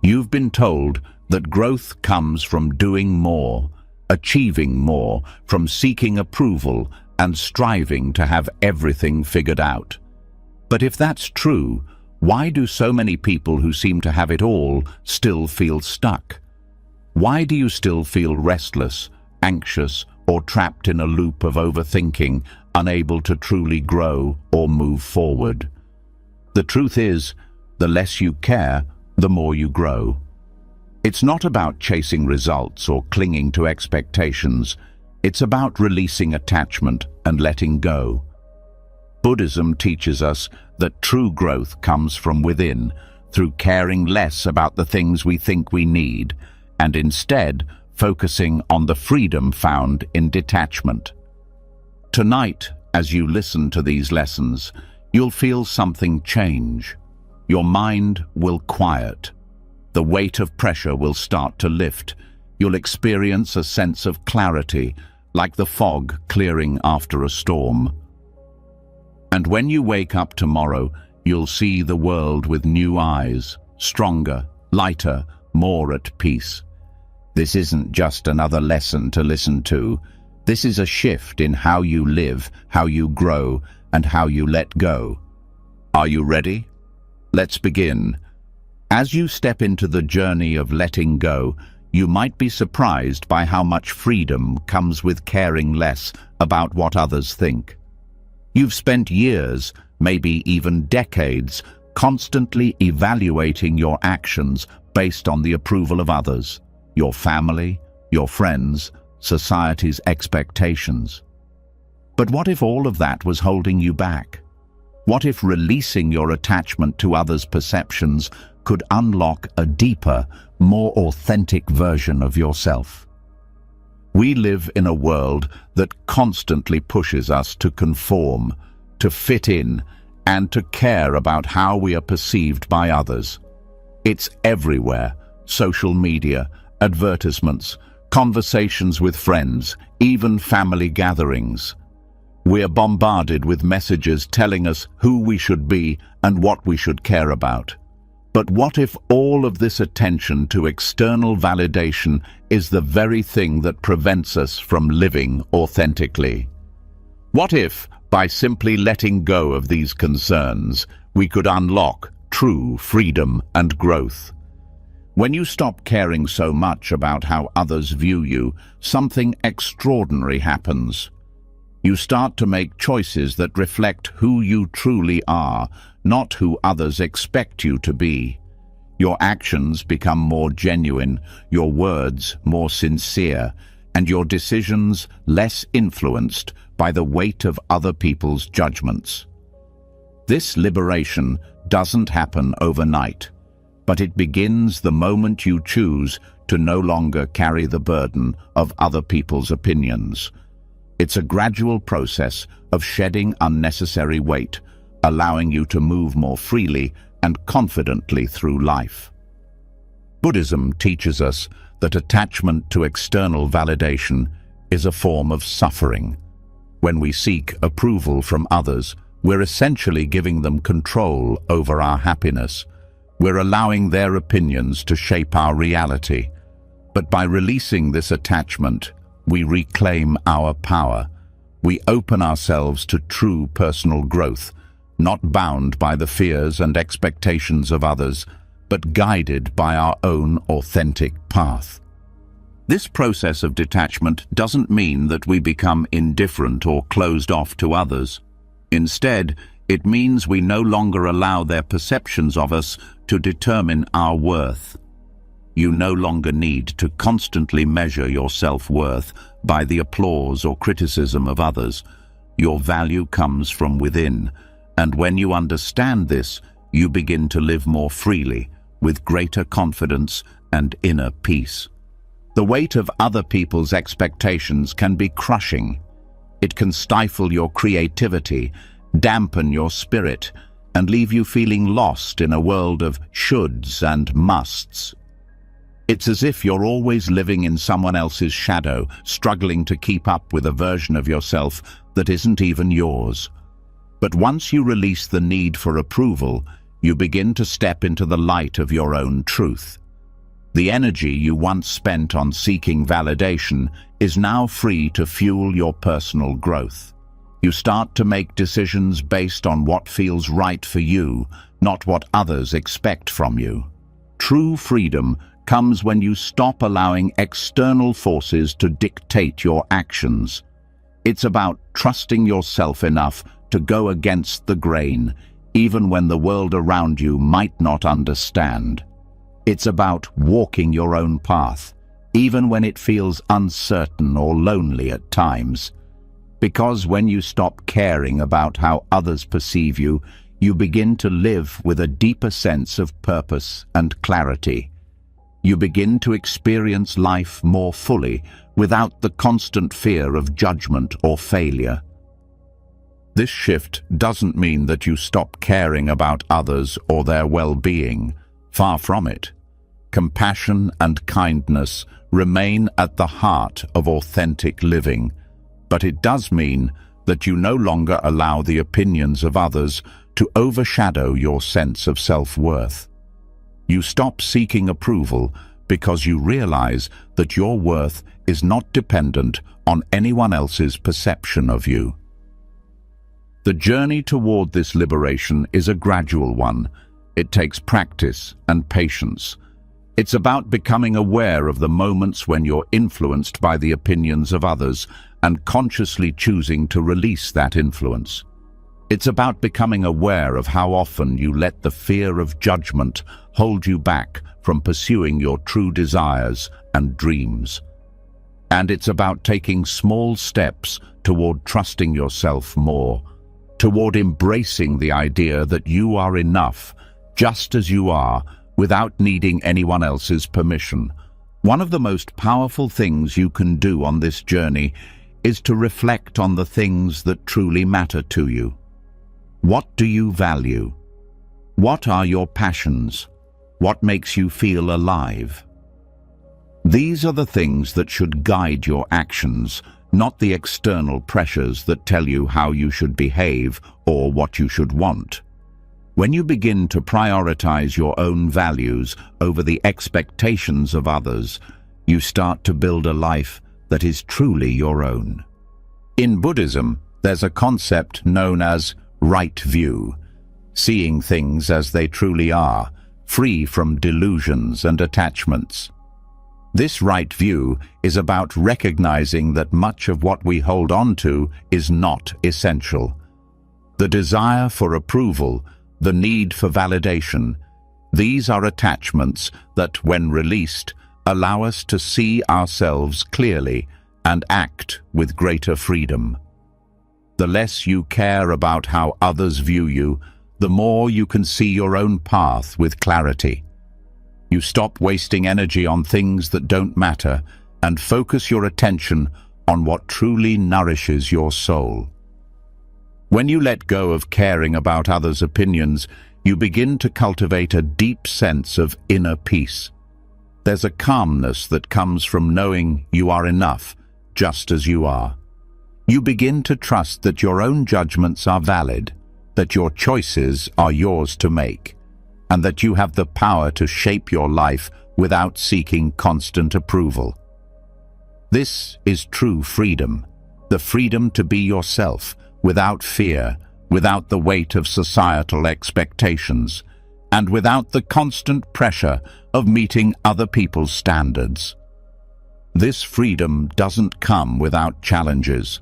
You've been told that growth comes from doing more, achieving more, from seeking approval and striving to have everything figured out. But if that's true, why do so many people who seem to have it all still feel stuck? Why do you still feel restless, anxious, or trapped in a loop of overthinking, unable to truly grow or move forward? The truth is, the less you care, the more you grow. It's not about chasing results or clinging to expectations. It's about releasing attachment and letting go. Buddhism teaches us that true growth comes from within, through caring less about the things we think we need, and instead focusing on the freedom found in detachment. Tonight, as you listen to these lessons, you'll feel something change. Your mind will quiet. The weight of pressure will start to lift. You'll experience a sense of clarity, like the fog clearing after a storm. And when you wake up tomorrow, you'll see the world with new eyes, stronger, lighter, more at peace. This isn't just another lesson to listen to. This is a shift in how you live, how you grow, and how you let go. Are you ready? Let's begin. As you step into the journey of letting go, you might be surprised by how much freedom comes with caring less about what others think. You've spent years, maybe even decades, constantly evaluating your actions based on the approval of others, your family, your friends, society's expectations. But what if all of that was holding you back? What if releasing your attachment to others' perceptions could unlock a deeper, more authentic version of yourself? We live in a world that constantly pushes us to conform, to fit in, and to care about how we are perceived by others. It's everywhere: social media, advertisements, conversations with friends, even family gatherings. We are bombarded with messages telling us who we should be and what we should care about. But what if all of this attention to external validation is the very thing that prevents us from living authentically? What if, by simply letting go of these concerns, we could unlock true freedom and growth? When you stop caring so much about how others view you, something extraordinary happens. You start to make choices that reflect who you truly are, not who others expect you to be. Your actions become more genuine, your words more sincere, and your decisions less influenced by the weight of other people's judgments. This liberation doesn't happen overnight, but it begins the moment you choose to no longer carry the burden of other people's opinions. It's a gradual process of shedding unnecessary weight, allowing you to move more freely and confidently through life. Buddhism teaches us that attachment to external validation is a form of suffering. When we seek approval from others, we're essentially giving them control over our happiness. We're allowing their opinions to shape our reality. But by releasing this attachment, we reclaim our power. We open ourselves to true personal growth, not bound by the fears and expectations of others, but guided by our own authentic path. This process of detachment doesn't mean that we become indifferent or closed off to others. Instead, it means we no longer allow their perceptions of us to determine our worth. You no longer need to constantly measure your self-worth by the applause or criticism of others. Your value comes from within, and when you understand this, you begin to live more freely, with greater confidence and inner peace. The weight of other people's expectations can be crushing. It can stifle your creativity, dampen your spirit, and leave you feeling lost in a world of shoulds and musts. It's as if you're always living in someone else's shadow, struggling to keep up with a version of yourself that isn't even yours. But once you release the need for approval, you begin to step into the light of your own truth. The energy you once spent on seeking validation is now free to fuel your personal growth. You start to make decisions based on what feels right for you, not what others expect from you. True freedom comes when you stop allowing external forces to dictate your actions. It's about trusting yourself enough to go against the grain, even when the world around you might not understand. It's about walking your own path, even when it feels uncertain or lonely at times. Because when you stop caring about how others perceive you, you begin to live with a deeper sense of purpose and clarity. You begin to experience life more fully, without the constant fear of judgment or failure. This shift doesn't mean that you stop caring about others or their well-being. Far from it. Compassion and kindness remain at the heart of authentic living, but it does mean that you no longer allow the opinions of others to overshadow your sense of self-worth. You stop seeking approval because you realize that your worth is not dependent on anyone else's perception of you. The journey toward this liberation is a gradual one. It takes practice and patience. It's about becoming aware of the moments when you're influenced by the opinions of others and consciously choosing to release that influence. It's about becoming aware of how often you let the fear of judgment hold you back from pursuing your true desires and dreams. And it's about taking small steps toward trusting yourself more, toward embracing the idea that you are enough, just as you are, without needing anyone else's permission. One of the most powerful things you can do on this journey is to reflect on the things that truly matter to you. What do you value? What are your passions? What makes you feel alive? These are the things that should guide your actions, not the external pressures that tell you how you should behave or what you should want. When you begin to prioritize your own values over the expectations of others, you start to build a life that is truly your own. In Buddhism, there's a concept known as right view, seeing things as they truly are, free from delusions and attachments. This right view is about recognizing that much of what we hold on to is not essential. The desire for approval, the need for validation, these are attachments that, when released, allow us to see ourselves clearly and act with greater freedom. The less you care about how others view you, the more you can see your own path with clarity. You stop wasting energy on things that don't matter and focus your attention on what truly nourishes your soul. When you let go of caring about others' opinions, you begin to cultivate a deep sense of inner peace. There's a calmness that comes from knowing you are enough, just as you are. You begin to trust that your own judgments are valid, that your choices are yours to make, and that you have the power to shape your life without seeking constant approval. This is true freedom, the freedom to be yourself, without fear, without the weight of societal expectations, and without the constant pressure of meeting other people's standards. This freedom doesn't come without challenges.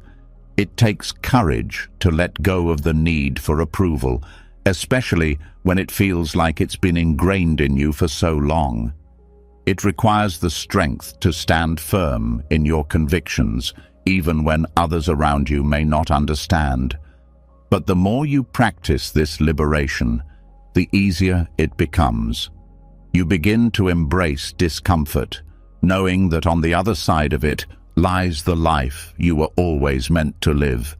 It takes courage to let go of the need for approval, especially when it feels like it's been ingrained in you for so long. It requires the strength to stand firm in your convictions, even when others around you may not understand. But the more you practice this liberation, the easier it becomes. You begin to embrace discomfort, knowing that on the other side of it lies the life you were always meant to live.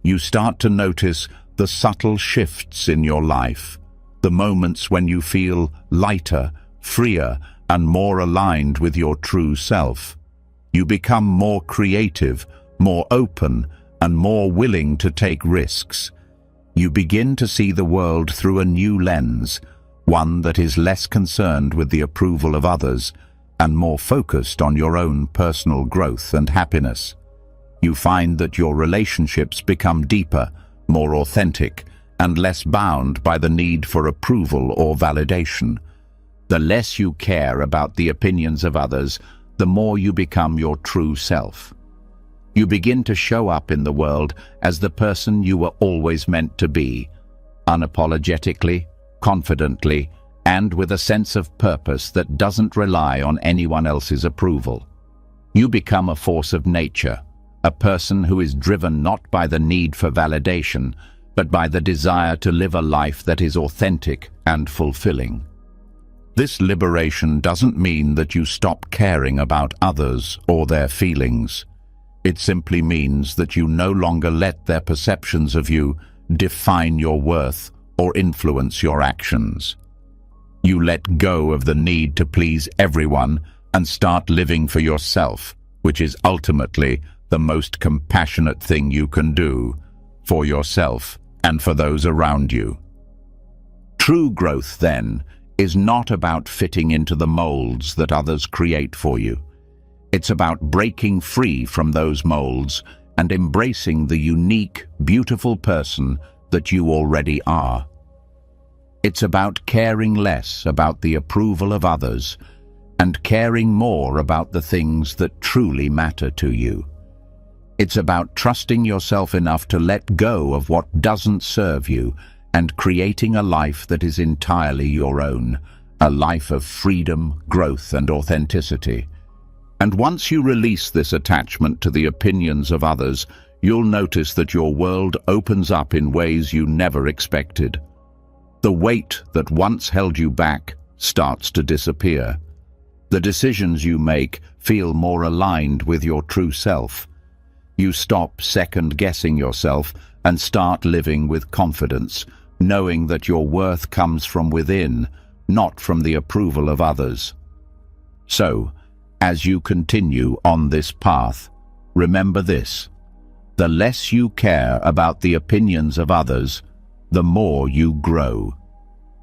You start to notice the subtle shifts in your life, the moments when you feel lighter, freer, and more aligned with your true self. You become more creative, more open, and more willing to take risks. You begin to see the world through a new lens, one that is less concerned with the approval of others and more focused on your own personal growth and happiness. You find that your relationships become deeper, more authentic, and less bound by the need for approval or validation. The less you care about the opinions of others, the more you become your true self. You begin to show up in the world as the person you were always meant to be, unapologetically, confidently, and with a sense of purpose that doesn't rely on anyone else's approval. You become a force of nature, a person who is driven not by the need for validation, but by the desire to live a life that is authentic and fulfilling. This liberation doesn't mean that you stop caring about others or their feelings. It simply means that you no longer let their perceptions of you define your worth or influence your actions. You let go of the need to please everyone and start living for yourself, which is ultimately the most compassionate thing you can do for yourself and for those around you. True growth, then, is not about fitting into the molds that others create for you. It's about breaking free from those molds and embracing the unique, beautiful person that you already are. It's about caring less about the approval of others and caring more about the things that truly matter to you. It's about trusting yourself enough to let go of what doesn't serve you and creating a life that is entirely your own, a life of freedom, growth, and authenticity. And once you release this attachment to the opinions of others, you'll notice that your world opens up in ways you never expected. The weight that once held you back starts to disappear. The decisions you make feel more aligned with your true self. You stop second-guessing yourself and start living with confidence, knowing that your worth comes from within, not from the approval of others. So, as you continue on this path, remember this: the less you care about the opinions of others, the more you grow.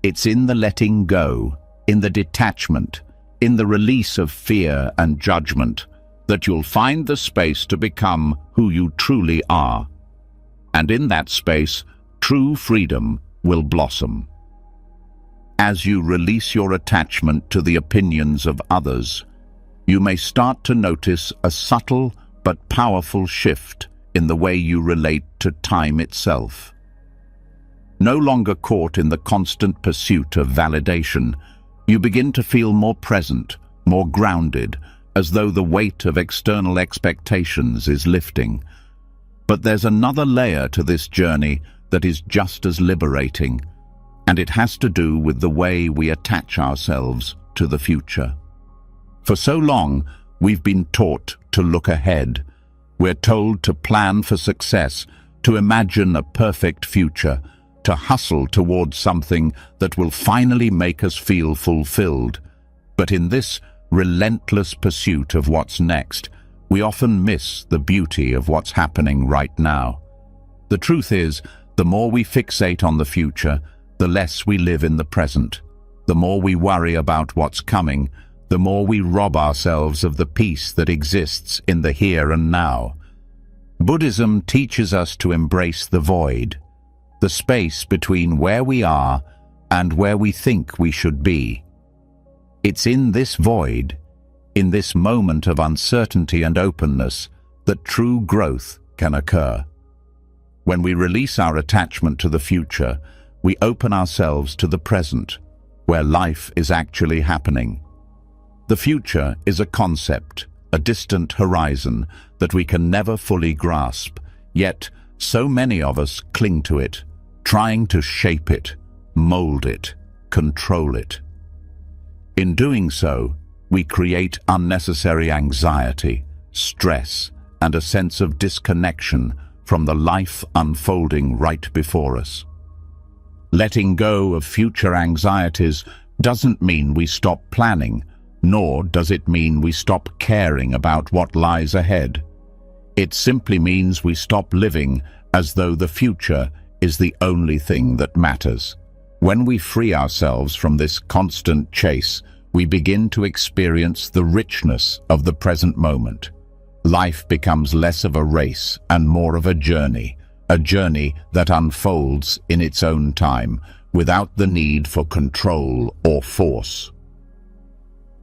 It's in the letting go, in the detachment, in the release of fear and judgment, that you'll find the space to become who you truly are. And in that space, true freedom will blossom. As you release your attachment to the opinions of others, you may start to notice a subtle but powerful shift in the way you relate to time itself. No longer caught in the constant pursuit of validation, you begin to feel more present, more grounded, as though the weight of external expectations is lifting. But there's another layer to this journey that is just as liberating, and it has to do with the way we attach ourselves to the future. For so long, we've been taught to look ahead. We're told to plan for success, to imagine a perfect future, to hustle towards something that will finally make us feel fulfilled. But in this relentless pursuit of what's next, we often miss the beauty of what's happening right now. The truth is, the more we fixate on the future, the less we live in the present. The more we worry about what's coming, the more we rob ourselves of the peace that exists in the here and now. Buddhism teaches us to embrace the void, the space between where we are and where we think we should be. It's in this void, in this moment of uncertainty and openness, that true growth can occur. When we release our attachment to the future, we open ourselves to the present, where life is actually happening. The future is a concept, a distant horizon that we can never fully grasp, yet so many of us cling to it, trying to shape it, mold it, control it. In doing so, we create unnecessary anxiety, stress, and a sense of disconnection from the life unfolding right before us. Letting go of future anxieties doesn't mean we stop planning, nor does it mean we stop caring about what lies ahead. It simply means we stop living as though the future is the only thing that matters. When we free ourselves from this constant chase, we begin to experience the richness of the present moment. Life becomes less of a race and more of a journey that unfolds in its own time, without the need for control or force.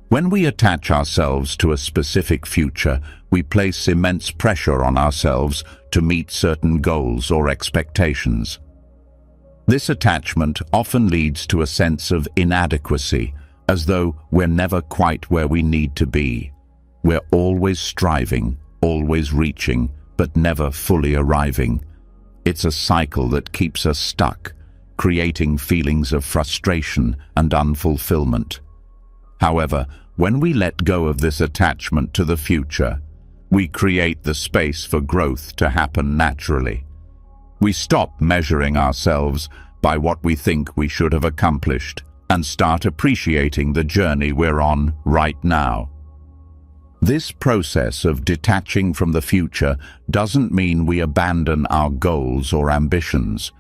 When we attach ourselves to a specific future, we place immense pressure on ourselves to meet certain goals or expectations. This attachment often leads to a sense of inadequacy, as though we're never quite where we need to be. We're always striving, always reaching, but never fully arriving. It's a cycle that keeps us stuck, creating feelings of frustration and unfulfillment. However, when we let go of this attachment to the future, we create the space for growth to happen naturally. We stop measuring ourselves by what we think we should have accomplished and start appreciating the journey we're on right now. This process of detaching from the future doesn't mean we abandon our goals or ambitions.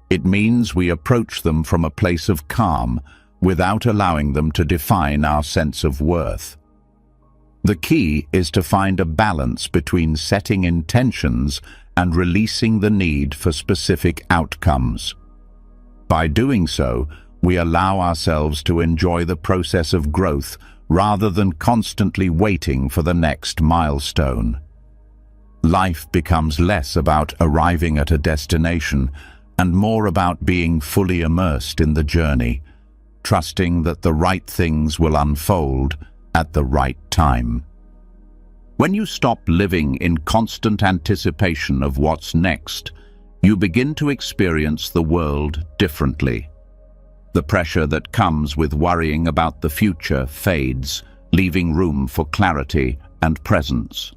It means we approach them from a place of calm, without allowing them to define our sense of worth. The key is to find a balance between setting intentions and releasing the need for specific outcomes. By doing so, we allow ourselves to enjoy the process of growth rather than constantly waiting for the next milestone. Life becomes less about arriving at a destination and more about being fully immersed in the journey, trusting that the right things will unfold at the right time. When you stop living in constant anticipation of what's next, you begin to experience the world differently. The pressure that comes with worrying about the future fades, leaving room for clarity and presence.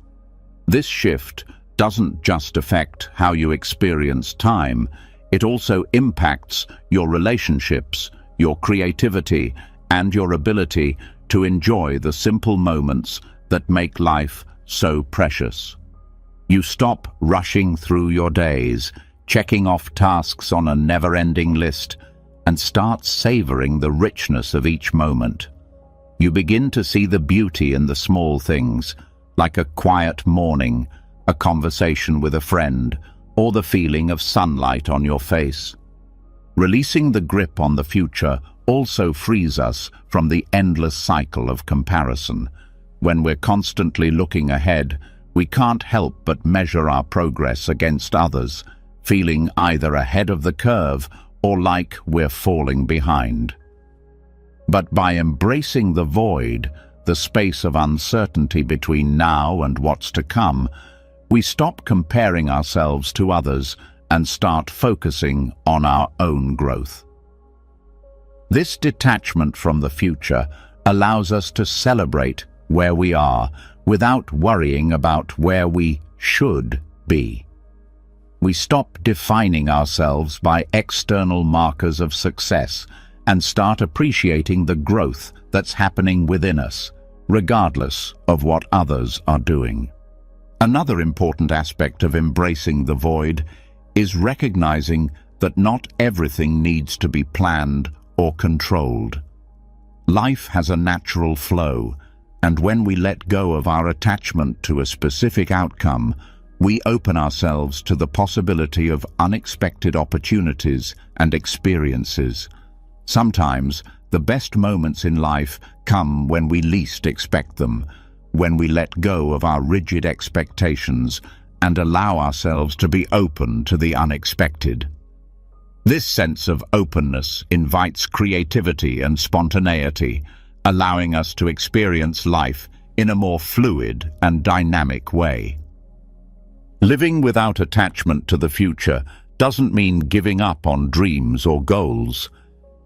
This shift doesn't just affect how you experience time, it also impacts your relationships, your creativity, and your ability to enjoy the simple moments that make life so precious. You stop rushing through your days, checking off tasks on a never-ending list, and start savoring the richness of each moment. You begin to see the beauty in the small things, like a quiet morning, a conversation with a friend, or the feeling of sunlight on your face. Releasing the grip on the future also frees us from the endless cycle of comparison. When we're constantly looking ahead, we can't help but measure our progress against others, feeling either ahead of the curve or like we're falling behind. But by embracing the void, the space of uncertainty between now and what's to come, we stop comparing ourselves to others and start focusing on our own growth. This detachment from the future allows us to celebrate where we are without worrying about where we should be. We stop defining ourselves by external markers of success and start appreciating the growth that's happening within us, regardless of what others are doing. Another important aspect of embracing the void is recognizing that not everything needs to be planned or controlled. Life has a natural flow, and when we let go of our attachment to a specific outcome, we open ourselves to the possibility of unexpected opportunities and experiences. Sometimes, the best moments in life come when we least expect them, when we let go of our rigid expectations and allow ourselves to be open to the unexpected. This sense of openness invites creativity and spontaneity, allowing us to experience life in a more fluid and dynamic way. Living without attachment to the future doesn't mean giving up on dreams or goals.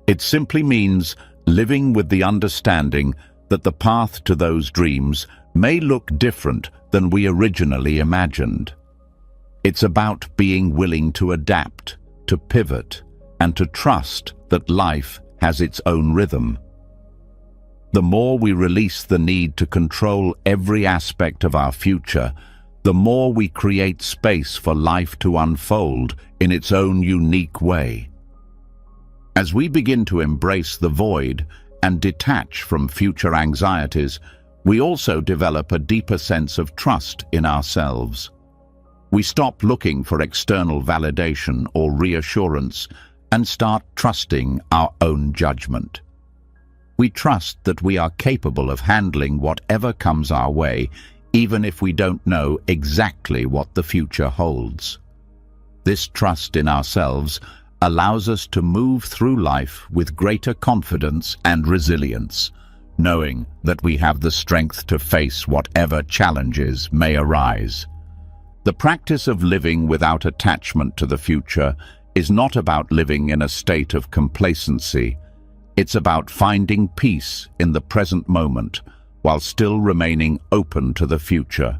It simply means living with the understanding that the path to those dreams may look different than we originally imagined. It's about being willing to adapt, to pivot, and to trust that life has its own rhythm. The more we release the need to control every aspect of our future, the more we create space for life to unfold in its own unique way. As we begin to embrace the void and detach from future anxieties, we also develop a deeper sense of trust in ourselves. We stop looking for external validation or reassurance and start trusting our own judgment. We trust that we are capable of handling whatever comes our way, even if we don't know exactly what the future holds. This trust in ourselves allows us to move through life with greater confidence and resilience, knowing that we have the strength to face whatever challenges may arise. The practice of living without attachment to the future is not about living in a state of complacency. It's about finding peace in the present moment while still remaining open to the future.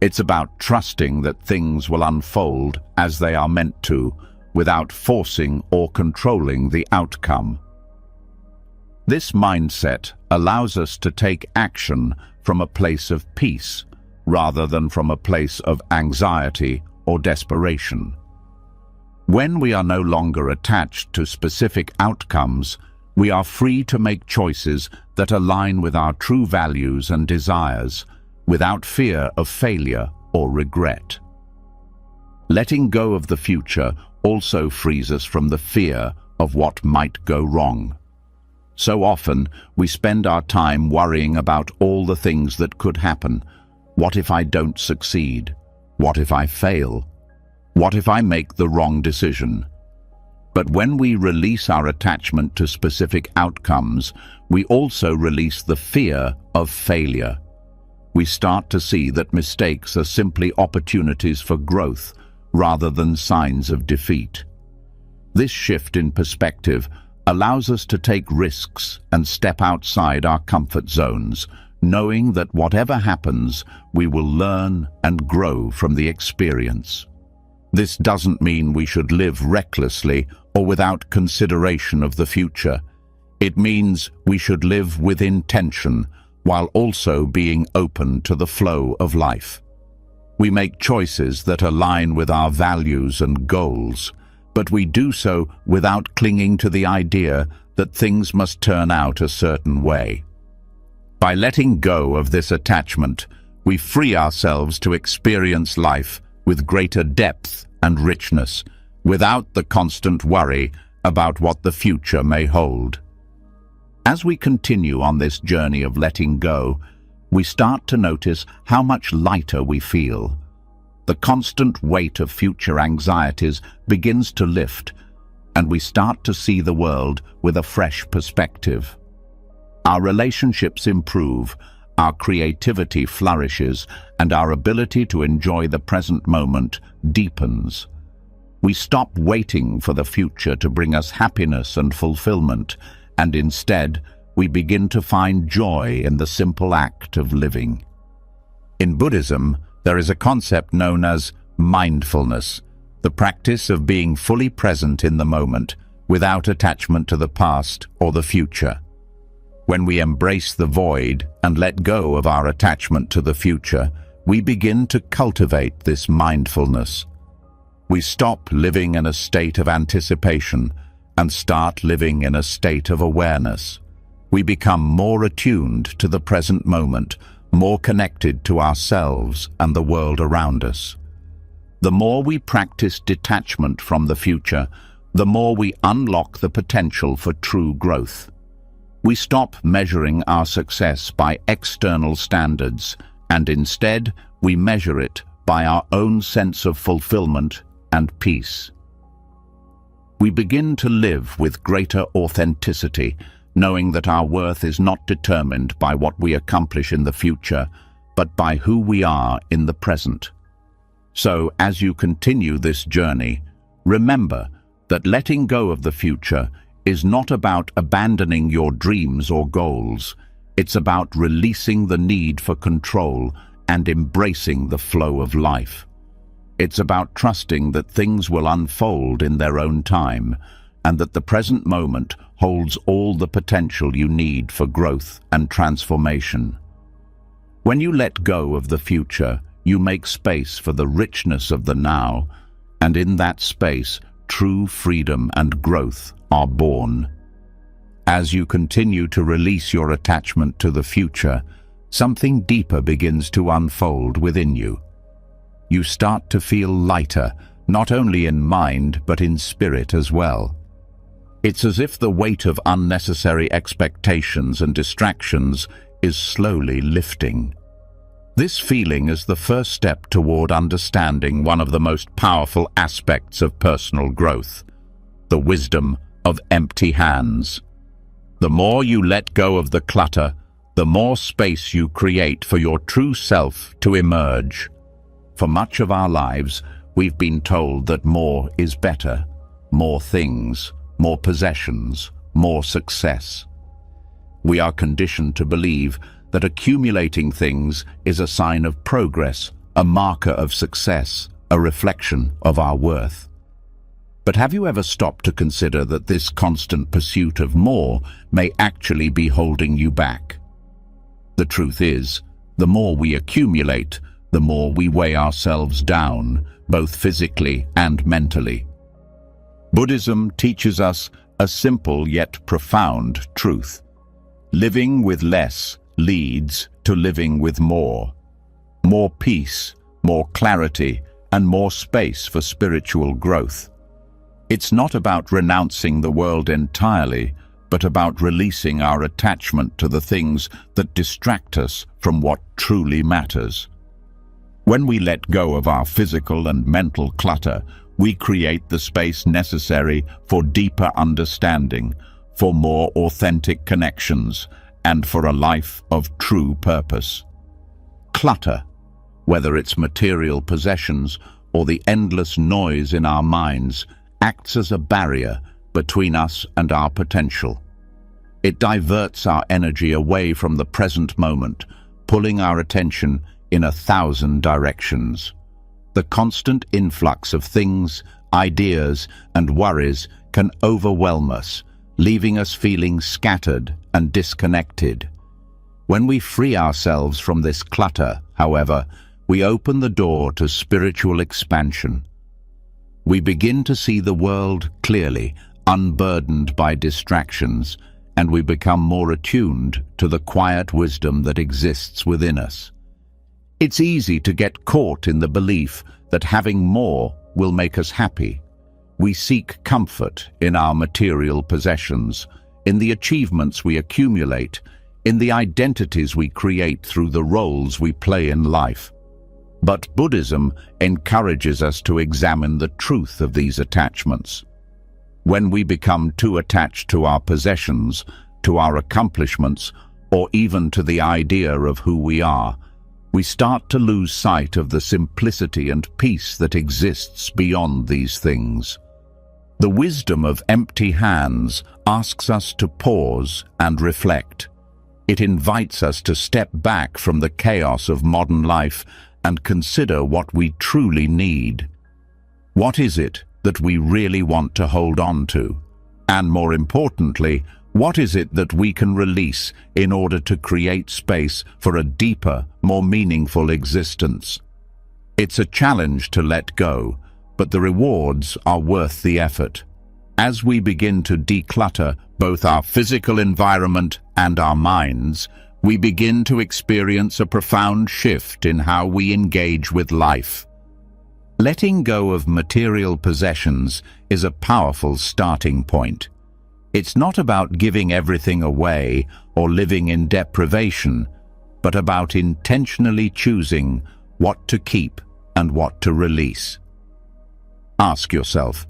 It's about trusting that things will unfold as they are meant to, without forcing or controlling the outcome. This mindset allows us to take action from a place of peace, rather than from a place of anxiety or desperation. When we are no longer attached to specific outcomes, we are free to make choices that align with our true values and desires, without fear of failure or regret. Letting go of the future also frees us from the fear of what might go wrong. So often, we spend our time worrying about all the things that could happen. What if I don't succeed? What if I fail? What if I make the wrong decision? But when we release our attachment to specific outcomes, we also release the fear of failure. We start to see that mistakes are simply opportunities for growth, rather than signs of defeat. This shift in perspective allows us to take risks and step outside our comfort zones, knowing that whatever happens, we will learn and grow from the experience. This doesn't mean we should live recklessly or without consideration of the future. It means we should live with intention, while also being open to the flow of life. We make choices that align with our values and goals, but we do so without clinging to the idea that things must turn out a certain way. By letting go of this attachment, we free ourselves to experience life with greater depth and richness, without the constant worry about what the future may hold. As we continue on this journey of letting go, we start to notice how much lighter we feel. The constant weight of future anxieties begins to lift, and we start to see the world with a fresh perspective. Our relationships improve, our creativity flourishes, and our ability to enjoy the present moment deepens. We stop waiting for the future to bring us happiness and fulfillment, and instead, we begin to find joy in the simple act of living. In Buddhism, there is a concept known as mindfulness, the practice of being fully present in the moment, without attachment to the past or the future. When we embrace the void and let go of our attachment to the future, we begin to cultivate this mindfulness. We stop living in a state of anticipation and start living in a state of awareness. We become more attuned to the present moment, more connected to ourselves and the world around us. The more we practice detachment from the future, the more we unlock the potential for true growth. We stop measuring our success by external standards, and instead we measure it by our own sense of fulfillment and peace. We begin to live with greater authenticity, knowing that our worth is not determined by what we accomplish in the future, but by who we are in the present. So, as you continue this journey, remember that letting go of the future is not about abandoning your dreams or goals. It's about releasing the need for control and embracing the flow of life. It's about trusting that things will unfold in their own time, and that the present moment holds all the potential you need for growth and transformation. When you let go of the future, you make space for the richness of the now, and in that space, true freedom and growth are born. As you continue to release your attachment to the future, something deeper begins to unfold within you. You start to feel lighter, not only in mind but in spirit as well. It's as if the weight of unnecessary expectations and distractions is slowly lifting. This feeling is the first step toward understanding one of the most powerful aspects of personal growth, the wisdom of empty hands. The more you let go of the clutter, the more space you create for your true self to emerge. For much of our lives, we've been told that more is better. More things, more possessions, more success. We are conditioned to believe that accumulating things is a sign of progress, a marker of success, a reflection of our worth. But have you ever stopped to consider that this constant pursuit of more may actually be holding you back? The truth is, the more we accumulate, the more we weigh ourselves down, both physically and mentally. Buddhism teaches us a simple yet profound truth. Living with less leads to living with more. More peace, more clarity, and more space for spiritual growth. It's not about renouncing the world entirely, but about releasing our attachment to the things that distract us from what truly matters. When we let go of our physical and mental clutter, we create the space necessary for deeper understanding, for more authentic connections, and for a life of true purpose. Clutter, whether it's material possessions or the endless noise in our minds, acts as a barrier between us and our potential. It diverts our energy away from the present moment, pulling our attention in 1,000 directions. The constant influx of things, ideas, and worries can overwhelm us, leaving us feeling scattered and disconnected. When we free ourselves from this clutter, however, we open the door to spiritual expansion. We begin to see the world clearly, unburdened by distractions, and we become more attuned to the quiet wisdom that exists within us. It's easy to get caught in the belief that having more will make us happy. We seek comfort in our material possessions, in the achievements we accumulate, in the identities we create through the roles we play in life. But Buddhism encourages us to examine the truth of these attachments. When we become too attached to our possessions, to our accomplishments, or even to the idea of who we are, we start to lose sight of the simplicity and peace that exists beyond these things. The wisdom of empty hands asks us to pause and reflect. It invites us to step back from the chaos of modern life and consider what we truly need. What is it that we really want to hold on to? And more importantly, what is it that we can release in order to create space for a deeper, more meaningful existence? It's a challenge to let go, but the rewards are worth the effort. As we begin to declutter both our physical environment and our minds, we begin to experience a profound shift in how we engage with life. Letting go of material possessions is a powerful starting point. It's not about giving everything away or living in deprivation, but about intentionally choosing what to keep and what to release. Ask yourself,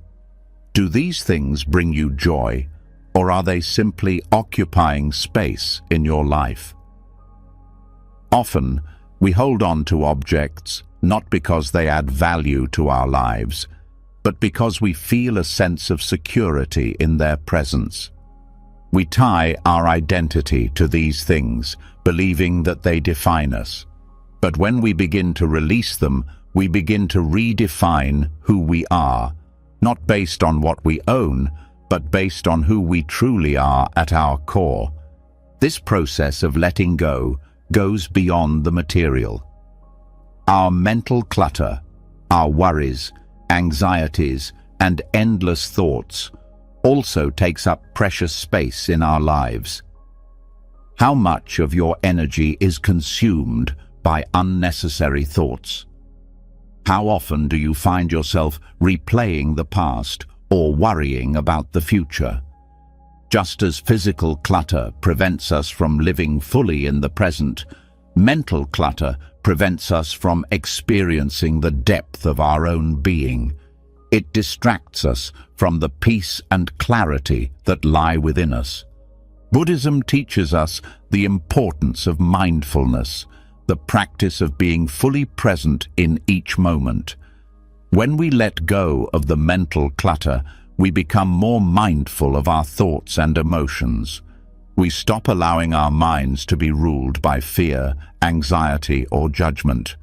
do these things bring you joy, or are they simply occupying space in your life? Often, we hold on to objects not because they add value to our lives, but because we feel a sense of security in their presence. We tie our identity to these things, believing that they define us. But when we begin to release them, we begin to redefine who we are, not based on what we own, but based on who we truly are at our core. This process of letting go goes beyond the material. Our mental clutter, our worries, anxieties, and endless thoughts also takes up precious space in our lives. How much of your energy is consumed by unnecessary thoughts? How often do you find yourself replaying the past or worrying about the future? Just as physical clutter prevents us from living fully in the present, mental clutter prevents us from experiencing the depth of our own being. It distracts us from the peace and clarity that lie within us. Buddhism teaches us the importance of mindfulness, the practice of being fully present in each moment. When we let go of the mental clutter, we become more mindful of our thoughts and emotions. We stop allowing our minds to be ruled by fear, anxiety, or judgment.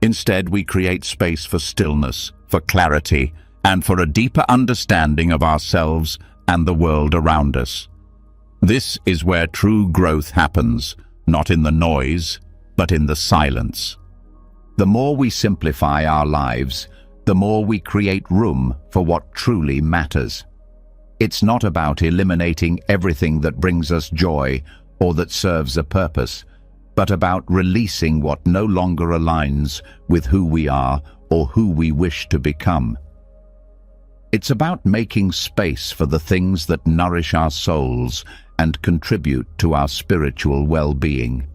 Instead, we create space for stillness, for clarity, and for a deeper understanding of ourselves and the world around us. This is where true growth happens, not in the noise, but in the silence. The more we simplify our lives, the more we create room for what truly matters. It's not about eliminating everything that brings us joy or that serves a purpose, but about releasing what no longer aligns with who we are or who we wish to become. It's about making space for the things that nourish our souls and contribute to our spiritual well-being.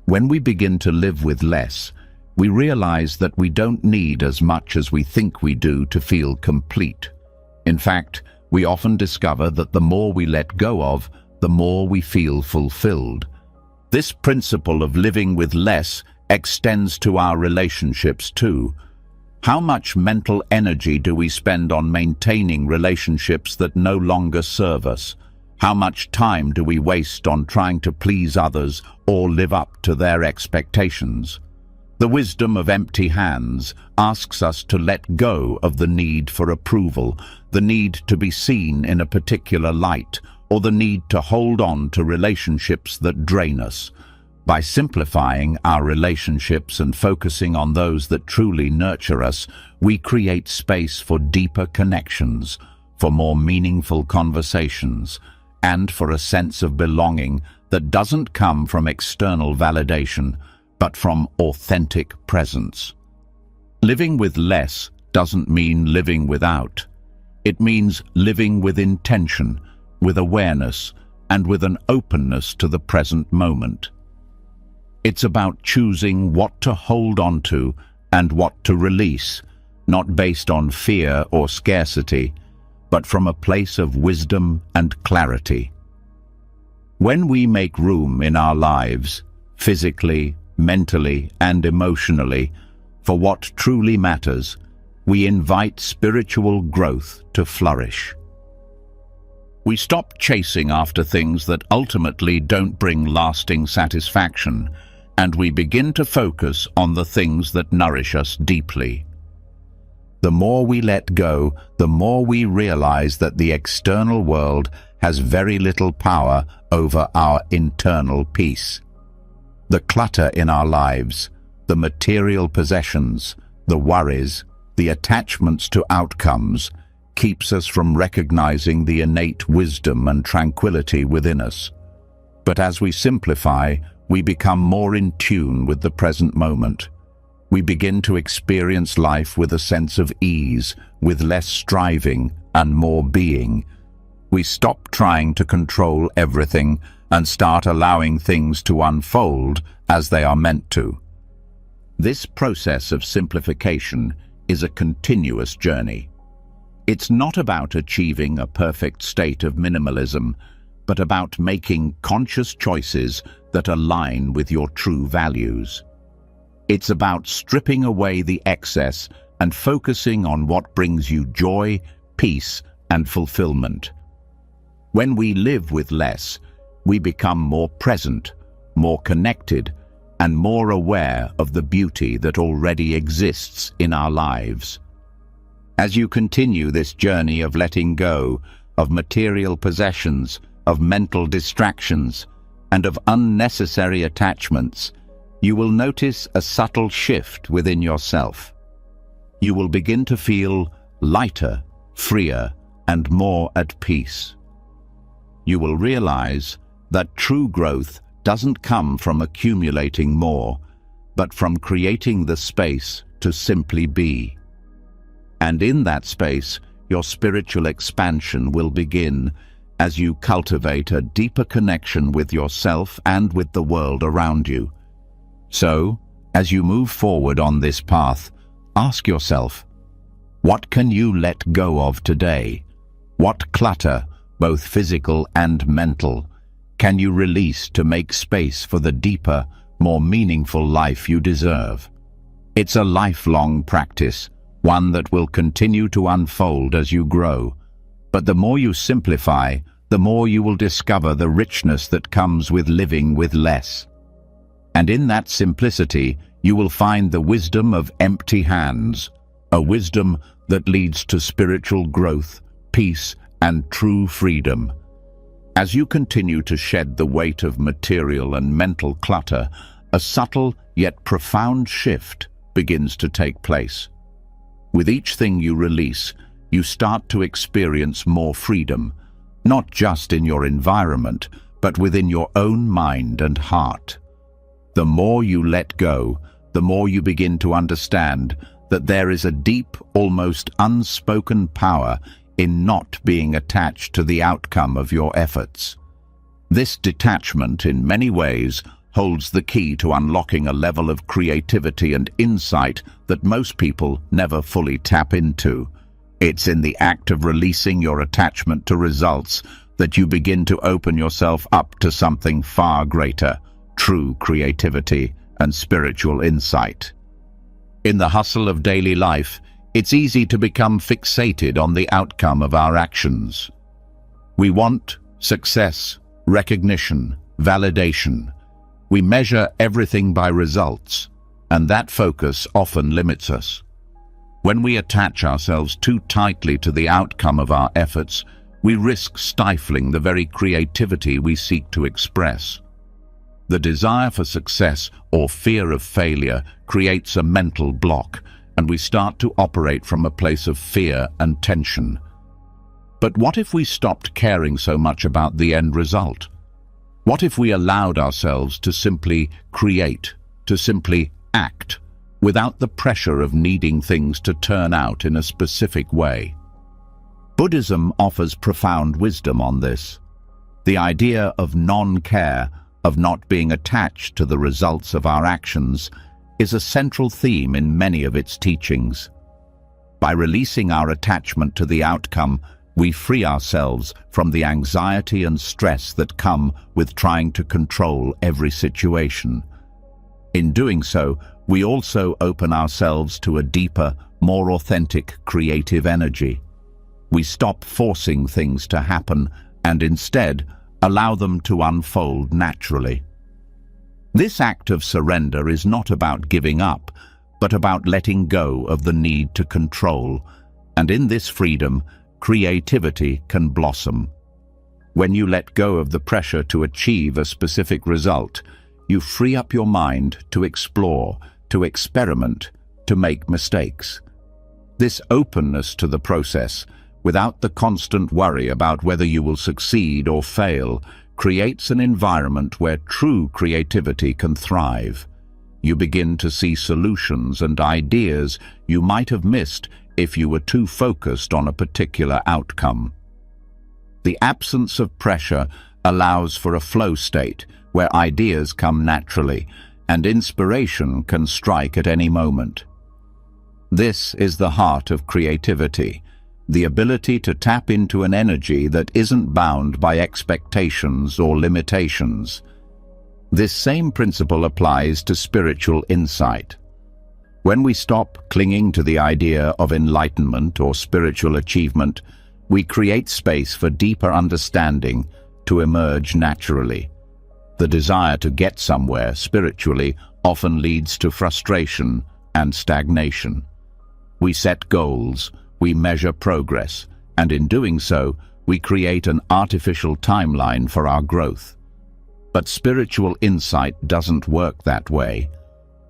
When we begin to live with less, we realize that we don't need as much as we think we do to feel complete. In fact, we often discover that the more we let go of, the more we feel fulfilled. This principle of living with less extends to our relationships too. How much mental energy do we spend on maintaining relationships that no longer serve us? How much time do we waste on trying to please others or live up to their expectations? The wisdom of empty hands asks us to let go of the need for approval, the need to be seen in a particular light, or the need to hold on to relationships that drain us. By simplifying our relationships and focusing on those that truly nurture us, we create space for deeper connections, for more meaningful conversations, and for a sense of belonging that doesn't come from external validation, but from authentic presence. Living with less doesn't mean living without. It means living with intention, with awareness, and with an openness to the present moment. It's about choosing what to hold on to and what to release, not based on fear or scarcity, but from a place of wisdom and clarity. When we make room in our lives, physically, mentally, and emotionally, for what truly matters, we invite spiritual growth to flourish. We stop chasing after things that ultimately don't bring lasting satisfaction, and we begin to focus on the things that nourish us deeply. The more we let go, the more we realize that the external world has very little power over our internal peace. The clutter in our lives, the material possessions, the worries, the attachments to outcomes, keeps us from recognizing the innate wisdom and tranquility within us. But as we simplify, we become more in tune with the present moment. We begin to experience life with a sense of ease, with less striving and more being. We stop trying to control everything and start allowing things to unfold as they are meant to. This process of simplification is a continuous journey. It's not about achieving a perfect state of minimalism, but about making conscious choices that align with your true values. It's about stripping away the excess and focusing on what brings you joy, peace, and fulfillment. When we live with less, we become more present, more connected, and more aware of the beauty that already exists in our lives. As you continue this journey of letting go of material possessions, of mental distractions, and of unnecessary attachments, you will notice a subtle shift within yourself. You will begin to feel lighter, freer, and more at peace. You will realize that true growth doesn't come from accumulating more, but from creating the space to simply be. And in that space, your spiritual expansion will begin as you cultivate a deeper connection with yourself and with the world around you. So, as you move forward on this path, ask yourself, what can you let go of today? What clutter, both physical and mental, can you release to make space for the deeper, more meaningful life you deserve? It's a lifelong practice, one that will continue to unfold as you grow. But the more you simplify, the more you will discover the richness that comes with living with less. And in that simplicity, you will find the wisdom of empty hands, a wisdom that leads to spiritual growth, peace, and true freedom. As you continue to shed the weight of material and mental clutter, a subtle yet profound shift begins to take place. With each thing you release, you start to experience more freedom, not just in your environment, but within your own mind and heart. The more you let go, the more you begin to understand that there is a deep, almost unspoken power in not being attached to the outcome of your efforts. This detachment, in many ways, holds the key to unlocking a level of creativity and insight that most people never fully tap into. It's in the act of releasing your attachment to results that you begin to open yourself up to something far greater, true creativity and spiritual insight. In the hustle of daily life, it's easy to become fixated on the outcome of our actions. We want success, recognition, validation. We measure everything by results, and that focus often limits us. When we attach ourselves too tightly to the outcome of our efforts, we risk stifling the very creativity we seek to express. The desire for success or fear of failure creates a mental block, and we start to operate from a place of fear and tension. But what if we stopped caring so much about the end result? What if we allowed ourselves to simply create, to simply act, without the pressure of needing things to turn out in a specific way? Buddhism offers profound wisdom on this. The idea of non-care, of not being attached to the results of our actions, is a central theme in many of its teachings. By releasing our attachment to the outcome, we free ourselves from the anxiety and stress that come with trying to control every situation. In doing so, we also open ourselves to a deeper, more authentic creative energy. We stop forcing things to happen and instead allow them to unfold naturally. This act of surrender is not about giving up, but about letting go of the need to control, and in this freedom, creativity can blossom. When you let go of the pressure to achieve a specific result, you free up your mind to explore, to experiment, to make mistakes. This openness to the process, without the constant worry about whether you will succeed or fail, creates an environment where true creativity can thrive. You begin to see solutions and ideas you might have missed if you were too focused on a particular outcome. The absence of pressure allows for a flow state where ideas come naturally and inspiration can strike at any moment. This is the heart of creativity, the ability to tap into an energy that isn't bound by expectations or limitations. This same principle applies to spiritual insight. When we stop clinging to the idea of enlightenment or spiritual achievement, we create space for deeper understanding to emerge naturally. The desire to get somewhere spiritually often leads to frustration and stagnation. We set goals, we measure progress, and in doing so, we create an artificial timeline for our growth. But spiritual insight doesn't work that way.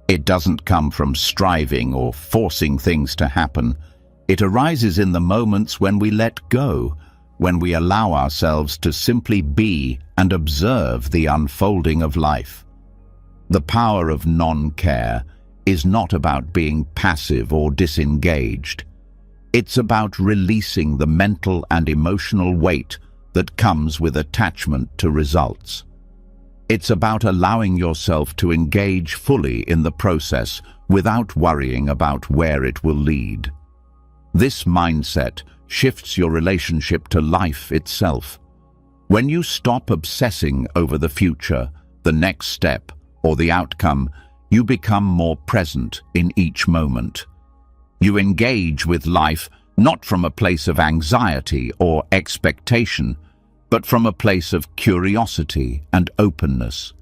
It doesn't come from striving or forcing things to happen. It arises in the moments when we let go, when we allow ourselves to simply be and observe the unfolding of life. The power of non-care is not about being passive or disengaged. It's about releasing the mental and emotional weight that comes with attachment to results. It's about allowing yourself to engage fully in the process without worrying about where it will lead. This mindset shifts your relationship to life itself. When you stop obsessing over the future, the next step, or the outcome, you become more present in each moment. You engage with life not from a place of anxiety or expectation, but from a place of curiosity and openness.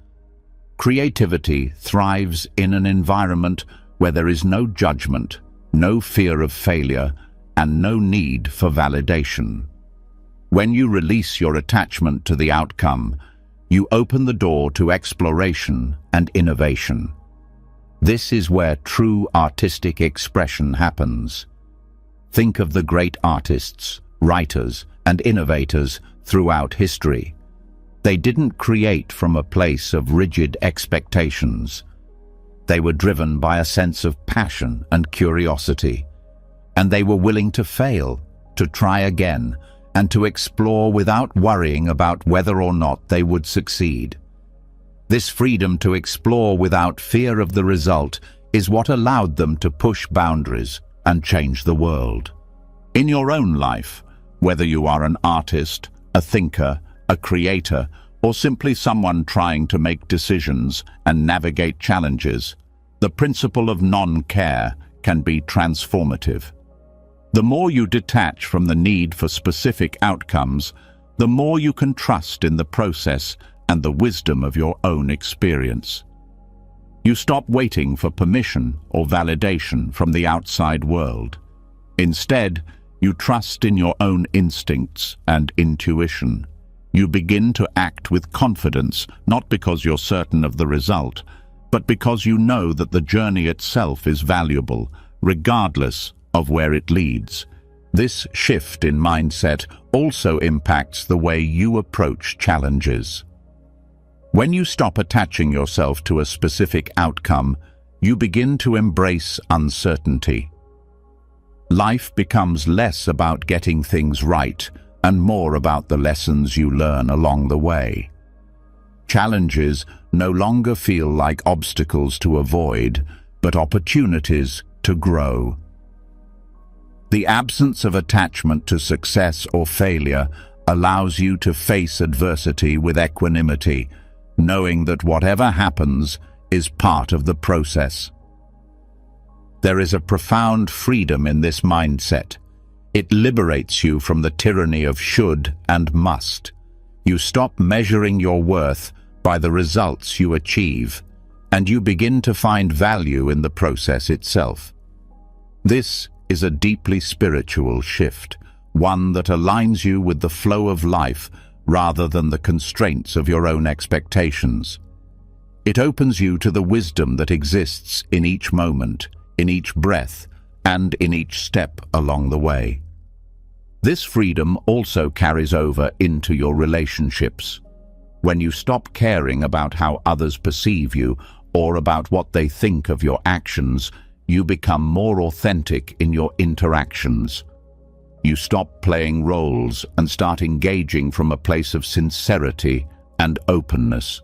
Creativity thrives in an environment where there is no judgment, no fear of failure, and no need for validation. When you release your attachment to the outcome, you open the door to exploration and innovation. This is where true artistic expression happens. Think of the great artists, writers, and innovators throughout history. They didn't create from a place of rigid expectations. They were driven by a sense of passion and curiosity, and they were willing to fail, to try again, and to explore without worrying about whether or not they would succeed. This freedom to explore without fear of the result is what allowed them to push boundaries and change the world. In your own life, whether you are an artist, a thinker, a creator, or simply someone trying to make decisions and navigate challenges, the principle of non-care can be transformative. The more you detach from the need for specific outcomes, the more you can trust in the process and the wisdom of your own experience. You stop waiting for permission or validation from the outside world. Instead, you trust in your own instincts and intuition. You begin to act with confidence, not because you're certain of the result, but because you know that the journey itself is valuable, regardless of where it leads. This shift in mindset also impacts the way you approach challenges. When you stop attaching yourself to a specific outcome, you begin to embrace uncertainty. Life becomes less about getting things right and more about the lessons you learn along the way. Challenges no longer feel like obstacles to avoid, but opportunities to grow. The absence of attachment to success or failure allows you to face adversity with equanimity, knowing that whatever happens is part of the process. There is a profound freedom in this mindset. It liberates you from the tyranny of should and must. You stop measuring your worth by the results you achieve, and you begin to find value in the process itself. This is a deeply spiritual shift, one that aligns you with the flow of life rather than the constraints of your own expectations. It opens you to the wisdom that exists in each moment, in each breath, and in each step along the way. This freedom also carries over into your relationships. When you stop caring about how others perceive you or about what they think of your actions, you become more authentic in your interactions. You stop playing roles and start engaging from a place of sincerity and openness.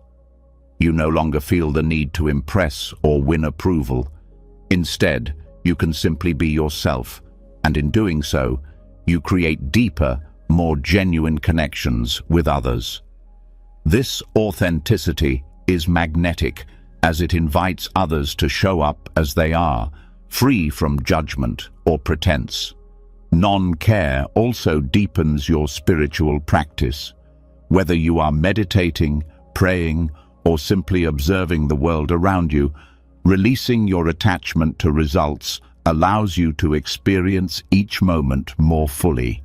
You no longer feel the need to impress or win approval. Instead, you can simply be yourself, and in doing so, you create deeper, more genuine connections with others. This authenticity is magnetic, as it invites others to show up as they are, free from judgment or pretense. Non-care also deepens your spiritual practice. Whether you are meditating, praying, or simply observing the world around you, releasing your attachment to results allows you to experience each moment more fully.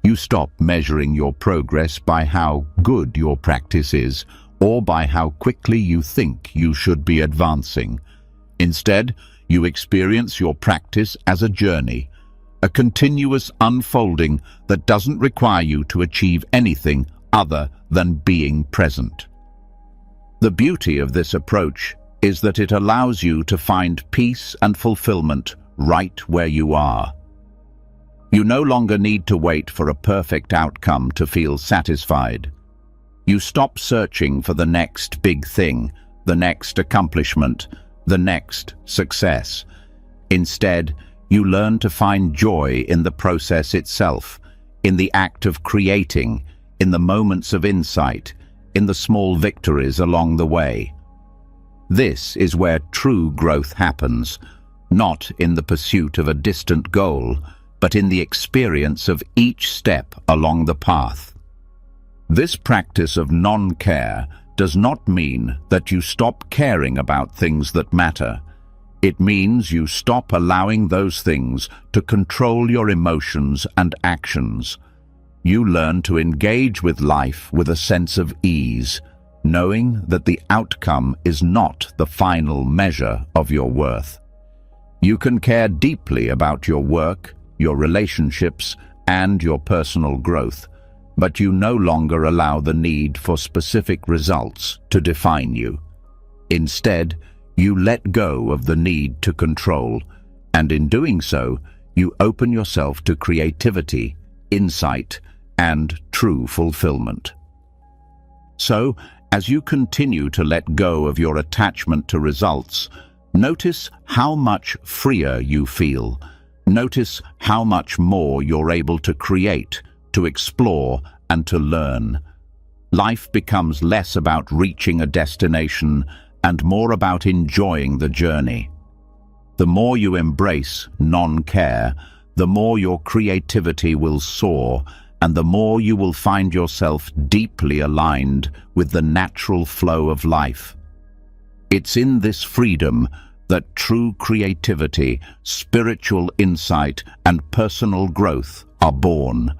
You stop measuring your progress by how good your practice is or by how quickly you think you should be advancing. Instead, you experience your practice as a journey a continuous unfolding that doesn't require you to achieve anything other than being present. The beauty of this approach is that it allows you to find peace and fulfillment right where you are. You no longer need to wait for a perfect outcome to feel satisfied. You stop searching for the next big thing, the next accomplishment, the next success. Instead, you learn to find joy in the process itself, in the act of creating, in the moments of insight, in the small victories along the way. This is where true growth happens, not in the pursuit of a distant goal, but in the experience of each step along the path. This practice of non-care does not mean that you stop caring about things that matter. It means you stop allowing those things to control your emotions and actions. You learn to engage with life with a sense of ease, knowing that the outcome is not the final measure of your worth. You can care deeply about your work, your relationships, and your personal growth, but you no longer allow the need for specific results to define you. Instead, you let go of the need to control, and in doing so, you open yourself to creativity, insight, and true fulfillment. So, as you continue to let go of your attachment to results, notice how much freer you feel. Notice how much more you're able to create, to explore, and to learn. Life becomes less about reaching a destination and more about enjoying the journey. The more you embrace non-care, the more your creativity will soar, and the more you will find yourself deeply aligned with the natural flow of life. It's in this freedom that true creativity, spiritual insight, and personal growth are born.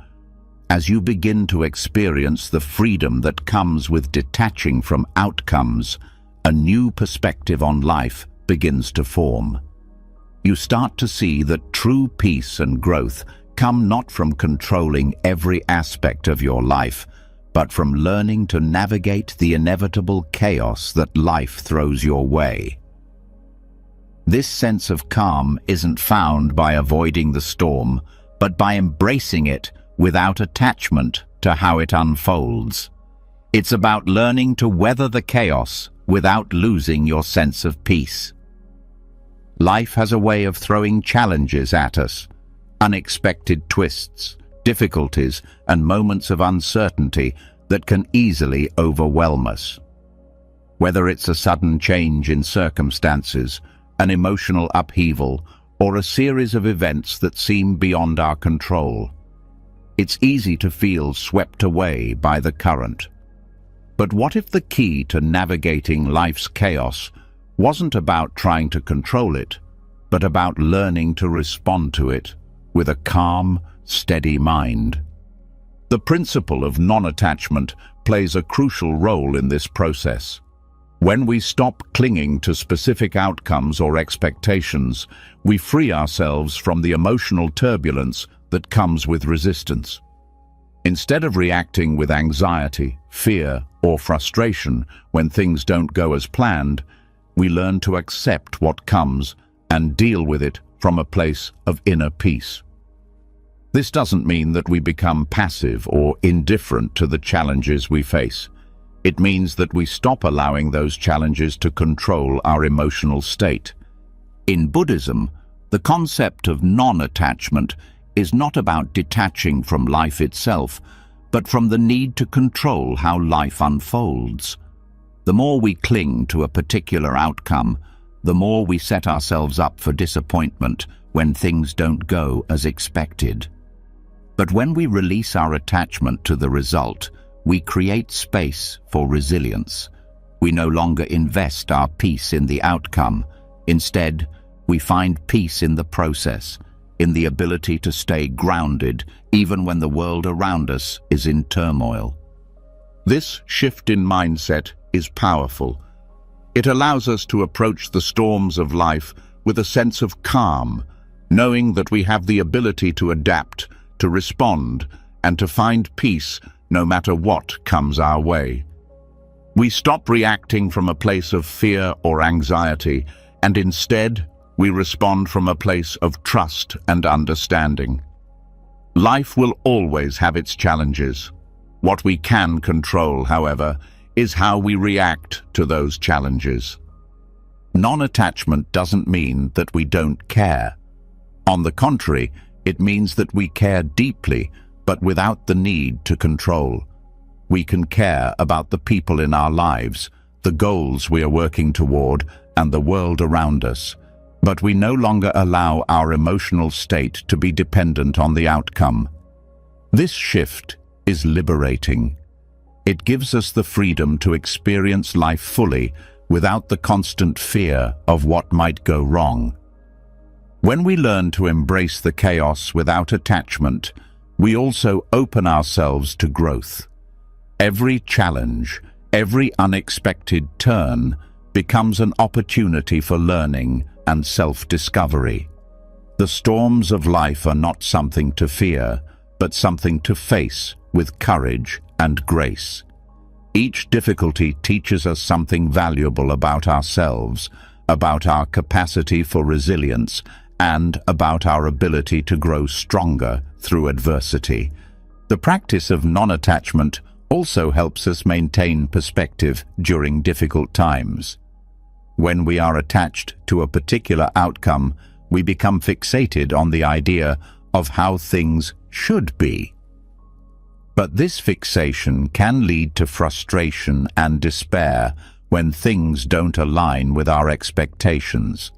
As you begin to experience the freedom that comes with detaching from outcomes, a new perspective on life begins to form. You start to see that true peace and growth come not from controlling every aspect of your life, but from learning to navigate the inevitable chaos that life throws your way. This sense of calm isn't found by avoiding the storm, but by embracing it without attachment to how it unfolds. It's about learning to weather the chaos without losing your sense of peace. Life has a way of throwing challenges at us, unexpected twists, difficulties, and moments of uncertainty that can easily overwhelm us. Whether it's a sudden change in circumstances, an emotional upheaval, or a series of events that seem beyond our control, it's easy to feel swept away by the current. But what if the key to navigating life's chaos wasn't about trying to control it, but about learning to respond to it with a calm, steady mind? The principle of non-attachment plays a crucial role in this process. When we stop clinging to specific outcomes or expectations, we free ourselves from the emotional turbulence that comes with resistance. Instead of reacting with anxiety, fear, or frustration when things don't go as planned, we learn to accept what comes and deal with it from a place of inner peace. This doesn't mean that we become passive or indifferent to the challenges we face. It means that we stop allowing those challenges to control our emotional state. In Buddhism, the concept of non-attachment is not about detaching from life itself, but from the need to control how life unfolds. The more we cling to a particular outcome, the more we set ourselves up for disappointment when things don't go as expected. But when we release our attachment to the result, we create space for resilience. We no longer invest our peace in the outcome. Instead, we find peace in the process, in the ability to stay grounded even when the world around us is in turmoil. This shift in mindset is powerful. It allows us to approach the storms of life with a sense of calm, knowing that we have the ability to adapt, to respond, and to find peace no matter what comes our way. We stop reacting from a place of fear or anxiety, and instead, we respond from a place of trust and understanding. Life will always have its challenges. What we can control, however, is how we react to those challenges. Non-attachment doesn't mean that we don't care. On the contrary, it means that we care deeply, but without the need to control. We can care about the people in our lives, the goals we are working toward, and the world around us. But we no longer allow our emotional state to be dependent on the outcome. This shift is liberating. It gives us the freedom to experience life fully without the constant fear of what might go wrong. When we learn to embrace the chaos without attachment, we also open ourselves to growth. Every challenge, every unexpected turn becomes an opportunity for learning and self-discovery. The storms of life are not something to fear, but something to face with courage and grace. Each difficulty teaches us something valuable about ourselves, about our capacity for resilience, and about our ability to grow stronger through adversity. The practice of non-attachment also helps us maintain perspective during difficult times. When we are attached to a particular outcome, we become fixated on the idea of how things should be. But this fixation can lead to frustration and despair when things don't align with our expectations.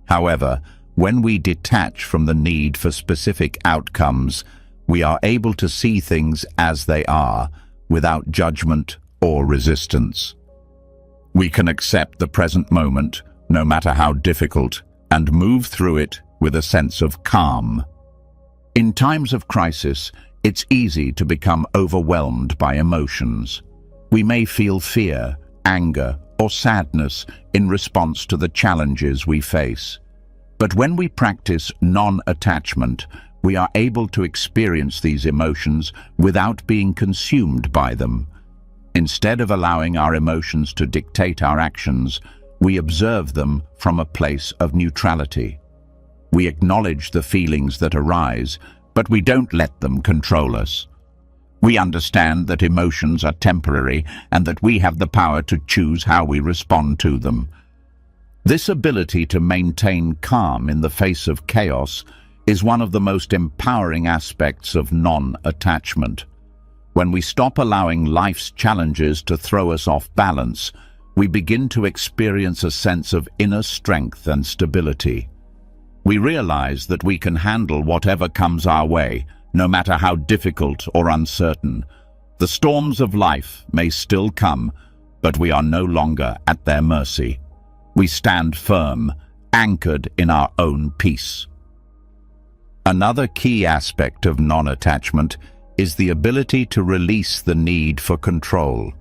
However, when we detach from the need for specific outcomes, we are able to see things as they are, without judgment or resistance. We can accept the present moment, no matter how difficult, and move through it with a sense of calm. In times of crisis, it's easy to become overwhelmed by emotions. We may feel fear, anger, or sadness in response to the challenges we face. But when we practice non-attachment, we are able to experience these emotions without being consumed by them. Instead of allowing our emotions to dictate our actions, we observe them from a place of neutrality. We acknowledge the feelings that arise, but we don't let them control us. We understand that emotions are temporary and that we have the power to choose how we respond to them. This ability to maintain calm in the face of chaos is one of the most empowering aspects of non-attachment. When we stop allowing life's challenges to throw us off balance, we begin to experience a sense of inner strength and stability. We realize that we can handle whatever comes our way, no matter how difficult or uncertain. The storms of life may still come, but we are no longer at their mercy. We stand firm, anchored in our own peace. Another key aspect of non-attachment is the ability to release the need for control.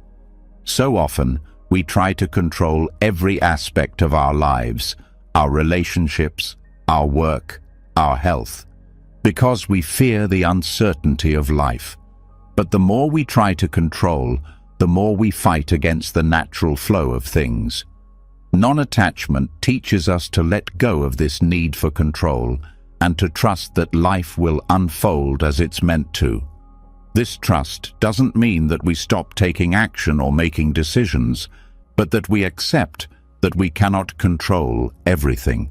So often, we try to control every aspect of our lives, our relationships, our work, our health, because we fear the uncertainty of life. But the more we try to control, the more we fight against the natural flow of things. Non-attachment teaches us to let go of this need for control and to trust that life will unfold as it's meant to. This trust doesn't mean that we stop taking action or making decisions, but that we accept that we cannot control everything.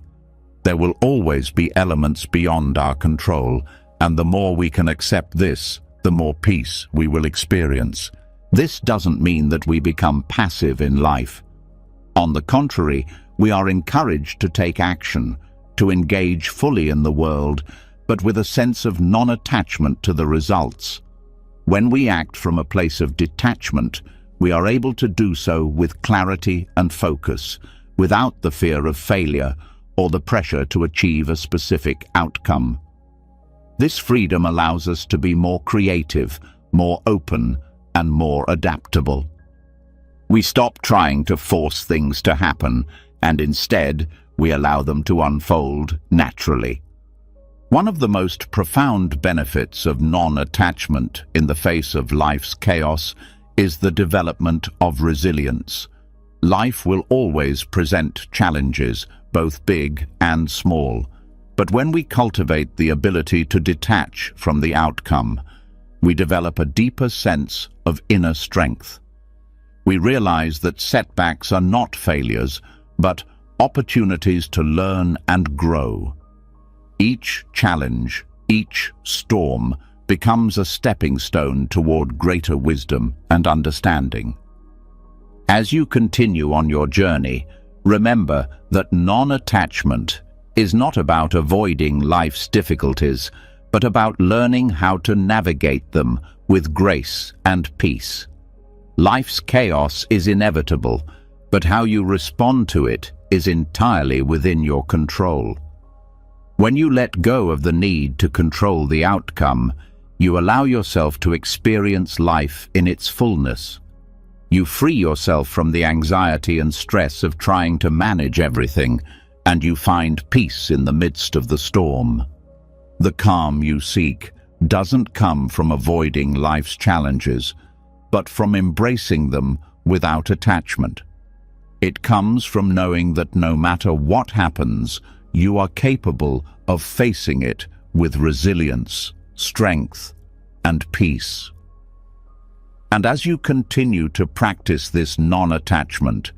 There will always be elements beyond our control, and the more we can accept this, the more peace we will experience. This doesn't mean that we become passive in life. On the contrary, we are encouraged to take action, to engage fully in the world, but with a sense of non-attachment to the results. When we act from a place of detachment, we are able to do so with clarity and focus, without the fear of failure or the pressure to achieve a specific outcome. This freedom allows us to be more creative, more open, and more adaptable. We stop trying to force things to happen, and instead, we allow them to unfold naturally. One of the most profound benefits of non-attachment in the face of life's chaos is the development of resilience. Life will always present challenges, both big and small. But when we cultivate the ability to detach from the outcome, we develop a deeper sense of inner strength. We realize that setbacks are not failures, but opportunities to learn and grow. Each challenge, each storm, becomes a stepping stone toward greater wisdom and understanding. As you continue on your journey, remember that non-attachment is not about avoiding life's difficulties, but about learning how to navigate them with grace and peace. Life's chaos is inevitable, but how you respond to it is entirely within your control. When you let go of the need to control the outcome, you allow yourself to experience life in its fullness. You free yourself from the anxiety and stress of trying to manage everything, and you find peace in the midst of the storm. The calm you seek doesn't come from avoiding life's challenges, but from embracing them without attachment. It comes from knowing that no matter what happens, you are capable of facing it with resilience, strength, and peace. And as you continue to practice this non-attachment,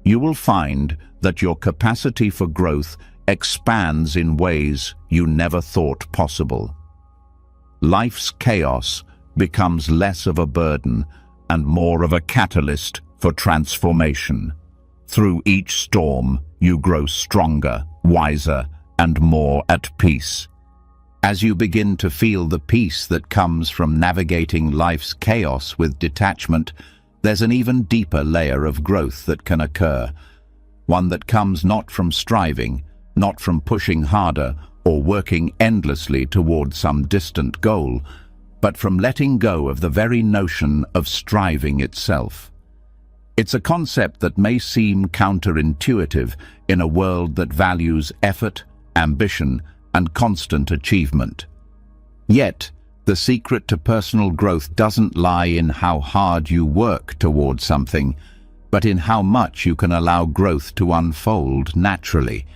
you will find that your capacity for growth expands in ways you never thought possible. Life's chaos becomes less of a burden and more of a catalyst for transformation. Through each storm, you grow stronger, wiser, and more at peace. As you begin to feel the peace that comes from navigating life's chaos with detachment, there's an even deeper layer of growth that can occur, one that comes not from striving, not from pushing harder or working endlessly toward some distant goal, but from letting go of the very notion of striving itself. It's a concept that may seem counterintuitive in a world that values effort, ambition, and constant achievement. Yet, the secret to personal growth doesn't lie in how hard you work toward something, but in how much you can allow growth to unfold naturally.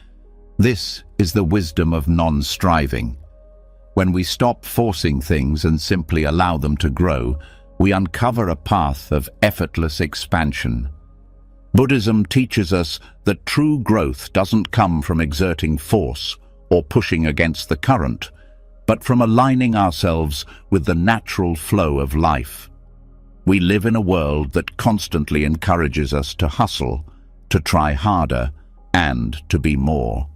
This is the wisdom of non-striving. When we stop forcing things and simply allow them to grow, we uncover a path of effortless expansion. Buddhism teaches us that true growth doesn't come from exerting force or pushing against the current, but from aligning ourselves with the natural flow of life. We live in a world that constantly encourages us to hustle, to try harder, and to be more.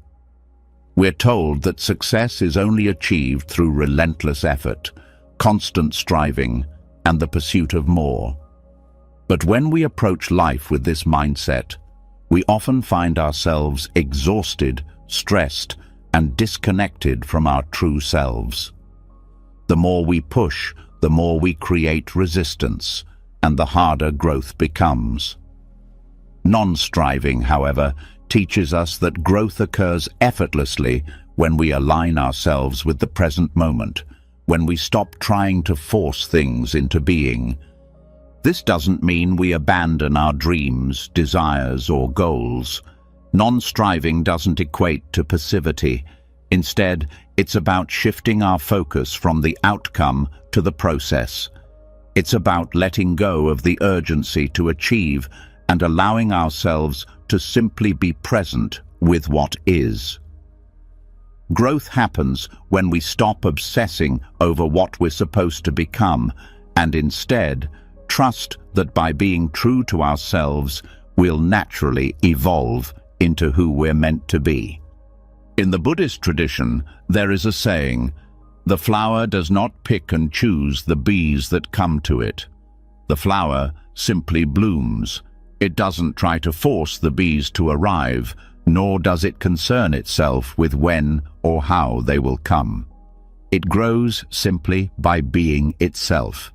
We're told that success is only achieved through relentless effort, constant striving, and the pursuit of more. But when we approach life with this mindset, we often find ourselves exhausted, stressed, and disconnected from our true selves. The more we push, the more we create resistance, and the harder growth becomes. Non-striving, however, teaches us that growth occurs effortlessly when we align ourselves with the present moment, when we stop trying to force things into being. This doesn't mean we abandon our dreams, desires, or goals. Non-striving doesn't equate to passivity. Instead, it's about shifting our focus from the outcome to the process. It's about letting go of the urgency to achieve and allowing ourselves to simply be present with what is. Growth happens when we stop obsessing over what we're supposed to become and instead trust that by being true to ourselves, we'll naturally evolve into who we're meant to be. In the Buddhist tradition, there is a saying, "The flower does not pick and choose the bees that come to it. The flower simply blooms. It doesn't try to force the bees to arrive, nor does it concern itself with when or how they will come. It grows simply by being itself."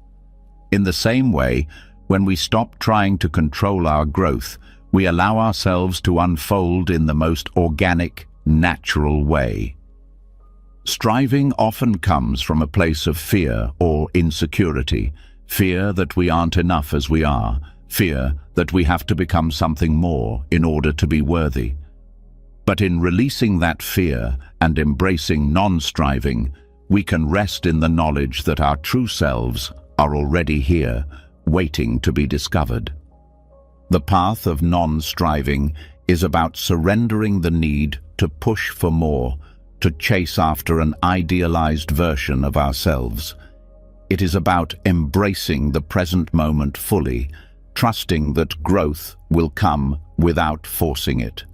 In the same way, when we stop trying to control our growth, we allow ourselves to unfold in the most organic, natural way. Striving often comes from a place of fear or insecurity, fear that we aren't enough as we are, fear that we have to become something more in order to be worthy. But in releasing that fear and embracing non-striving, we can rest in the knowledge that our true selves are already here, waiting to be discovered. The path of non-striving is about surrendering the need to push for more, to chase after an idealized version of ourselves. It is about embracing the present moment fully, trusting that growth will come without forcing it.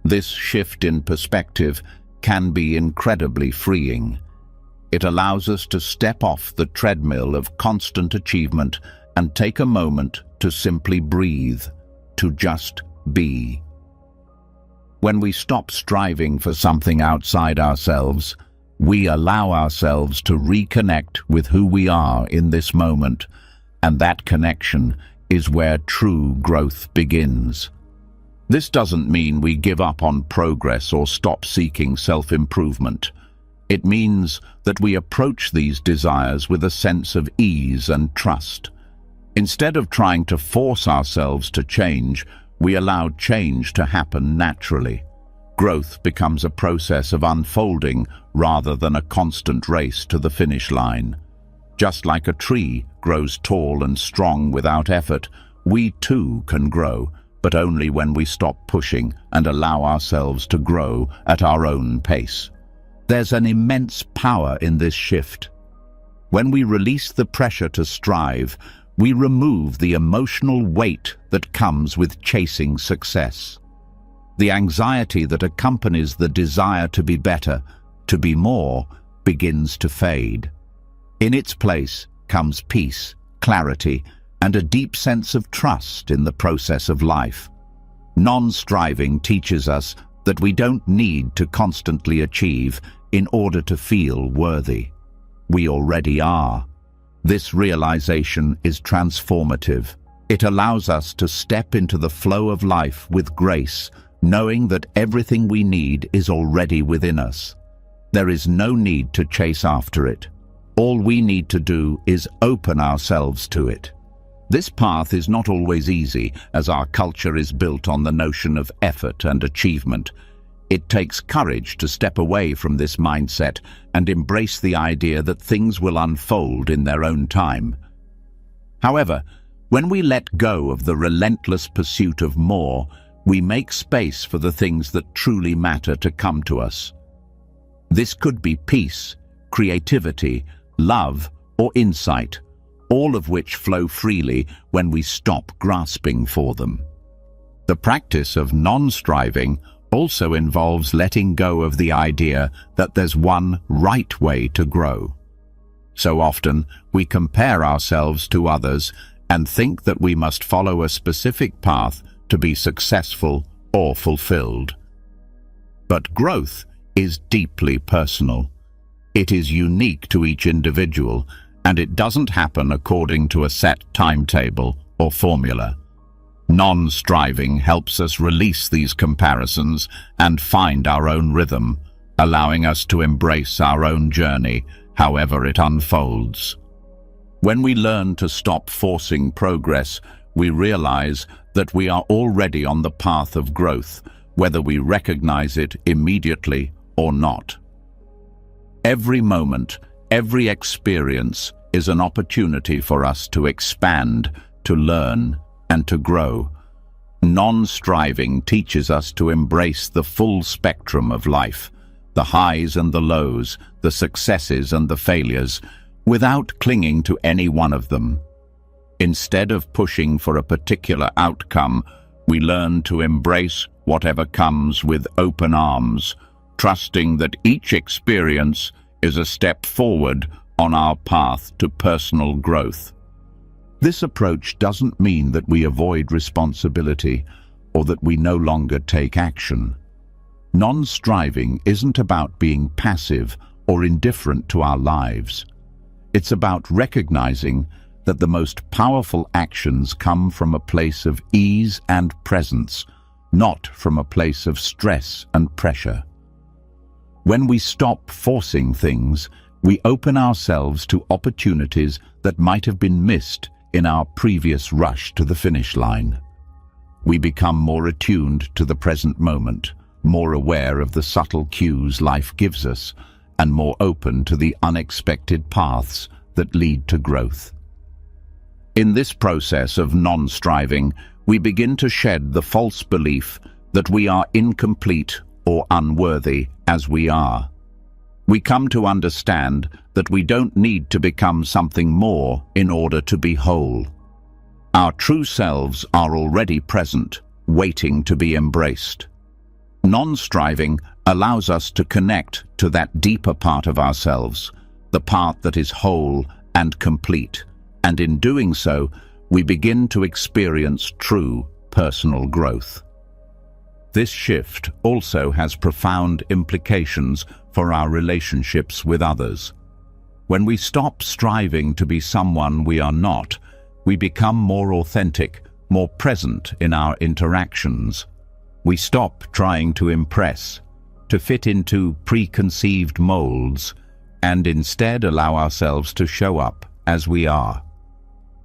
This shift in perspective can be incredibly freeing. It allows us to step off the treadmill of constant achievement and take a moment to simply breathe, to just be. When we stop striving for something outside ourselves, we allow ourselves to reconnect with who we are in this moment, and that connection is where true growth begins. This doesn't mean we give up on progress or stop seeking self-improvement. It means that we approach these desires with a sense of ease and trust. Instead of trying to force ourselves to change, we allow change to happen naturally. Growth becomes a process of unfolding rather than a constant race to the finish line. Just like a tree grows tall and strong without effort, we too can grow, but only when we stop pushing and allow ourselves to grow at our own pace. There's an immense power in this shift. When we release the pressure to strive, we remove the emotional weight that comes with chasing success. The anxiety that accompanies the desire to be better, to be more, begins to fade. In its place comes peace, clarity, and a deep sense of trust in the process of life. Non-striving teaches us that we don't need to constantly achieve in order to feel worthy. We already are. This realization is transformative. It allows us to step into the flow of life with grace, knowing that everything we need is already within us. There is no need to chase after it. All we need to do is open ourselves to it. This path is not always easy, as our culture is built on the notion of effort and achievement. It takes courage to step away from this mindset and embrace the idea that things will unfold in their own time. However, when we let go of the relentless pursuit of more, we make space for the things that truly matter to come to us. This could be peace, creativity, love, or insight, all of which flow freely when we stop grasping for them. The practice of non-striving also involves letting go of the idea that there's one right way to grow. So often, we compare ourselves to others and think that we must follow a specific path to be successful or fulfilled. But growth is deeply personal. It is unique to each individual, and it doesn't happen according to a set timetable or formula. Non-striving helps us release these comparisons and find our own rhythm, allowing us to embrace our own journey, however it unfolds. When we learn to stop forcing progress, we realize that we are already on the path of growth, whether we recognize it immediately or not. Every moment, every experience is an opportunity for us to expand, to learn, and to grow. Non-striving teaches us to embrace the full spectrum of life, the highs and the lows, the successes and the failures, without clinging to any one of them. Instead of pushing for a particular outcome, we learn to embrace whatever comes with open arms, trusting that each experience is a step forward on our path to personal growth. This approach doesn't mean that we avoid responsibility or that we no longer take action. Non-striving isn't about being passive or indifferent to our lives. It's about recognizing that the most powerful actions come from a place of ease and presence, not from a place of stress and pressure. When we stop forcing things, we open ourselves to opportunities that might have been missed in our previous rush to the finish line. We become more attuned to the present moment, more aware of the subtle cues life gives us, and more open to the unexpected paths that lead to growth. In this process of non-striving, we begin to shed the false belief that we are incomplete or unworthy as we are. We come to understand that we don't need to become something more in order to be whole. Our true selves are already present, waiting to be embraced. Non-striving allows us to connect to that deeper part of ourselves, the part that is whole and complete, and in doing so, we begin to experience true personal growth. This shift also has profound implications for our relationships with others. When we stop striving to be someone we are not, we become more authentic, more present in our interactions. We stop trying to impress, to fit into preconceived molds, and instead allow ourselves to show up as we are.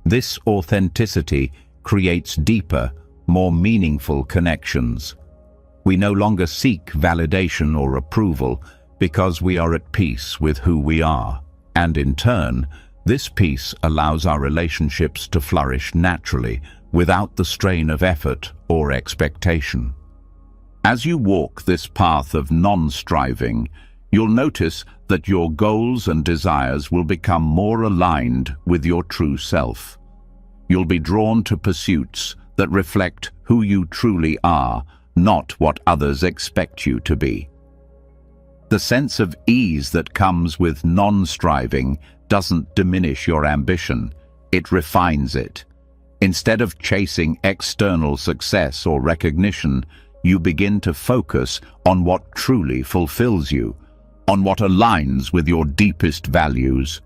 This authenticity creates deeper, more meaningful connections. We no longer seek validation or approval because we are at peace with who we are, and in turn, this peace allows our relationships to flourish naturally without the strain of effort or expectation. As you walk this path of non-striving, you'll notice that your goals and desires will become more aligned with your true self. You'll be drawn to pursuits that reflect who you truly are, not what others expect you to be. The sense of ease that comes with non-striving doesn't diminish your ambition, it refines it. Instead of chasing external success or recognition, you begin to focus on what truly fulfills you, on what aligns with your deepest values.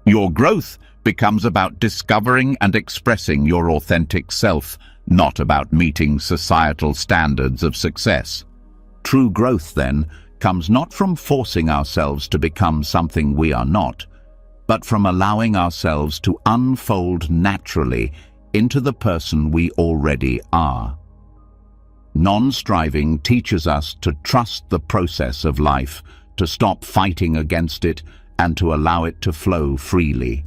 Your growth becomes about discovering and expressing your authentic self, not about meeting societal standards of success. True growth, then, comes not from forcing ourselves to become something we are not, but from allowing ourselves to unfold naturally into the person we already are. Non-striving teaches us to trust the process of life, to stop fighting against it, and to allow it to flow freely.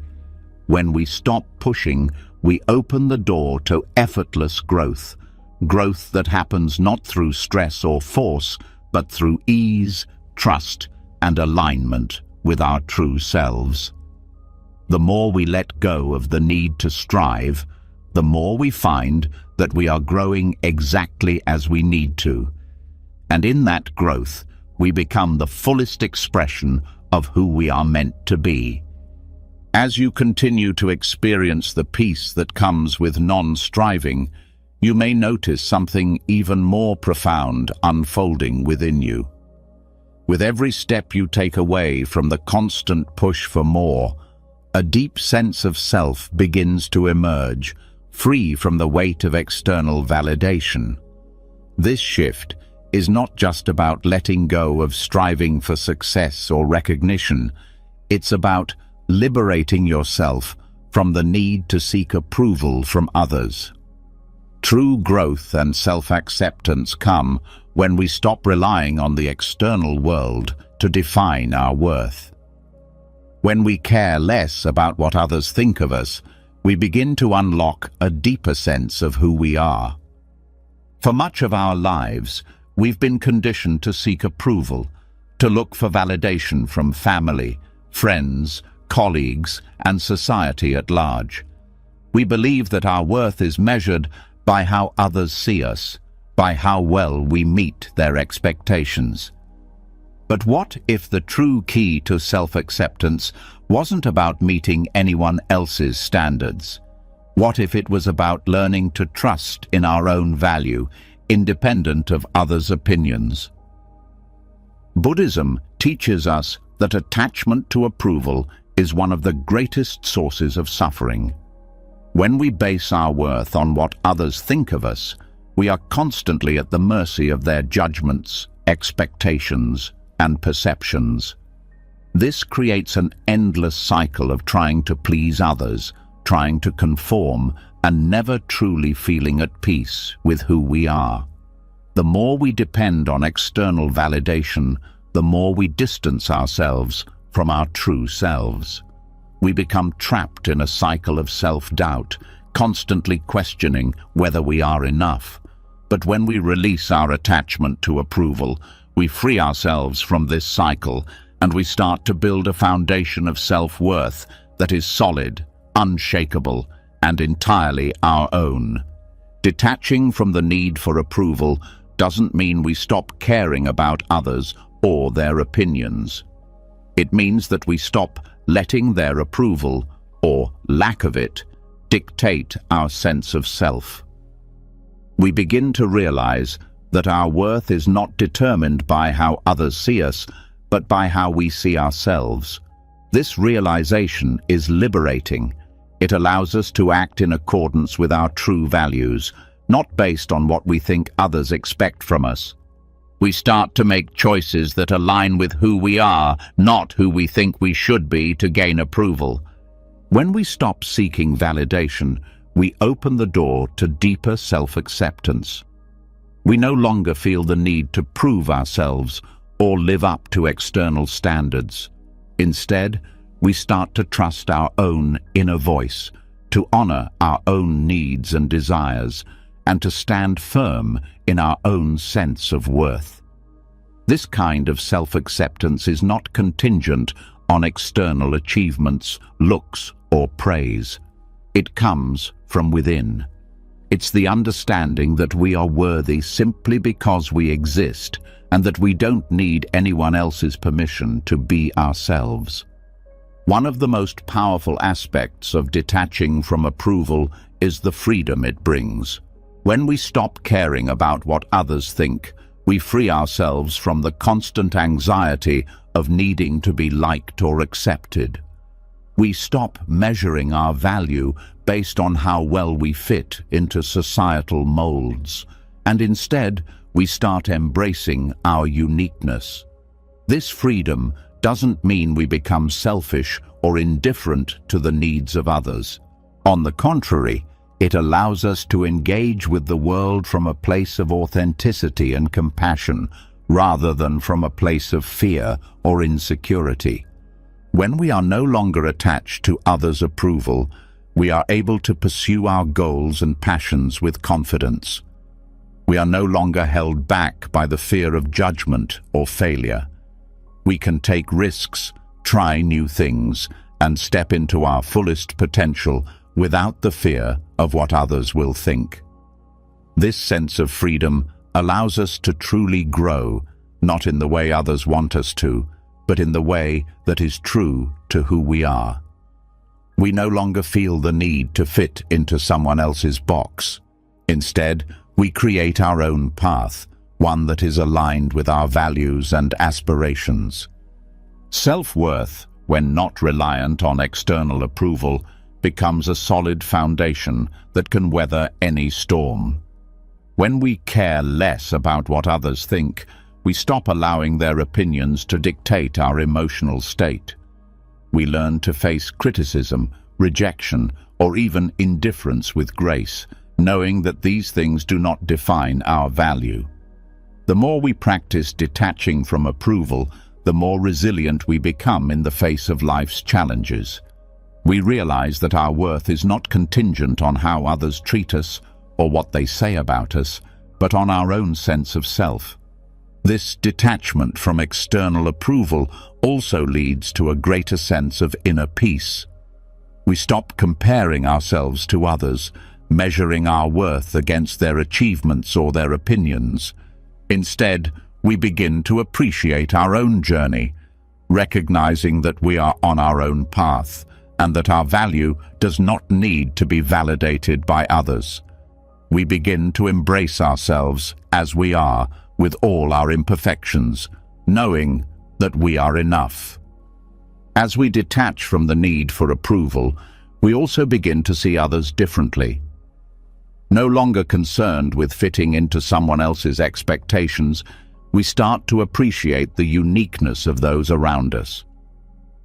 When we stop pushing, we open the door to effortless growth, growth that happens not through stress or force, but through ease, trust, and alignment with our true selves. The more we let go of the need to strive, the more we find that we are growing exactly as we need to. And in that growth, we become the fullest expression of who we are meant to be. As you continue to experience the peace that comes with non-striving, you may notice something even more profound unfolding within you. With every step you take away from the constant push for more, a deep sense of self begins to emerge, free from the weight of external validation. This shift is not just about letting go of striving for success or recognition. It's about liberating yourself from the need to seek approval from others. True growth and self-acceptance come when we stop relying on the external world to define our worth. When we care less about what others think of us, we begin to unlock a deeper sense of who we are. For much of our lives, we've been conditioned to seek approval, to look for validation from family, friends, colleagues, and society at large. We believe that our worth is measured by how others see us, by how well we meet their expectations. But what if the true key to self-acceptance wasn't about meeting anyone else's standards? What if it was about learning to trust in our own value, independent of others' opinions? Buddhism teaches us that attachment to approval is one of the greatest sources of suffering. When we base our worth on what others think of us, we are constantly at the mercy of their judgments, expectations, and perceptions. This creates an endless cycle of trying to please others, trying to conform, and never truly feeling at peace with who we are. The more we depend on external validation, the more we distance ourselves from our true selves. We become trapped in a cycle of self-doubt, constantly questioning whether we are enough. But when we release our attachment to approval, we free ourselves from this cycle, and we start to build a foundation of self-worth that is solid, unshakable, and entirely our own. Detaching from the need for approval doesn't mean we stop caring about others or their opinions. It means that we stop letting their approval, or lack of it, dictate our sense of self. We begin to realize that our worth is not determined by how others see us, but by how we see ourselves. This realization is liberating. It allows us to act in accordance with our true values, not based on what we think others expect from us. We start to make choices that align with who we are, not who we think we should be to gain approval. When we stop seeking validation, we open the door to deeper self-acceptance. We no longer feel the need to prove ourselves or live up to external standards. Instead, we start to trust our own inner voice, to honor our own needs and desires, and to stand firm in our own sense of worth. This kind of self-acceptance is not contingent on external achievements, looks, or praise. It comes from within. It's the understanding that we are worthy simply because we exist, and that we don't need anyone else's permission to be ourselves. One of the most powerful aspects of detaching from approval is the freedom it brings. When we stop caring about what others think, we free ourselves from the constant anxiety of needing to be liked or accepted. We stop measuring our value based on how well we fit into societal molds, and instead we start embracing our uniqueness. This freedom doesn't mean we become selfish or indifferent to the needs of others. On the contrary, it allows us to engage with the world from a place of authenticity and compassion, rather than from a place of fear or insecurity. When we are no longer attached to others' approval, we are able to pursue our goals and passions with confidence. We are no longer held back by the fear of judgment or failure. We can take risks, try new things, and step into our fullest potential without the fear of what others will think. This sense of freedom allows us to truly grow, not in the way others want us to, but in the way that is true to who we are. We no longer feel the need to fit into someone else's box. Instead, we create our own path, one that is aligned with our values and aspirations. Self-worth, when not reliant on external approval, becomes a solid foundation that can weather any storm. When we care less about what others think, we stop allowing their opinions to dictate our emotional state. We learn to face criticism, rejection, or even indifference with grace, knowing that these things do not define our value. The more we practice detaching from approval, the more resilient we become in the face of life's challenges. We realize that our worth is not contingent on how others treat us or what they say about us, but on our own sense of self. This detachment from external approval also leads to a greater sense of inner peace. We stop comparing ourselves to others, measuring our worth against their achievements or their opinions. Instead, we begin to appreciate our own journey, recognizing that we are on our own path, and that our value does not need to be validated by others. We begin to embrace ourselves as we are, with all our imperfections, knowing that we are enough. As we detach from the need for approval, we also begin to see others differently. No longer concerned with fitting into someone else's expectations, we start to appreciate the uniqueness of those around us.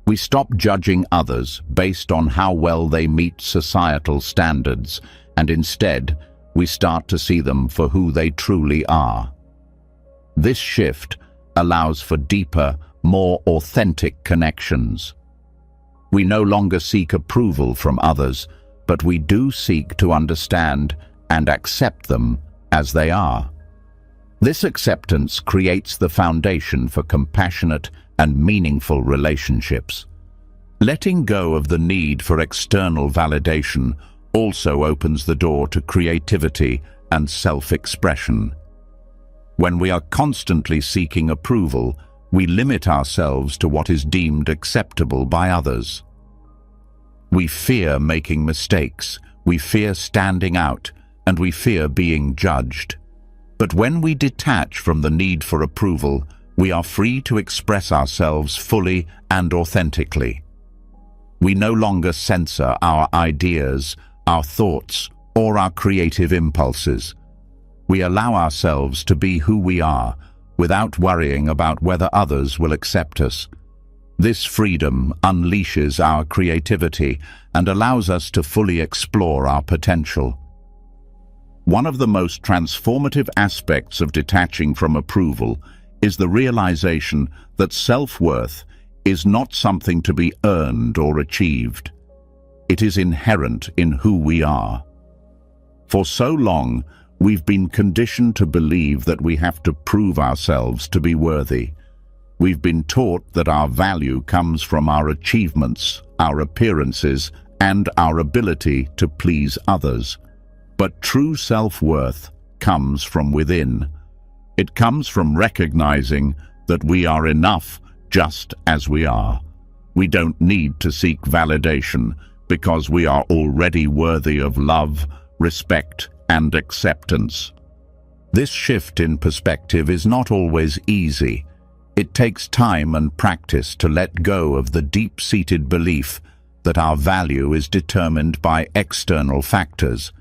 We stop judging others based on how well they meet societal standards, and instead, we start to see them for who they truly are. This shift allows for deeper, more authentic connections. We no longer seek approval from others, but we do seek to understand and accept them as they are. This acceptance creates the foundation for compassionate and meaningful relationships. Letting go of the need for external validation also opens the door to creativity and self-expression. When we are constantly seeking approval, we limit ourselves to what is deemed acceptable by others. We fear making mistakes, we fear standing out, and we fear being judged. But when we detach from the need for approval, we are free to express ourselves fully and authentically. We no longer censor our ideas, our thoughts, or our creative impulses. We allow ourselves to be who we are, without worrying about whether others will accept us. This freedom unleashes our creativity and allows us to fully explore our potential. One of the most transformative aspects of detaching from approval is the realization that self-worth is not something to be earned or achieved. It is inherent in who we are. For so long, we've been conditioned to believe that we have to prove ourselves to be worthy. We've been taught that our value comes from our achievements, our appearances, and our ability to please others. But true self-worth comes from within. It comes from recognizing that we are enough just as we are. We don't need to seek validation because we are already worthy of love, respect, and acceptance. This shift in perspective is not always easy. It takes time and practice to let go of the deep-seated belief that our value is determined by external factors.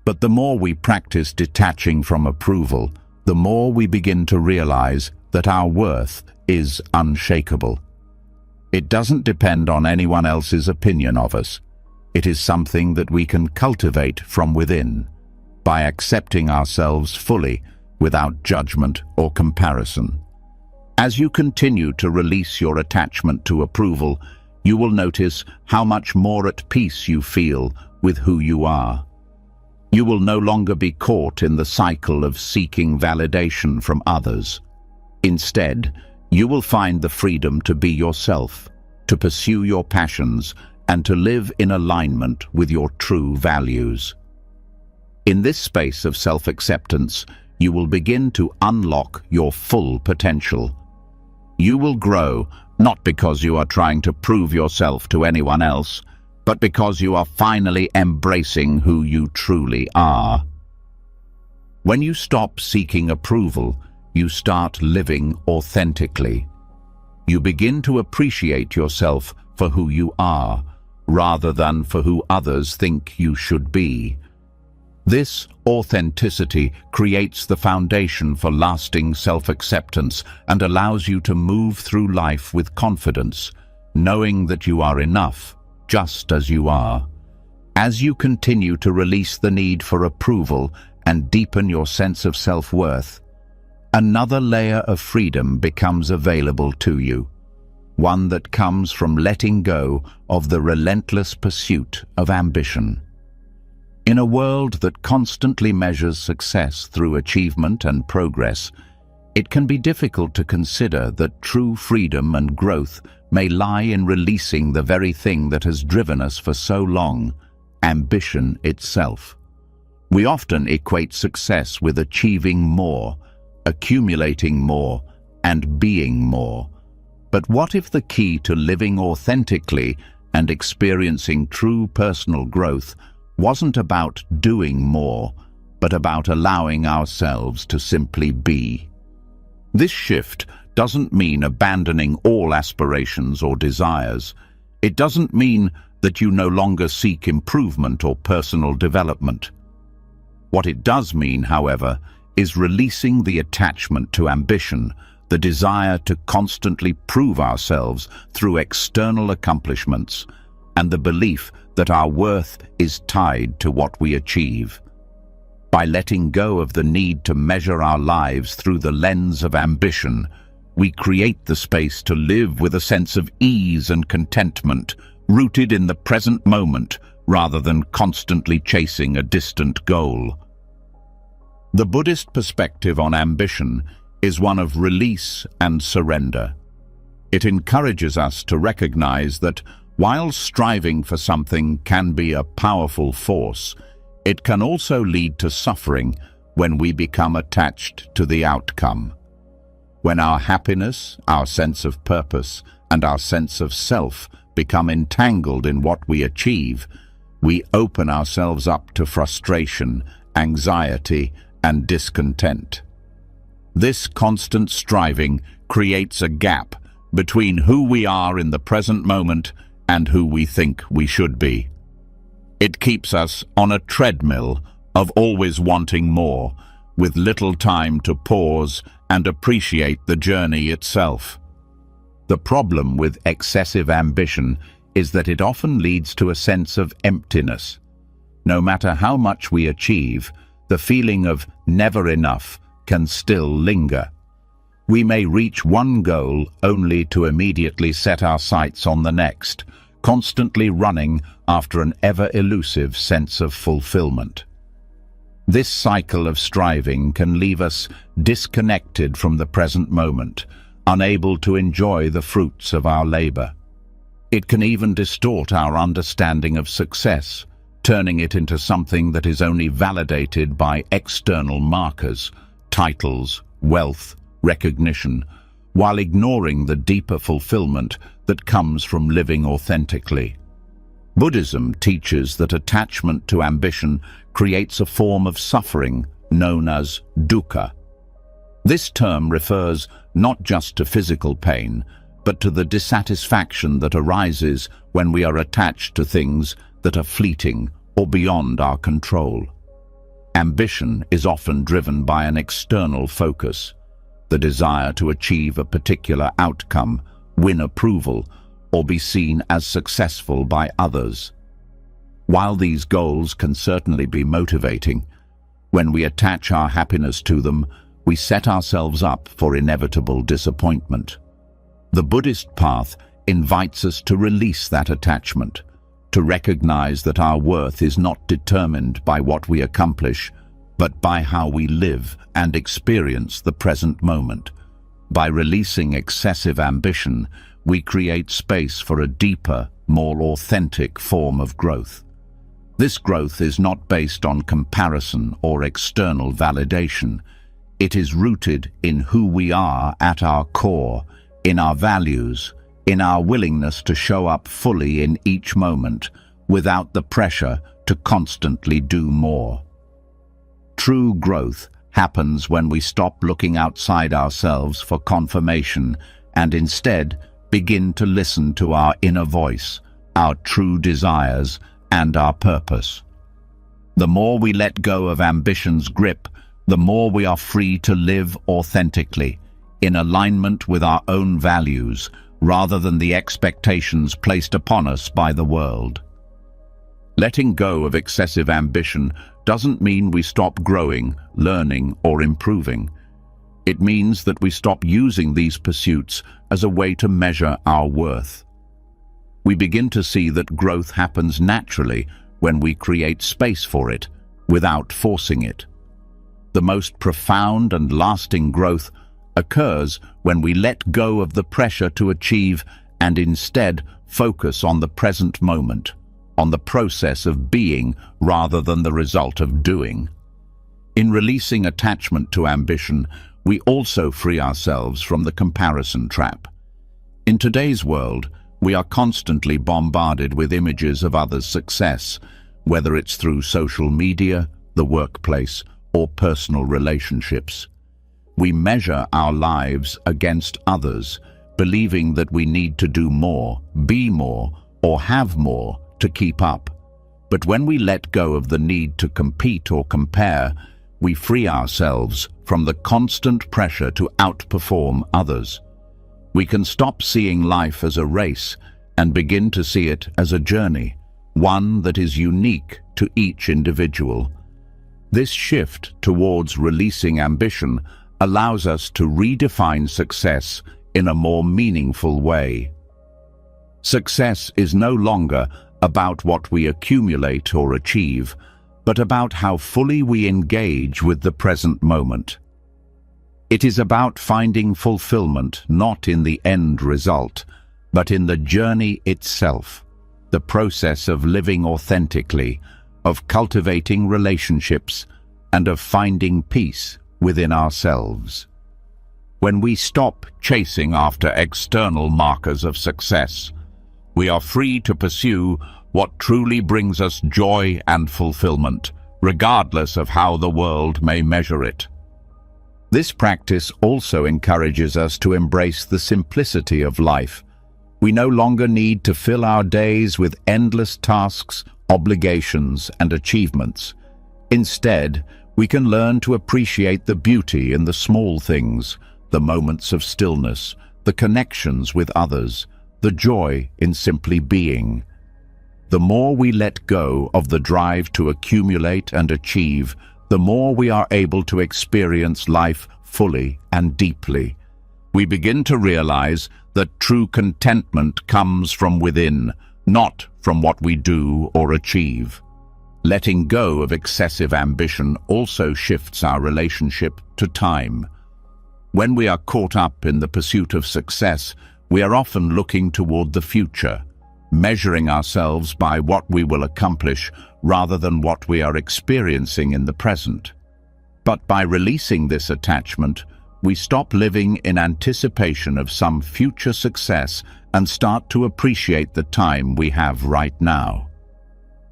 But the more we practice detaching from approval, the more we begin to realize that our worth is unshakable. It doesn't depend on anyone else's opinion of us. It is something that we can cultivate from within, by accepting ourselves fully without judgment or comparison. As you continue to release your attachment to approval, you will notice how much more at peace you feel with who you are. You will no longer be caught in the cycle of seeking validation from others. Instead, you will find the freedom to be yourself, to pursue your passions, and to live in alignment with your true values. In this space of self-acceptance, you will begin to unlock your full potential. You will grow, not because you are trying to prove yourself to anyone else, but because you are finally embracing who you truly are. When you stop seeking approval, you start living authentically. You begin to appreciate yourself for who you are, rather than for who others think you should be. This authenticity creates the foundation for lasting self-acceptance and allows you to move through life with confidence, knowing that you are enough, just as you are. As you continue to release the need for approval and deepen your sense of self-worth, another layer of freedom becomes available to you, one that comes from letting go of the relentless pursuit of ambition. In a world that constantly measures success through achievement and progress, it can be difficult to consider that true freedom and growth may lie in releasing the very thing that has driven us for so long, ambition itself. We often equate success with achieving more, accumulating more, and being more. But what if the key to living authentically and experiencing true personal growth wasn't about doing more, but about allowing ourselves to simply be? This shift doesn't mean abandoning all aspirations or desires. It doesn't mean that you no longer seek improvement or personal development. What it does mean, however, is releasing the attachment to ambition, the desire to constantly prove ourselves through external accomplishments, and the belief that our worth is tied to what we achieve. By letting go of the need to measure our lives through the lens of ambition, we create the space to live with a sense of ease and contentment, rooted in the present moment rather than constantly chasing a distant goal. The Buddhist perspective on ambition is one of release and surrender. It encourages us to recognize that while striving for something can be a powerful force, it can also lead to suffering when we become attached to the outcome. When our happiness, our sense of purpose, and our sense of self become entangled in what we achieve, we open ourselves up to frustration, anxiety, and discontent. This constant striving creates a gap between who we are in the present moment and who we think we should be. It keeps us on a treadmill of always wanting more, with little time to pause and appreciate the journey itself. The problem with excessive ambition is that it often leads to a sense of emptiness. No matter how much we achieve, the feeling of never enough can still linger. We may reach one goal only to immediately set our sights on the next, constantly running after an ever-elusive sense of fulfillment. This cycle of striving can leave us disconnected from the present moment, unable to enjoy the fruits of our labor. It can even distort our understanding of success, turning it into something that is only validated by external markers, titles, wealth, recognition, while ignoring the deeper fulfillment that comes from living authentically. Buddhism teaches that attachment to ambition creates a form of suffering known as dukkha. This term refers not just to physical pain, but to the dissatisfaction that arises when we are attached to things that are fleeting or beyond our control. Ambition is often driven by an external focus, the desire to achieve a particular outcome, win approval, or be seen as successful by others. While these goals can certainly be motivating, when we attach our happiness to them, we set ourselves up for inevitable disappointment. The Buddhist path invites us to release that attachment, to recognize that our worth is not determined by what we accomplish, but by how we live and experience the present moment. By releasing excessive ambition, we create space for a deeper, more authentic form of growth. This growth is not based on comparison or external validation. It is rooted in who we are at our core, in our values, in our willingness to show up fully in each moment, without the pressure to constantly do more. True growth happens when we stop looking outside ourselves for confirmation and instead begin to listen to our inner voice, our true desires, and our purpose. The more we let go of ambition's grip, the more we are free to live authentically, in alignment with our own values, rather than the expectations placed upon us by the world. Letting go of excessive ambition doesn't mean we stop growing, learning, or improving. It means that we stop using these pursuits as a way to measure our worth. We begin to see that growth happens naturally when we create space for it, without forcing it. The most profound and lasting growth occurs when we let go of the pressure to achieve and instead focus on the present moment, on the process of being rather than the result of doing. In releasing attachment to ambition, we also free ourselves from the comparison trap. In today's world, we are constantly bombarded with images of others' success, whether it's through social media, the workplace, or personal relationships. We measure our lives against others, believing that we need to do more, be more, or have more to keep up. But when we let go of the need to compete or compare, we free ourselves from the constant pressure to outperform others. We can stop seeing life as a race and begin to see it as a journey, one that is unique to each individual. This shift towards releasing ambition allows us to redefine success in a more meaningful way. Success is no longer about what we accumulate or achieve, but about how fully we engage with the present moment. It is about finding fulfillment not in the end result, but in the journey itself, the process of living authentically, of cultivating relationships, and of finding peace within ourselves. When we stop chasing after external markers of success, we are free to pursue what truly brings us joy and fulfillment, regardless of how the world may measure it. This practice also encourages us to embrace the simplicity of life. We no longer need to fill our days with endless tasks, obligations, and achievements. Instead, we can learn to appreciate the beauty in the small things, the moments of stillness, the connections with others, the joy in simply being. The more we let go of the drive to accumulate and achieve, the more we are able to experience life fully and deeply. We begin to realize that true contentment comes from within, not from what we do or achieve. Letting go of excessive ambition also shifts our relationship to time. When we are caught up in the pursuit of success, we are often looking toward the future, measuring ourselves by what we will accomplish rather than what we are experiencing in the present. But by releasing this attachment, we stop living in anticipation of some future success and start to appreciate the time we have right now.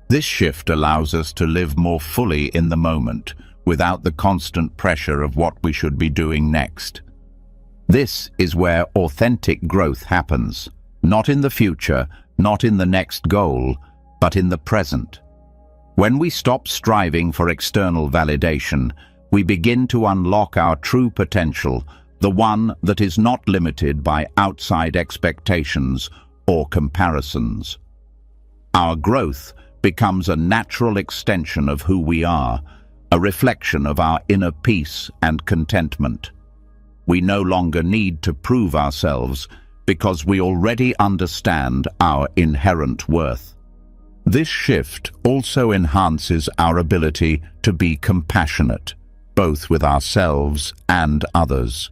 This shift allows us to live more fully in the moment, without the constant pressure of what we should be doing next. This is where authentic growth happens, not in the future, not in the next goal, but in the present. When we stop striving for external validation, we begin to unlock our true potential, the one that is not limited by outside expectations or comparisons. Our growth becomes a natural extension of who we are, a reflection of our inner peace and contentment. We no longer need to prove ourselves because we already understand our inherent worth. This shift also enhances our ability to be compassionate, both with ourselves and others.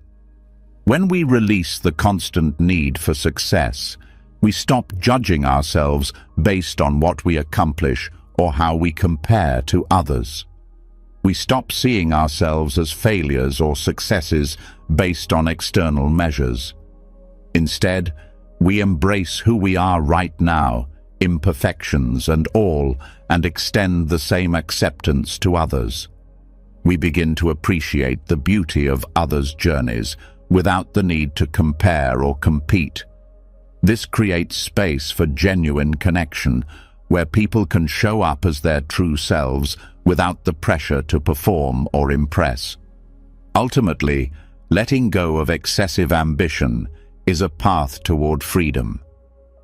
When we release the constant need for success, we stop judging ourselves based on what we accomplish or how we compare to others. We stop seeing ourselves as failures or successes based on external measures. Instead, we embrace who we are right now, imperfections and all, and extend the same acceptance to others. We begin to appreciate the beauty of others' journeys without the need to compare or compete. This creates space for genuine connection, where people can show up as their true selves without the pressure to perform or impress. Ultimately, letting go of excessive ambition is a path toward freedom.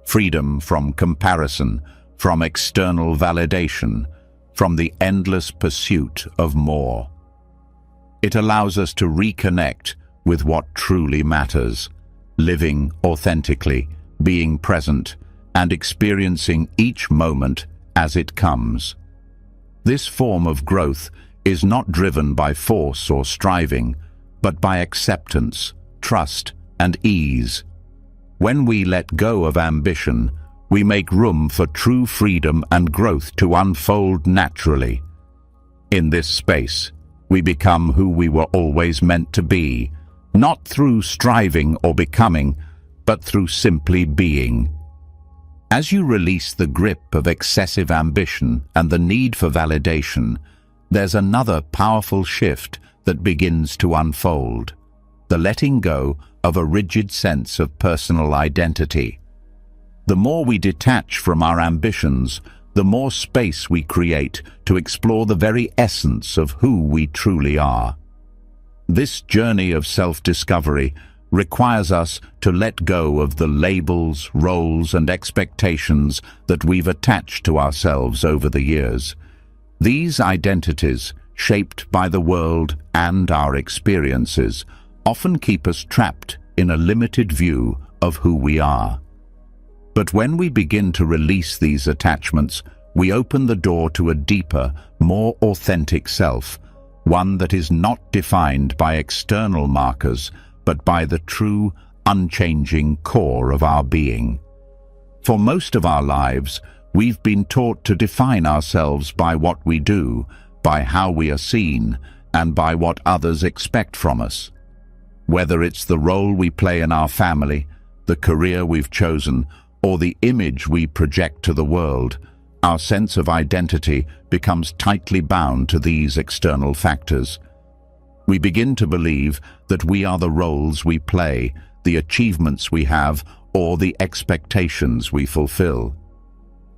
Freedom from comparison, from external validation, from the endless pursuit of more. It allows us to reconnect with what truly matters, living authentically, being present, and experiencing each moment as it comes. This form of growth is not driven by force or striving, but by acceptance, trust, and ease. When we let go of ambition, we make room for true freedom and growth to unfold naturally. In this space, we become who we were always meant to be, not through striving or becoming, but through simply being. As you release the grip of excessive ambition and the need for validation, there's another powerful shift that begins to unfold: the letting go of a rigid sense of personal identity. The more we detach from our ambitions, the more space we create to explore the very essence of who we truly are. This journey of self-discovery requires us to let go of the labels, roles, and expectations that we've attached to ourselves over the years. These identities, shaped by the world and our experiences, often keep us trapped in a limited view of who we are. But when we begin to release these attachments, we open the door to a deeper, more authentic self, one that is not defined by external markers, but by the true, unchanging core of our being. For most of our lives, we've been taught to define ourselves by what we do, by how we are seen, and by what others expect from us. Whether it's the role we play in our family, the career we've chosen, or the image we project to the world, our sense of identity becomes tightly bound to these external factors. We begin to believe that we are the roles we play, the achievements we have, or the expectations we fulfill.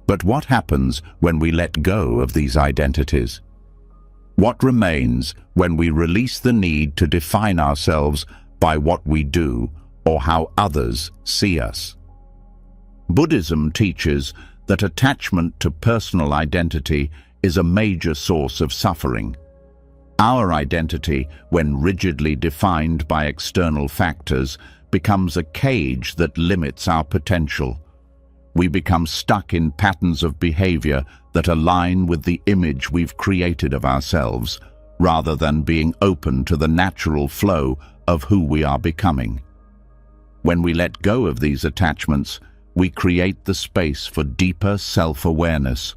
But what happens when we let go of these identities? What remains when we release the need to define ourselves by what we do or how others see us? Buddhism teaches that attachment to personal identity is a major source of suffering. Our identity, when rigidly defined by external factors, becomes a cage that limits our potential. We become stuck in patterns of behavior that align with the image we've created of ourselves, rather than being open to the natural flow of who we are becoming. When we let go of these attachments, we create the space for deeper self-awareness,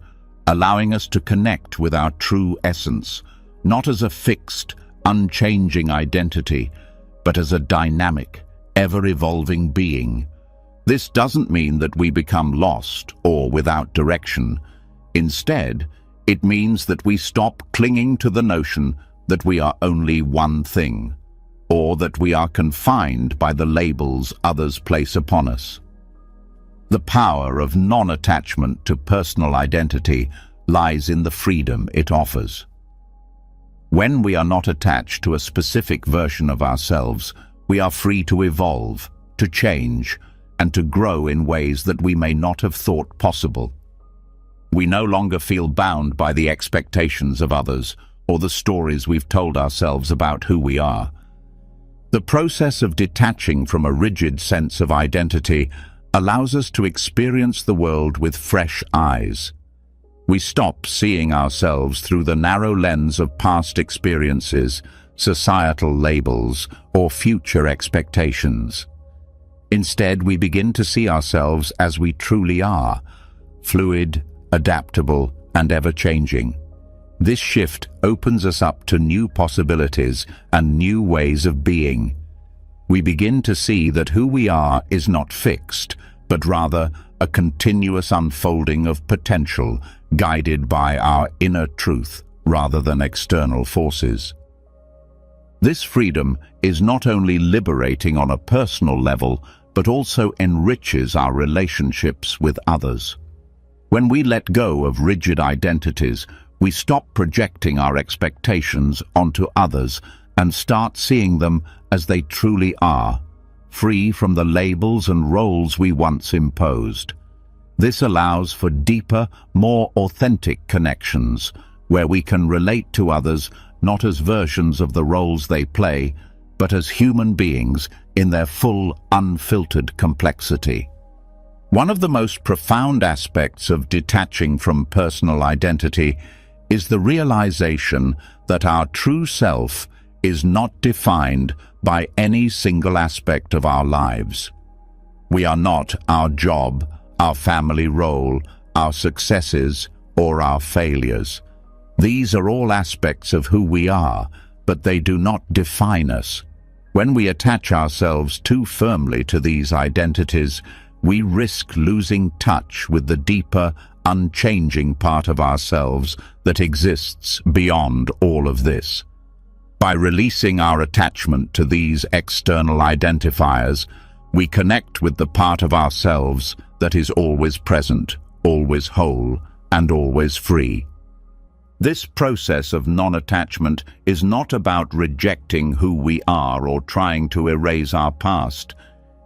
allowing us to connect with our true essence, not as a fixed, unchanging identity, but as a dynamic, ever-evolving being. This doesn't mean that we become lost or without direction. Instead, it means that we stop clinging to the notion that we are only one thing, or that we are confined by the labels others place upon us. The power of non-attachment to personal identity lies in the freedom it offers. When we are not attached to a specific version of ourselves, we are free to evolve, to change, and to grow in ways that we may not have thought possible. We no longer feel bound by the expectations of others or the stories we've told ourselves about who we are. The process of detaching from a rigid sense of identity allows us to experience the world with fresh eyes. We stop seeing ourselves through the narrow lens of past experiences, societal labels, or future expectations. Instead, we begin to see ourselves as we truly are, fluid, adaptable, and ever-changing. This shift opens us up to new possibilities and new ways of being. We begin to see that who we are is not fixed, but rather a continuous unfolding of potential, guided by our inner truth rather than external forces. This freedom is not only liberating on a personal level, but also enriches our relationships with others. When we let go of rigid identities, we stop projecting our expectations onto others and start seeing them as they truly are, free from the labels and roles we once imposed. This allows for deeper, more authentic connections, where we can relate to others not as versions of the roles they play, but as human beings in their full, unfiltered complexity. One of the most profound aspects of detaching from personal identity is the realization that our true self is not defined by any single aspect of our lives. We are not our job, our family role, our successes, or our failures. These are all aspects of who we are, but they do not define us. When we attach ourselves too firmly to these identities, we risk losing touch with the deeper, unchanging part of ourselves that exists beyond all of this. By releasing our attachment to these external identifiers, we connect with the part of ourselves that is always present, always whole, and always free. This process of non-attachment is not about rejecting who we are or trying to erase our past.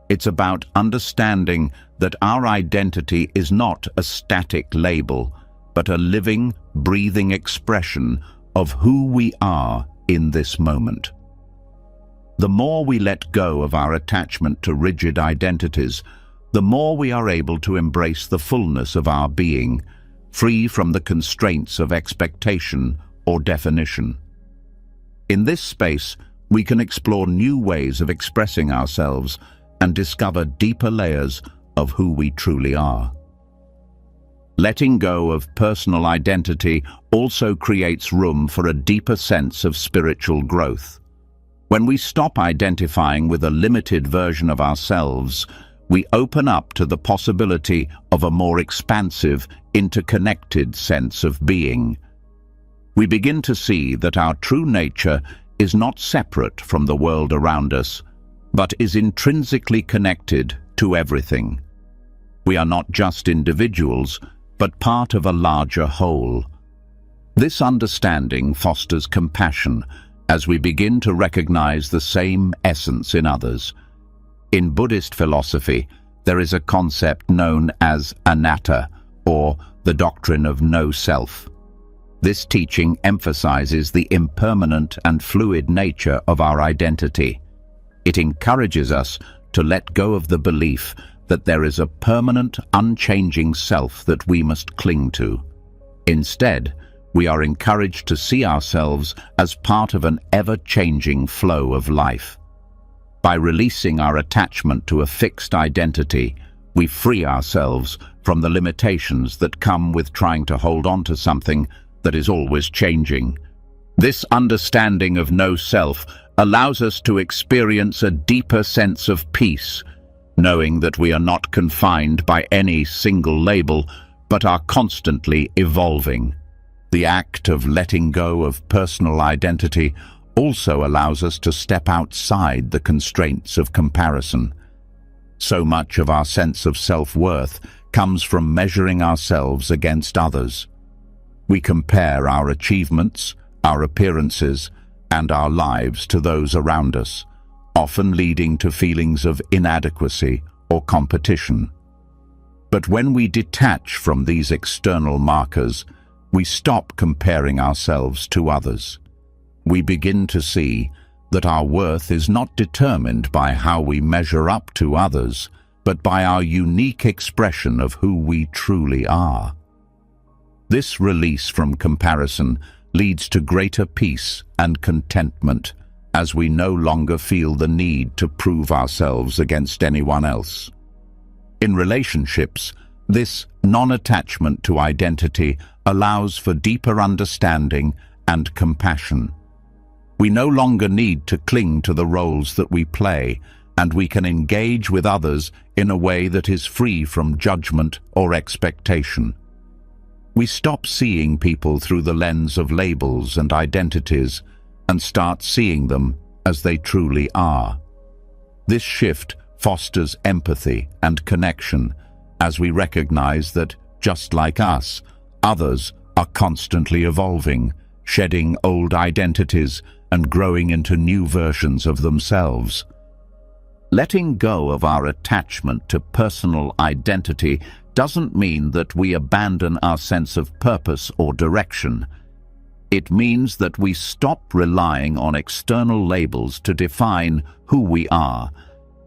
It's about understanding that our identity is not a static label, but a living, breathing expression of who we are in this moment. The more we let go of our attachment to rigid identities, the more we are able to embrace the fullness of our being, free from the constraints of expectation or definition. In this space, we can explore new ways of expressing ourselves and discover deeper layers of who we truly are. Letting go of personal identity also creates room for a deeper sense of spiritual growth. When we stop identifying with a limited version of ourselves, we open up to the possibility of a more expansive, interconnected sense of being. We begin to see that our true nature is not separate from the world around us, but is intrinsically connected to everything. We are not just individuals, but part of a larger whole. This understanding fosters compassion as we begin to recognize the same essence in others. In Buddhist philosophy, there is a concept known as anatta, or the doctrine of no self. This teaching emphasizes the impermanent and fluid nature of our identity. It encourages us to let go of the belief that there is a permanent, unchanging self that we must cling to. Instead, we are encouraged to see ourselves as part of an ever-changing flow of life. By releasing our attachment to a fixed identity, we free ourselves from the limitations that come with trying to hold on to something that is always changing. This understanding of no self allows us to experience a deeper sense of peace, knowing that we are not confined by any single label, but are constantly evolving. The act of letting go of personal identity also allows us to step outside the constraints of comparison. So much of our sense of self-worth comes from measuring ourselves against others. We compare our achievements, our appearances, and our lives to those around us, often leading to feelings of inadequacy or competition. But when we detach from these external markers, we stop comparing ourselves to others. We begin to see that our worth is not determined by how we measure up to others, but by our unique expression of who we truly are. This release from comparison leads to greater peace and contentment, as we no longer feel the need to prove ourselves against anyone else. In relationships, this non-attachment to identity allows for deeper understanding and compassion. We no longer need to cling to the roles that we play, and we can engage with others in a way that is free from judgment or expectation. We stop seeing people through the lens of labels and identities and start seeing them as they truly are. This shift fosters empathy and connection as we recognize that, just like us, others are constantly evolving, shedding old identities and growing into new versions of themselves. Letting go of our attachment to personal identity doesn't mean that we abandon our sense of purpose or direction. It means that we stop relying on external labels to define who we are,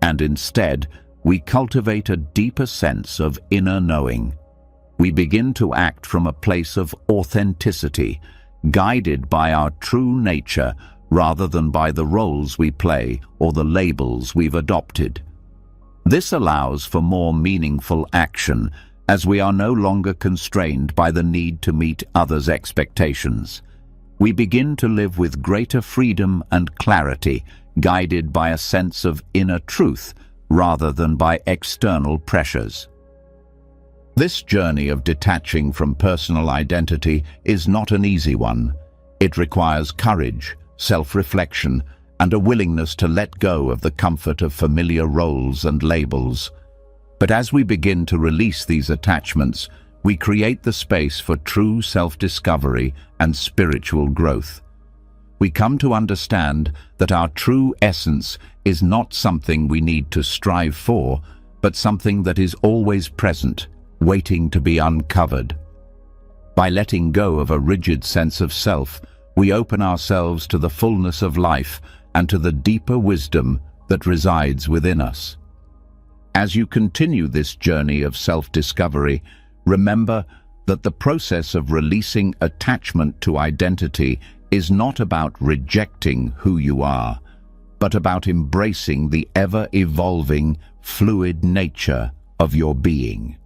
and instead we cultivate a deeper sense of inner knowing. We begin to act from a place of authenticity, guided by our true nature rather than by the roles we play or the labels we've adopted. This allows for more meaningful action, as we are no longer constrained by the need to meet others' expectations. We begin to live with greater freedom and clarity, guided by a sense of inner truth rather than by external pressures. This journey of detaching from personal identity is not an easy one. It requires courage, self-reflection, and a willingness to let go of the comfort of familiar roles and labels. But as we begin to release these attachments, we create the space for true self-discovery and spiritual growth. We come to understand that our true essence is not something we need to strive for, but something that is always present, waiting to be uncovered. By letting go of a rigid sense of self, we open ourselves to the fullness of life and to the deeper wisdom that resides within us. As you continue this journey of self-discovery, remember that the process of releasing attachment to identity is not about rejecting who you are, but about embracing the ever-evolving, fluid nature of your being.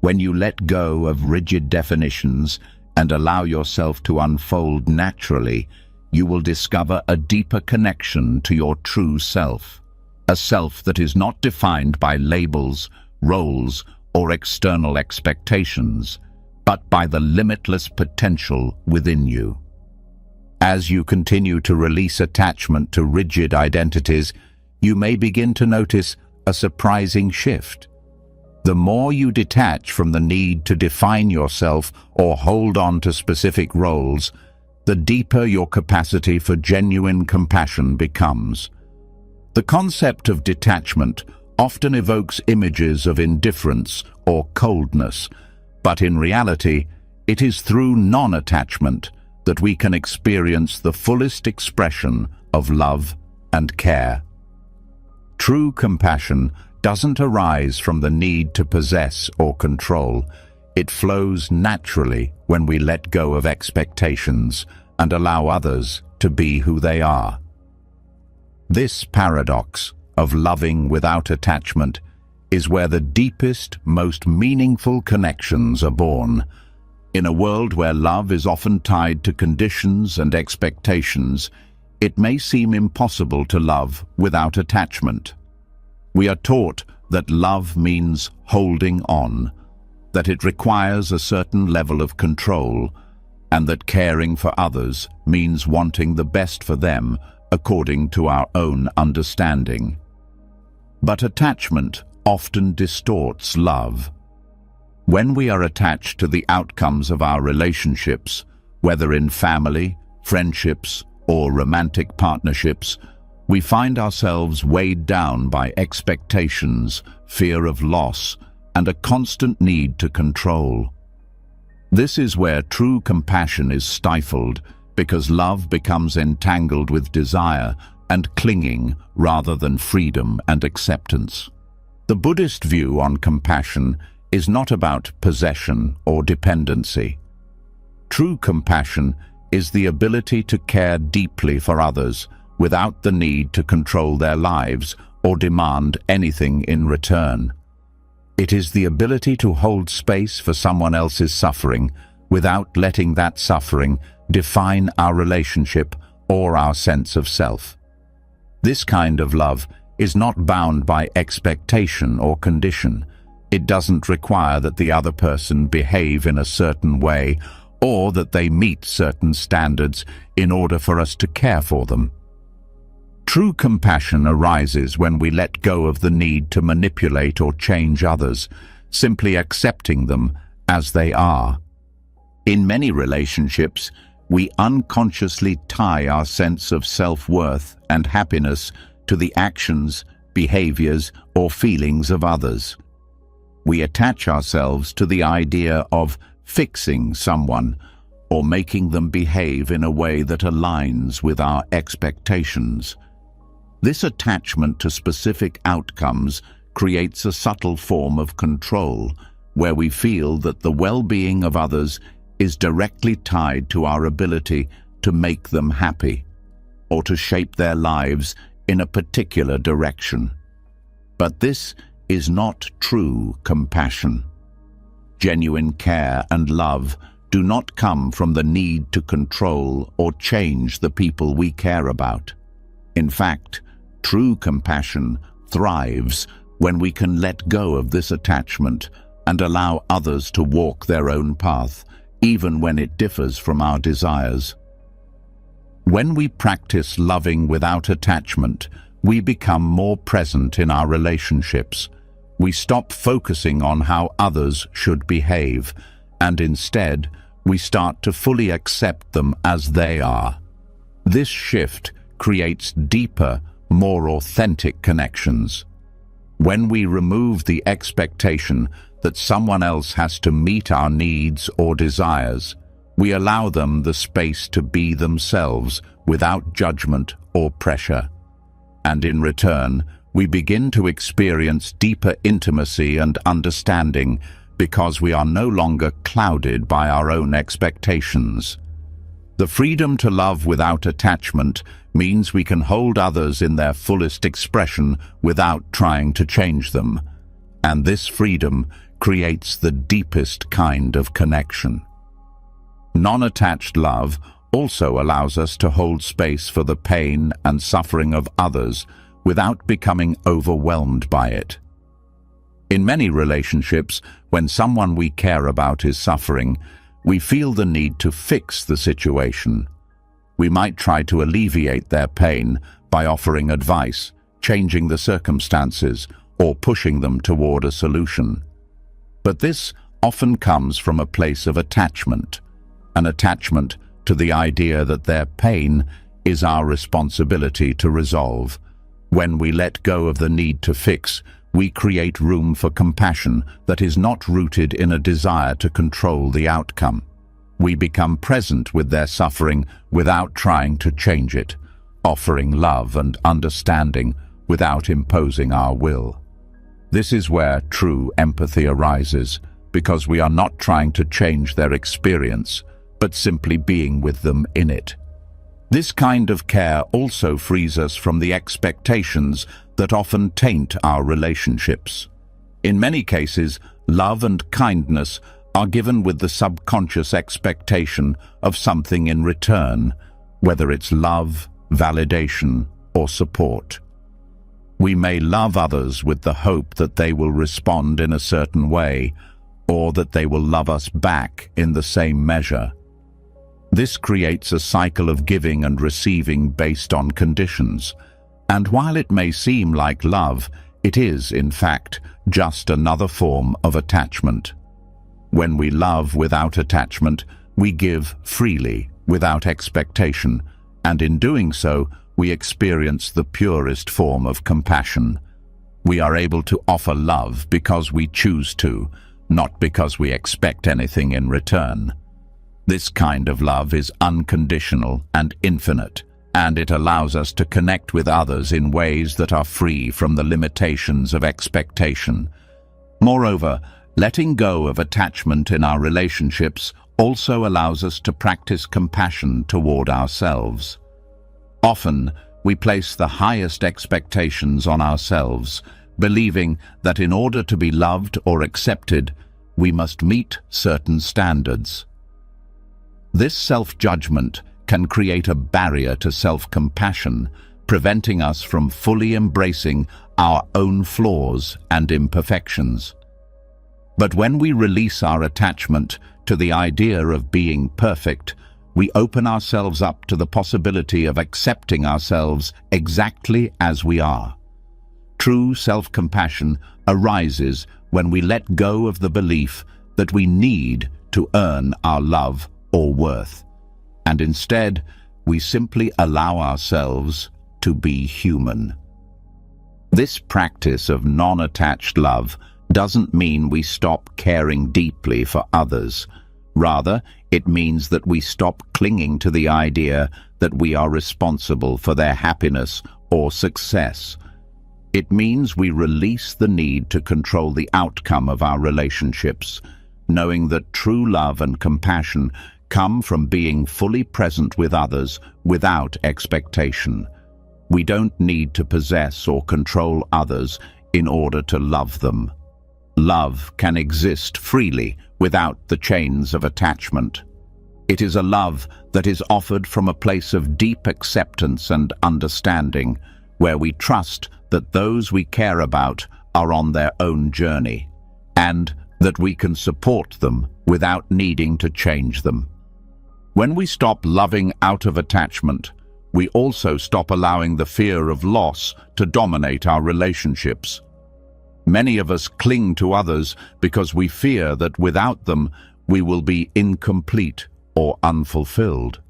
When you let go of rigid definitions and allow yourself to unfold naturally, you will discover a deeper connection to your true self, a self that is not defined by labels, roles, or external expectations, but by the limitless potential within you. As you continue to release attachment to rigid identities, you may begin to notice a surprising shift. The more you detach from the need to define yourself or hold on to specific roles, the deeper your capacity for genuine compassion becomes. The concept of detachment often evokes images of indifference or coldness, but in reality, it is through non-attachment that we can experience the fullest expression of love and care. True compassion doesn't arise from the need to possess or control. It flows naturally when we let go of expectations and allow others to be who they are. This paradox of loving without attachment is where the deepest, most meaningful connections are born. In a world where love is often tied to conditions and expectations, it may seem impossible to love without attachment. We are taught that love means holding on, that it requires a certain level of control, and that caring for others means wanting the best for them according to our own understanding. But attachment often distorts love. When we are attached to the outcomes of our relationships, whether in family, friendships, or romantic partnerships, we find ourselves weighed down by expectations, fear of loss, and a constant need to control. This is where true compassion is stifled, because love becomes entangled with desire and clinging rather than freedom and acceptance. The Buddhist view on compassion is not about possession or dependency. True compassion is the ability to care deeply for others without the need to control their lives or demand anything in return. It is the ability to hold space for someone else's suffering without letting that suffering define our relationship or our sense of self. This kind of love is not bound by expectation or condition. It doesn't require that the other person behave in a certain way or that they meet certain standards in order for us to care for them. True compassion arises when we let go of the need to manipulate or change others, simply accepting them as they are. In many relationships, we unconsciously tie our sense of self-worth and happiness to the actions, behaviors, or feelings of others. We attach ourselves to the idea of fixing someone or making them behave in a way that aligns with our expectations. This attachment to specific outcomes creates a subtle form of control, where we feel that the well-being of others is directly tied to our ability to make them happy or to shape their lives in a particular direction. But this is not true compassion. Genuine care and love do not come from the need to control or change the people we care about. In fact, true compassion thrives when we can let go of this attachment and allow others to walk their own path, even when it differs from our desires. When we practice loving without attachment, we become more present in our relationships. We stop focusing on how others should behave, and instead, we start to fully accept them as they are. This shift creates deeper, more authentic connections. When we remove the expectation that someone else has to meet our needs or desires, we allow them the space to be themselves without judgment or pressure. And in return, we begin to experience deeper intimacy and understanding because we are no longer clouded by our own expectations. The freedom to love without attachment means we can hold others in their fullest expression without trying to change them. And this freedom creates the deepest kind of connection. Non-attached love also allows us to hold space for the pain and suffering of others without becoming overwhelmed by it. In many relationships, when someone we care about is suffering, we feel the need to fix the situation. We might try to alleviate their pain by offering advice, changing the circumstances, or pushing them toward a solution. But this often comes from a place of attachment, an attachment to the idea that their pain is our responsibility to resolve. When we let go of the need to fix, we create room for compassion that is not rooted in a desire to control the outcome. We become present with their suffering without trying to change it, offering love and understanding without imposing our will. This is where true empathy arises, because we are not trying to change their experience, but simply being with them in it. This kind of care also frees us from the expectations that often taint our relationships. In many cases, love and kindness are given with the subconscious expectation of something in return, whether it's love, validation, or support. We may love others with the hope that they will respond in a certain way, or that they will love us back in the same measure. This creates a cycle of giving and receiving based on conditions. And while it may seem like love, it is, in fact, just another form of attachment. When we love without attachment, we give freely, without expectation, and in doing so, we experience the purest form of compassion. We are able to offer love because we choose to, not because we expect anything in return. This kind of love is unconditional and infinite, and it allows us to connect with others in ways that are free from the limitations of expectation. Moreover, letting go of attachment in our relationships also allows us to practice compassion toward ourselves. Often, we place the highest expectations on ourselves, believing that in order to be loved or accepted, we must meet certain standards. This self-judgment can create a barrier to self-compassion, preventing us from fully embracing our own flaws and imperfections. But when we release our attachment to the idea of being perfect, we open ourselves up to the possibility of accepting ourselves exactly as we are. True self-compassion arises when we let go of the belief that we need to earn our love or worth, and instead we simply allow ourselves to be human. This practice of non-attached love doesn't mean we stop caring deeply for others. Rather, it means that we stop clinging to the idea that we are responsible for their happiness or success. It means we release the need to control the outcome of our relationships, knowing that true love and compassion come from being fully present with others without expectation. We don't need to possess or control others in order to love them. Love can exist freely without the chains of attachment. It is a love that is offered from a place of deep acceptance and understanding, where we trust that those we care about are on their own journey, and that we can support them without needing to change them. When we stop loving out of attachment, we also stop allowing the fear of loss to dominate our relationships. Many of us cling to others because we fear that without them we will be incomplete or unfulfilled.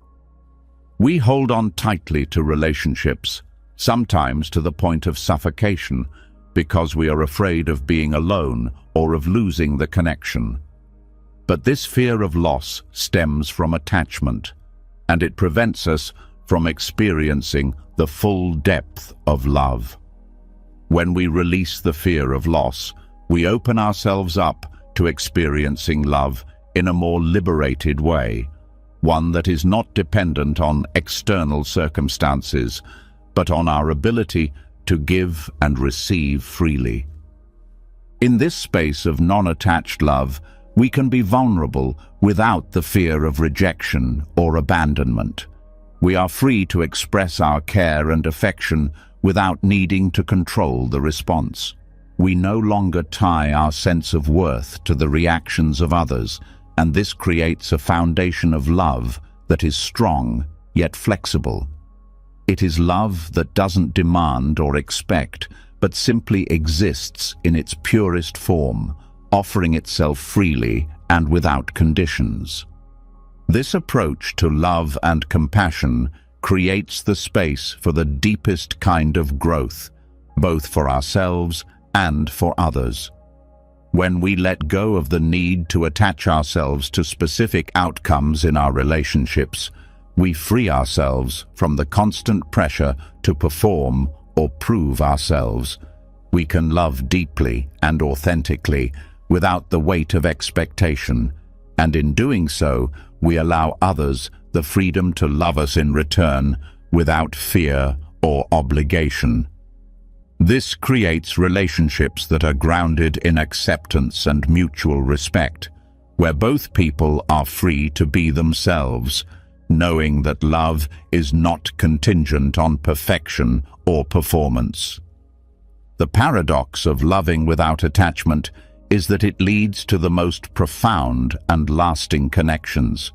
We hold on tightly to relationships, sometimes to the point of suffocation, because we are afraid of being alone or of losing the connection. But this fear of loss stems from attachment, and it prevents us from experiencing the full depth of love. When we release the fear of loss, we open ourselves up to experiencing love in a more liberated way, one that is not dependent on external circumstances, but on our ability to give and receive freely. In this space of non-attached love, we can be vulnerable without the fear of rejection or abandonment. We are free to express our care and affection without needing to control the response. We no longer tie our sense of worth to the reactions of others, and this creates a foundation of love that is strong yet flexible. It is love that doesn't demand or expect, but simply exists in its purest form, offering itself freely and without conditions. This approach to love and compassion creates the space for the deepest kind of growth, both for ourselves and for others. When we let go of the need to attach ourselves to specific outcomes in our relationships, we free ourselves from the constant pressure to perform or prove ourselves. We can love deeply and authentically without the weight of expectation, and in doing so, we allow others the freedom to love us in return without fear or obligation. This creates relationships that are grounded in acceptance and mutual respect, where both people are free to be themselves, knowing that love is not contingent on perfection or performance. The paradox of loving without attachment is that it leads to the most profound and lasting connections.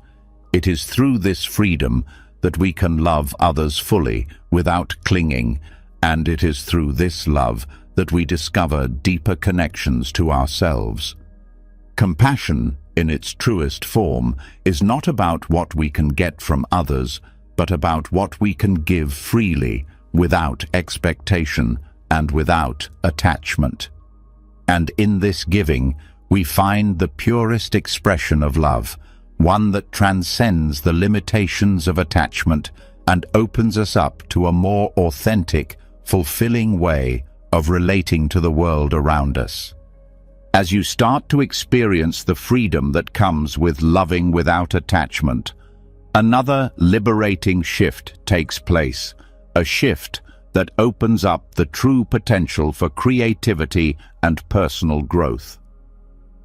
It is through this freedom that we can love others fully without clinging, and it is through this love that we discover deeper connections to ourselves. Compassion, in its truest form, is not about what we can get from others, but about what we can give freely, without expectation and without attachment. And in this giving, we find the purest expression of love, one that transcends the limitations of attachment and opens us up to a more authentic, fulfilling way of relating to the world around us. As you start to experience the freedom that comes with loving without attachment, another liberating shift takes place, a shift that opens up the true potential for creativity and personal growth.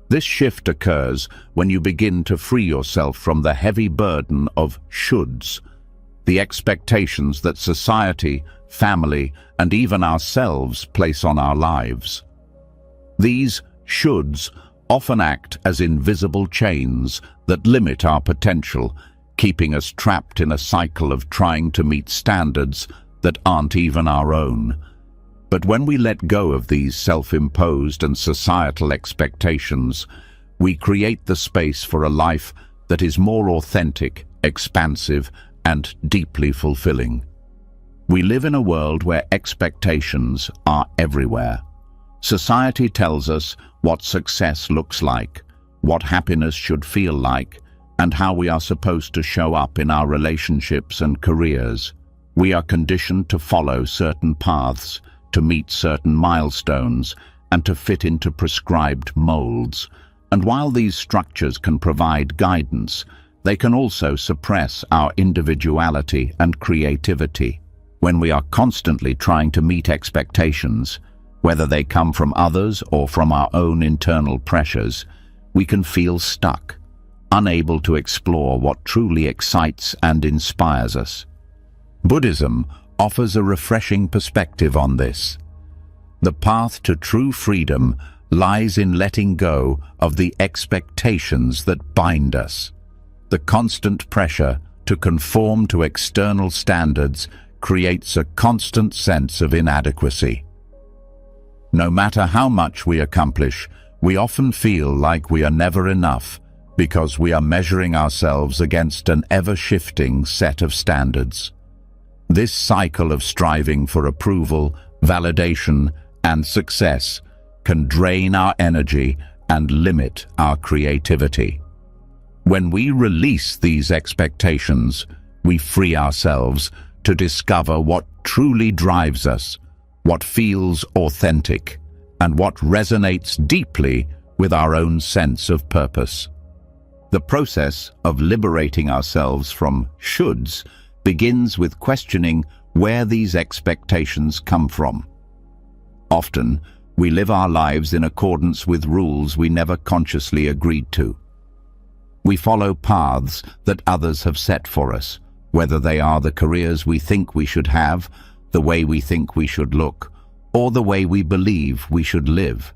This shift occurs when you begin to free yourself from the heavy burden of shoulds, the expectations that society, family, and even ourselves place on our lives. These shoulds often act as invisible chains that limit our potential, keeping us trapped in a cycle of trying to meet standards that aren't even our own. But when we let go of these self-imposed and societal expectations, we create the space for a life that is more authentic, expansive, and deeply fulfilling. We live in a world where expectations are everywhere. Society tells us what success looks like, what happiness should feel like, and how we are supposed to show up in our relationships and careers. We are conditioned to follow certain paths, to meet certain milestones, and to fit into prescribed molds. And while these structures can provide guidance, they can also suppress our individuality and creativity. When we are constantly trying to meet expectations, whether they come from others or from our own internal pressures, we can feel stuck, unable to explore what truly excites and inspires us. Buddhism offers a refreshing perspective on this. The path to true freedom lies in letting go of the expectations that bind us. The constant pressure to conform to external standards creates a constant sense of inadequacy. No matter how much we accomplish, we often feel like we are never enough because we are measuring ourselves against an ever-shifting set of standards. This cycle of striving for approval, validation, and success can drain our energy and limit our creativity. When we release these expectations, we free ourselves to discover what truly drives us, what feels authentic, and what resonates deeply with our own sense of purpose. The process of liberating ourselves from shoulds begins with questioning where these expectations come from. Often, we live our lives in accordance with rules we never consciously agreed to. We follow paths that others have set for us, whether they are the careers we think we should have, the way we think we should look, or the way we believe we should live.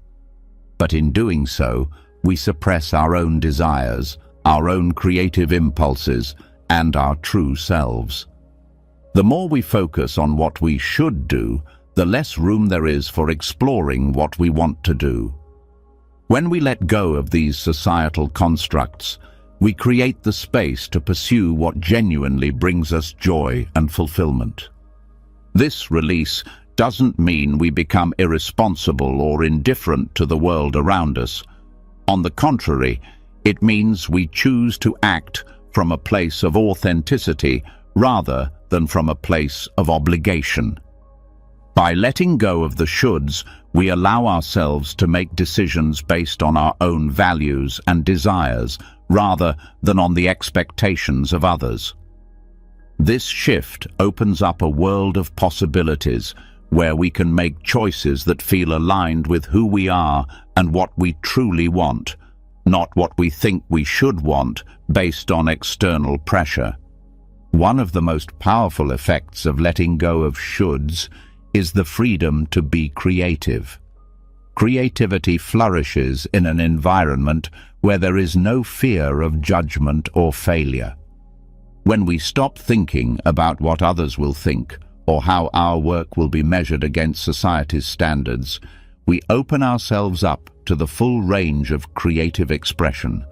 But in doing so, we suppress our own desires, our own creative impulses, and our true selves. The more we focus on what we should do, the less room there is for exploring what we want to do. When we let go of these societal constructs, we create the space to pursue what genuinely brings us joy and fulfillment. This release doesn't mean we become irresponsible or indifferent to the world around us. On the contrary, it means we choose to act from a place of authenticity rather than from a place of obligation. By letting go of the shoulds, we allow ourselves to make decisions based on our own values and desires rather than on the expectations of others. This shift opens up a world of possibilities where we can make choices that feel aligned with who we are and what we truly want, not what we think we should want based on external pressure. One of the most powerful effects of letting go of shoulds is the freedom to be creative. Creativity flourishes in an environment where there is no fear of judgment or failure. When we stop thinking about what others will think or how our work will be measured against society's standards, we open ourselves up to the full range of creative expression.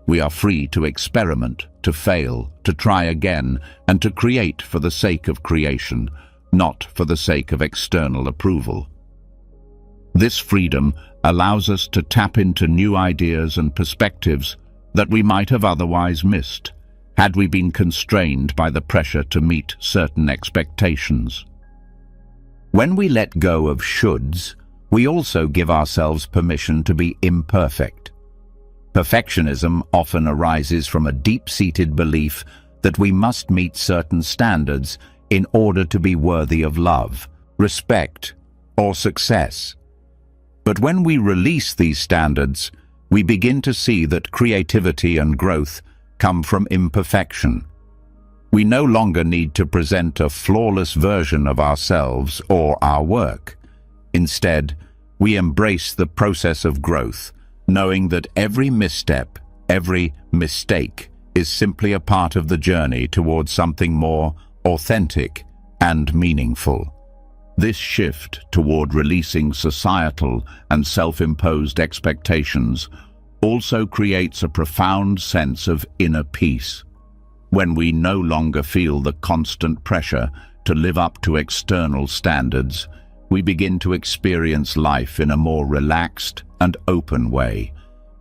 We are free to experiment, to fail, to try again, and to create for the sake of creation, not for the sake of external approval. This freedom allows us to tap into new ideas and perspectives that we might have otherwise missed, had we been constrained by the pressure to meet certain expectations. When we let go of shoulds, we also give ourselves permission to be imperfect. Perfectionism often arises from a deep-seated belief that we must meet certain standards in order to be worthy of love, respect, or success. But when we release these standards, we begin to see that creativity and growth come from imperfection. We no longer need to present a flawless version of ourselves or our work. Instead, we embrace the process of growth, knowing that every misstep, every mistake, is simply a part of the journey towards something more authentic and meaningful. This shift toward releasing societal and self-imposed expectations also creates a profound sense of inner peace. When we no longer feel the constant pressure to live up to external standards, we begin to experience life in a more relaxed and open way.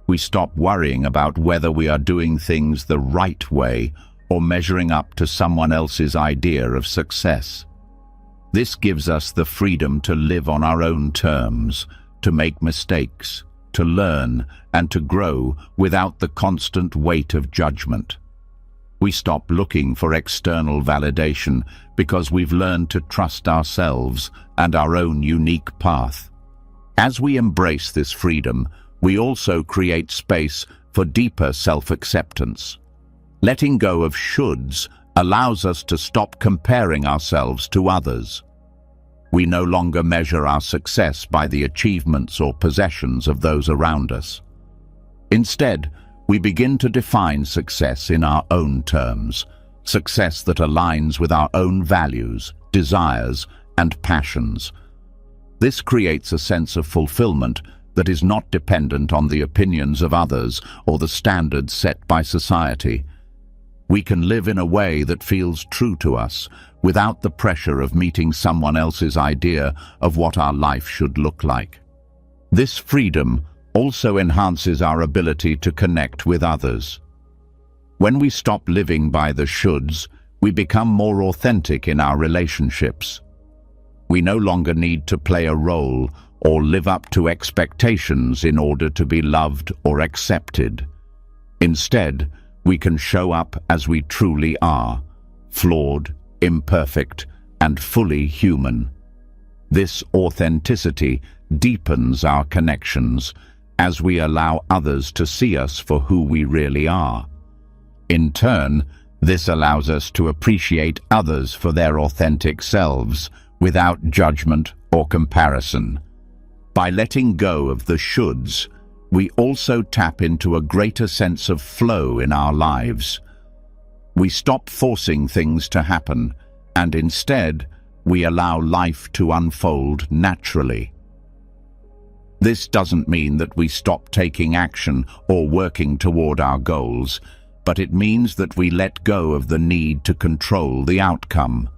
We stop worrying about whether we are doing things the right way or measuring up to someone else's idea of success. This gives us the freedom to live on our own terms, to make mistakes, to learn, and to grow without the constant weight of judgment. We stop looking for external validation because we've learned to trust ourselves and our own unique path. As we embrace this freedom, we also create space for deeper self-acceptance. Letting go of shoulds allows us to stop comparing ourselves to others. We no longer measure our success by the achievements or possessions of those around us. Instead, we begin to define success in our own terms, success that aligns with our own values, desires, and passions. This creates a sense of fulfillment that is not dependent on the opinions of others or the standards set by society. We can live in a way that feels true to us, without the pressure of meeting someone else's idea of what our life should look like. This freedom also enhances our ability to connect with others. When we stop living by the shoulds, we become more authentic in our relationships. We no longer need to play a role or live up to expectations in order to be loved or accepted. Instead, we can show up as we truly are, flawed, imperfect, and fully human. This authenticity deepens our connections as we allow others to see us for who we really are. In turn, this allows us to appreciate others for their authentic selves without judgment or comparison. By letting go of the shoulds, we also tap into a greater sense of flow in our lives. We stop forcing things to happen, and instead, we allow life to unfold naturally. This doesn't mean that we stop taking action or working toward our goals, but it means that we let go of the need to control the outcome.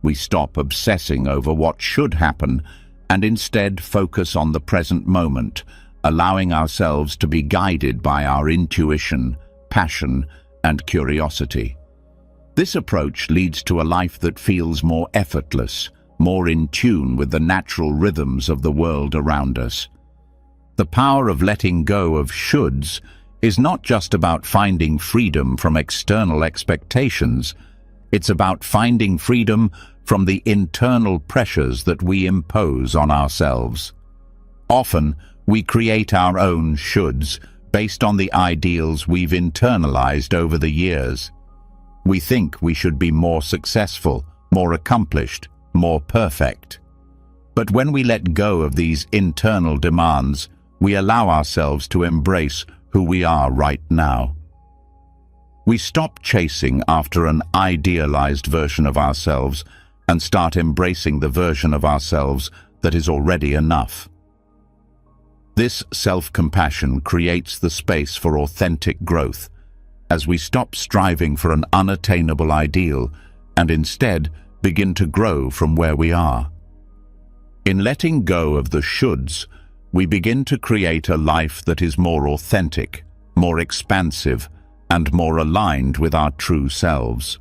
We stop obsessing over what should happen and instead focus on the present moment, allowing ourselves to be guided by our intuition, passion, and curiosity. This approach leads to a life that feels more effortless, more in tune with the natural rhythms of the world around us. The power of letting go of shoulds is not just about finding freedom from external expectations. It's about finding freedom from the internal pressures that we impose on ourselves. Often, we create our own shoulds based on the ideals we've internalized over the years. We think we should be more successful, more accomplished, more perfect. But when we let go of these internal demands, we allow ourselves to embrace who we are right now. We stop chasing after an idealized version of ourselves and start embracing the version of ourselves that is already enough. This self-compassion creates the space for authentic growth, as we stop striving for an unattainable ideal and instead begin to grow from where we are. In letting go of the shoulds, we begin to create a life that is more authentic, more expansive, and more aligned with our true selves.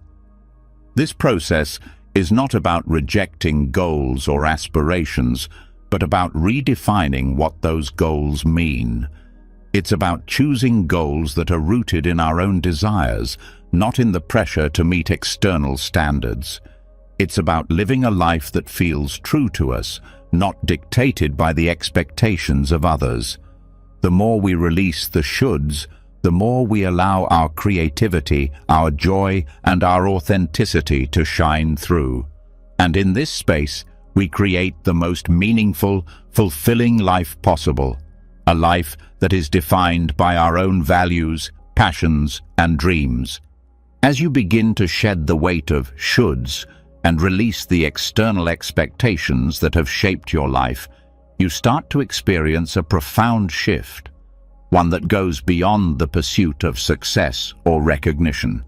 This process is not about rejecting goals or aspirations, but about redefining what those goals mean. It's about choosing goals that are rooted in our own desires, not in the pressure to meet external standards. It's about living a life that feels true to us, not dictated by the expectations of others. The more we release the shoulds, the more we allow our creativity, our joy, and our authenticity to shine through. And in this space, we create the most meaningful, fulfilling life possible, a life that is defined by our own values, passions, and dreams. As you begin to shed the weight of shoulds and release the external expectations that have shaped your life, you start to experience a profound shift, one that goes beyond the pursuit of success or recognition.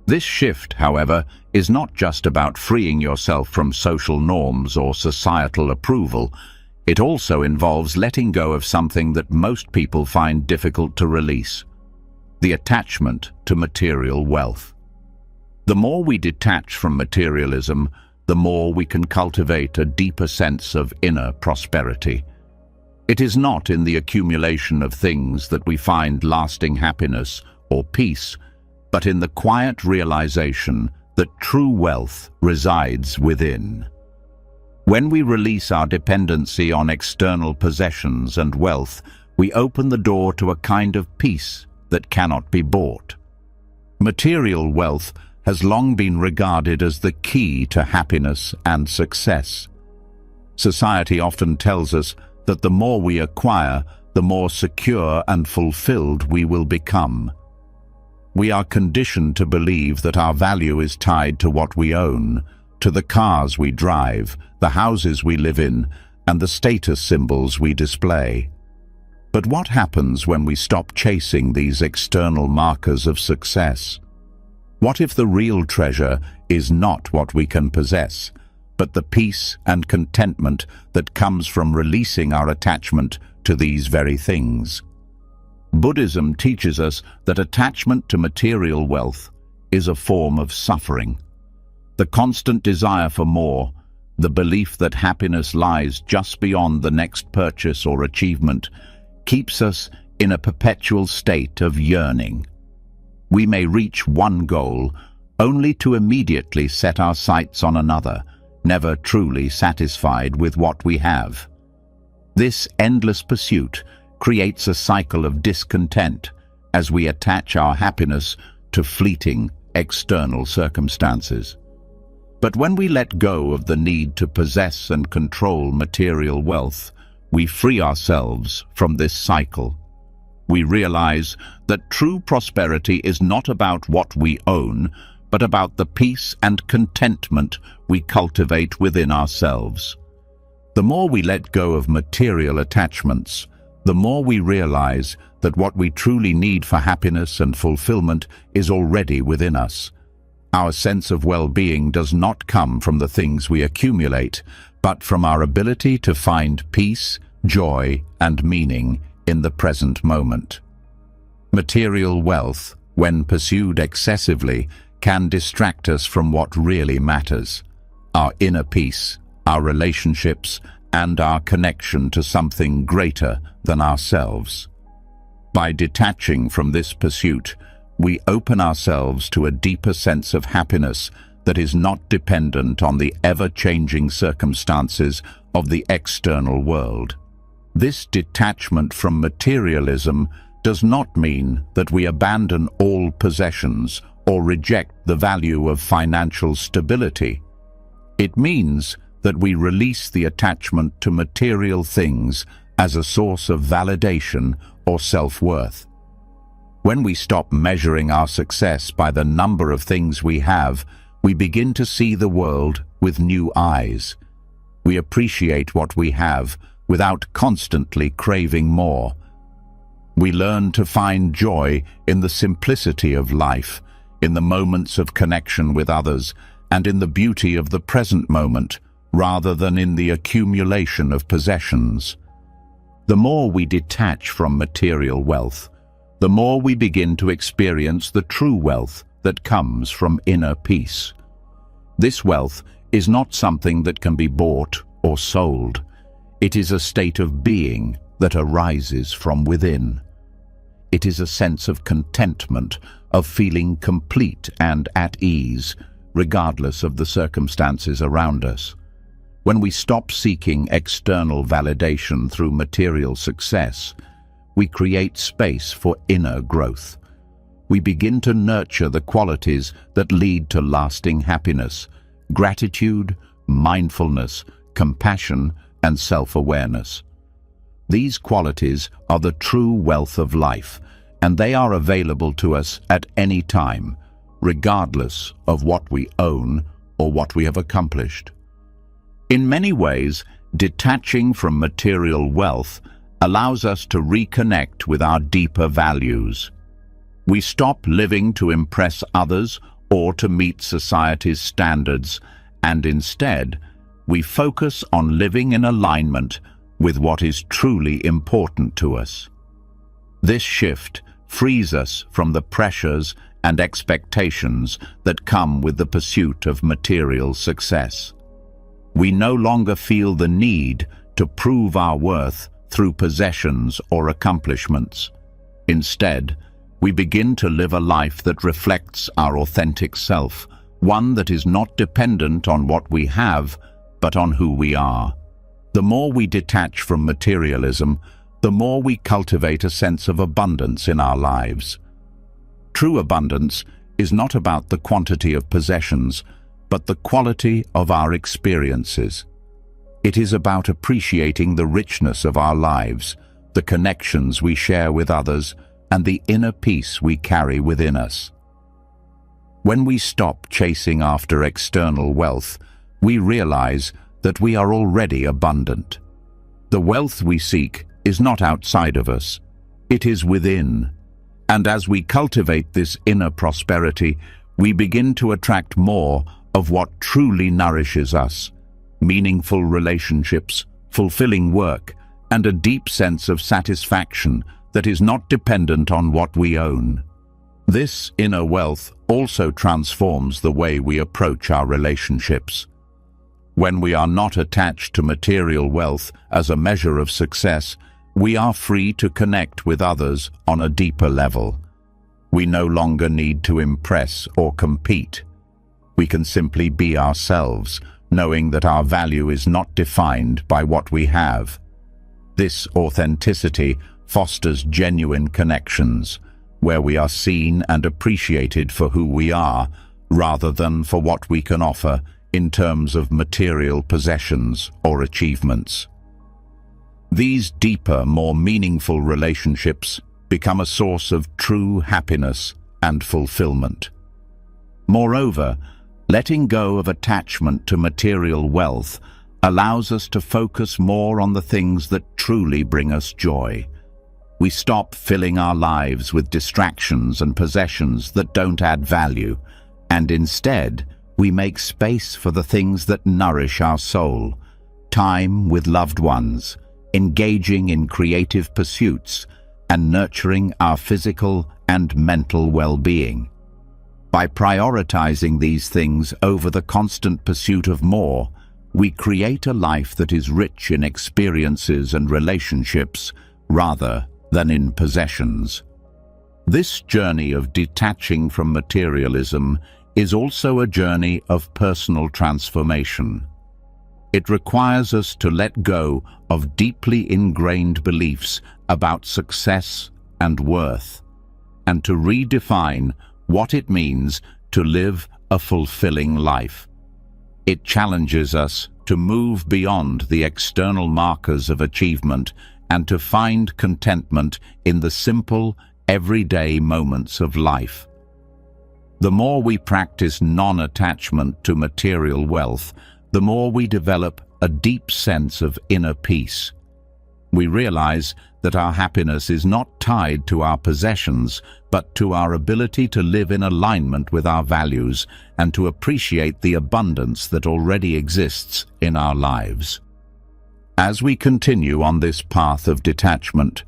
This shift, however, is not just about freeing yourself from social norms or societal approval. It also involves letting go of something that most people find difficult to release: the attachment to material wealth. The more we detach from materialism, the more we can cultivate a deeper sense of inner prosperity. It is not in the accumulation of things that we find lasting happiness or peace, but in the quiet realization that true wealth resides within. When we release our dependency on external possessions and wealth, we open the door to a kind of peace that cannot be bought. Material wealth has long been regarded as the key to happiness and success. Society often tells us that the more we acquire, the more secure and fulfilled we will become. We are conditioned to believe that our value is tied to what we own, to the cars we drive, the houses we live in, and the status symbols we display. But what happens when we stop chasing these external markers of success? What if the real treasure is not what we can possess, but the peace and contentment that comes from releasing our attachment to these very things? Buddhism teaches us that attachment to material wealth is a form of suffering. The constant desire for more, the belief that happiness lies just beyond the next purchase or achievement, keeps us in a perpetual state of yearning. We may reach one goal only to immediately set our sights on another, never truly satisfied with what we have. This endless pursuit creates a cycle of discontent as we attach our happiness to fleeting external circumstances. But when we let go of the need to possess and control material wealth, we free ourselves from this cycle. We realize that true prosperity is not about what we own, but about the peace and contentment we cultivate within ourselves. The more we let go of material attachments, the more we realize that what we truly need for happiness and fulfillment is already within us. Our sense of well-being does not come from the things we accumulate, but from our ability to find peace, joy, and meaning in the present moment. Material wealth, when pursued excessively, can distract us from what really matters: our inner peace, our relationships, and our connection to something greater than ourselves. By detaching from this pursuit, we open ourselves to a deeper sense of happiness that is not dependent on the ever-changing circumstances of the external world. This detachment from materialism does not mean that we abandon all possessions or reject the value of financial stability. It means that we release the attachment to material things as a source of validation or self-worth. When we stop measuring our success by the number of things we have, we begin to see the world with new eyes. We appreciate what we have without constantly craving more. We learn to find joy in the simplicity of life, in the moments of connection with others, and in the beauty of the present moment, rather than in the accumulation of possessions. The more we detach from material wealth, the more we begin to experience the true wealth that comes from inner peace. This wealth is not something that can be bought or sold. It is a state of being that arises from within. It is a sense of contentment, of feeling complete and at ease, regardless of the circumstances around us. When we stop seeking external validation through material success, we create space for inner growth. We begin to nurture the qualities that lead to lasting happiness: gratitude, mindfulness, compassion, and self-awareness. These qualities are the true wealth of life, and they are available to us at any time, regardless of what we own or what we have accomplished. In many ways, detaching from material wealth allows us to reconnect with our deeper values. We stop living to impress others or to meet society's standards, and instead, we focus on living in alignment with what is truly important to us. This shift frees us from the pressures and expectations that come with the pursuit of material success. We no longer feel the need to prove our worth through possessions or accomplishments. Instead, we begin to live a life that reflects our authentic self, one that is not dependent on what we have, but on who we are. The more we detach from materialism, the more we cultivate a sense of abundance in our lives. True abundance is not about the quantity of possessions, but the quality of our experiences. It is about appreciating the richness of our lives, the connections we share with others, and the inner peace we carry within us. When we stop chasing after external wealth, we realize that we are already abundant. The wealth we seek is not outside of us, it is within. And as we cultivate this inner prosperity, we begin to attract more of what truly nourishes us: meaningful relationships, fulfilling work, and a deep sense of satisfaction that is not dependent on what we own. This inner wealth also transforms the way we approach our relationships. When we are not attached to material wealth as a measure of success, we are free to connect with others on a deeper level. We no longer need to impress or compete. We can simply be ourselves, knowing that our value is not defined by what we have. This authenticity fosters genuine connections, where we are seen and appreciated for who we are, rather than for what we can offer in terms of material possessions or achievements. These deeper, more meaningful relationships become a source of true happiness and fulfillment. Moreover, letting go of attachment to material wealth allows us to focus more on the things that truly bring us joy. We stop filling our lives with distractions and possessions that don't add value, and instead, we make space for the things that nourish our soul: time with loved ones, engaging in creative pursuits, and nurturing our physical and mental well-being. By prioritizing these things over the constant pursuit of more, we create a life that is rich in experiences and relationships rather than in possessions. This journey of detaching from materialism is also a journey of personal transformation. It requires us to let go of deeply ingrained beliefs about success and worth, and to redefine what it means to live a fulfilling life. It challenges us to move beyond the external markers of achievement and to find contentment in the simple, everyday moments of life. The more we practice non-attachment to material wealth, the more we develop a deep sense of inner peace. We realize that our happiness is not tied to our possessions, but to our ability to live in alignment with our values and to appreciate the abundance that already exists in our lives. As we continue on this path of detachment,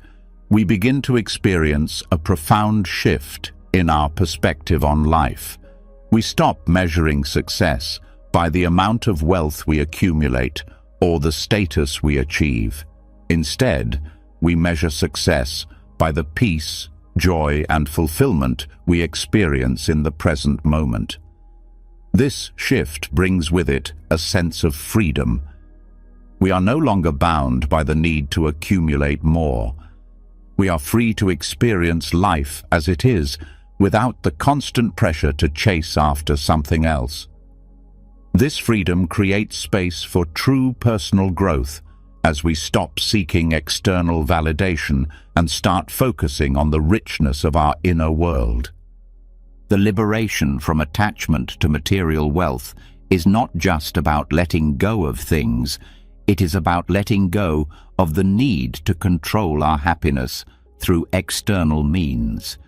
we begin to experience a profound shift in our perspective on life. We stop measuring success by the amount of wealth we accumulate or the status we achieve. Instead, we measure success by the peace, joy, and fulfillment we experience in the present moment. This shift brings with it a sense of freedom. We are no longer bound by the need to accumulate more. We are free to experience life as it is, without the constant pressure to chase after something else. This freedom creates space for true personal growth as we stop seeking external validation and start focusing on the richness of our inner world. The liberation from attachment to material wealth is not just about letting go of things, it is about letting go of the need to control our happiness through external means.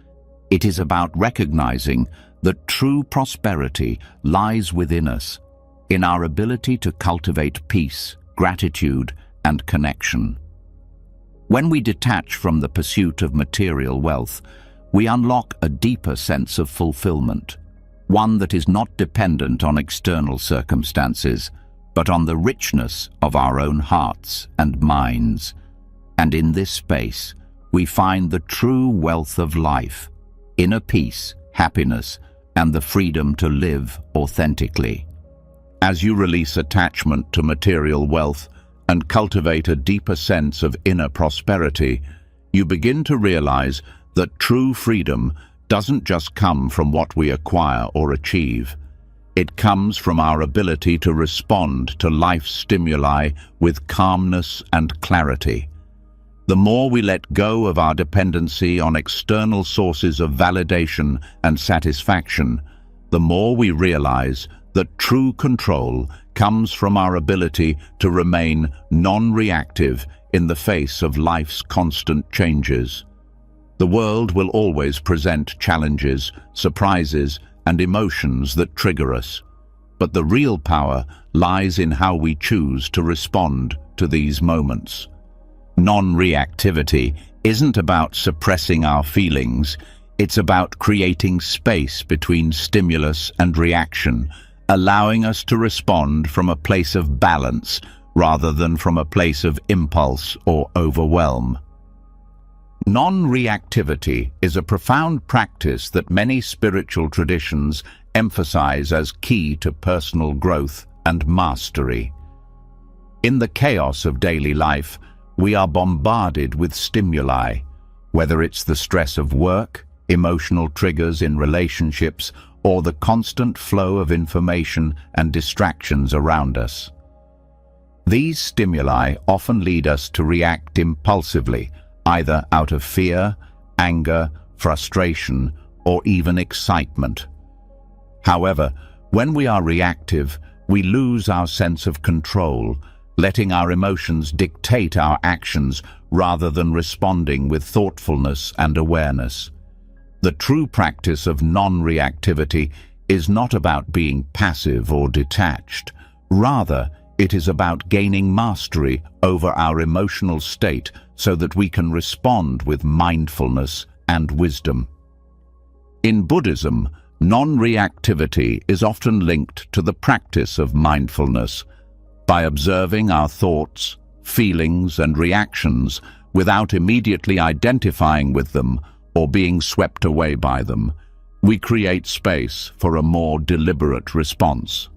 It is about recognizing that true prosperity lies within us, in our ability to cultivate peace, gratitude, and connection. When we detach from the pursuit of material wealth, we unlock a deeper sense of fulfillment, one that is not dependent on external circumstances, but on the richness of our own hearts and minds. And in this space, we find the true wealth of life, inner peace, happiness, and the freedom to live authentically. As you release attachment to material wealth and cultivate a deeper sense of inner prosperity, you begin to realize that true freedom doesn't just come from what we acquire or achieve. It comes from our ability to respond to life's stimuli with calmness and clarity. The more we let go of our dependency on external sources of validation and satisfaction, the more we realize that true control comes from our ability to remain non-reactive in the face of life's constant changes. The world will always present challenges, surprises, and emotions that trigger us. But the real power lies in how we choose to respond to these moments. Non-reactivity isn't about suppressing our feelings, it's about creating space between stimulus and reaction, allowing us to respond from a place of balance rather than from a place of impulse or overwhelm. Non-reactivity is a profound practice that many spiritual traditions emphasize as key to personal growth and mastery. In the chaos of daily life, we are bombarded with stimuli, whether it's the stress of work, emotional triggers in relationships, or the constant flow of information and distractions around us. These stimuli often lead us to react impulsively, either out of fear, anger, frustration, or even excitement. However, when we are reactive, we lose our sense of control, letting our emotions dictate our actions rather than responding with thoughtfulness and awareness. The true practice of non-reactivity is not about being passive or detached. Rather, it is about gaining mastery over our emotional state so that we can respond with mindfulness and wisdom. In Buddhism, non-reactivity is often linked to the practice of mindfulness. By observing our thoughts, feelings, and reactions without immediately identifying with them or being swept away by them, we create space for a more deliberate response.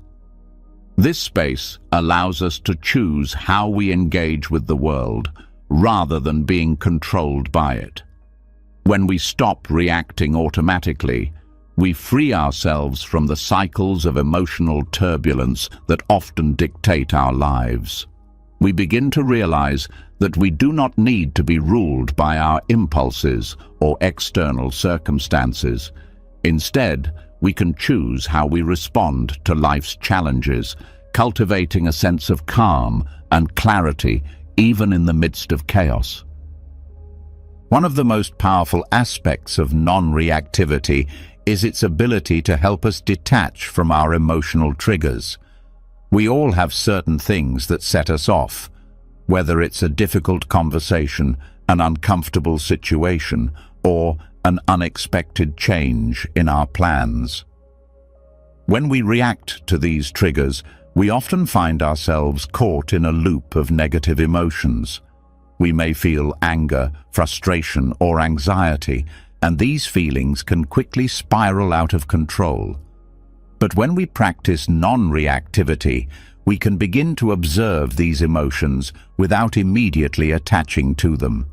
This space allows us to choose how we engage with the world, rather than being controlled by it. When we stop reacting automatically, we free ourselves from the cycles of emotional turbulence that often dictate our lives. We begin to realize that we do not need to be ruled by our impulses or external circumstances. Instead, we can choose how we respond to life's challenges, cultivating a sense of calm and clarity even in the midst of chaos. One of the most powerful aspects of non-reactivity is its ability to help us detach from our emotional triggers. We all have certain things that set us off, whether it's a difficult conversation, an uncomfortable situation, or an unexpected change in our plans. When we react to these triggers, we often find ourselves caught in a loop of negative emotions. We may feel anger, frustration, or anxiety, and these feelings can quickly spiral out of control. But when we practice non-reactivity, we can begin to observe these emotions without immediately attaching to them.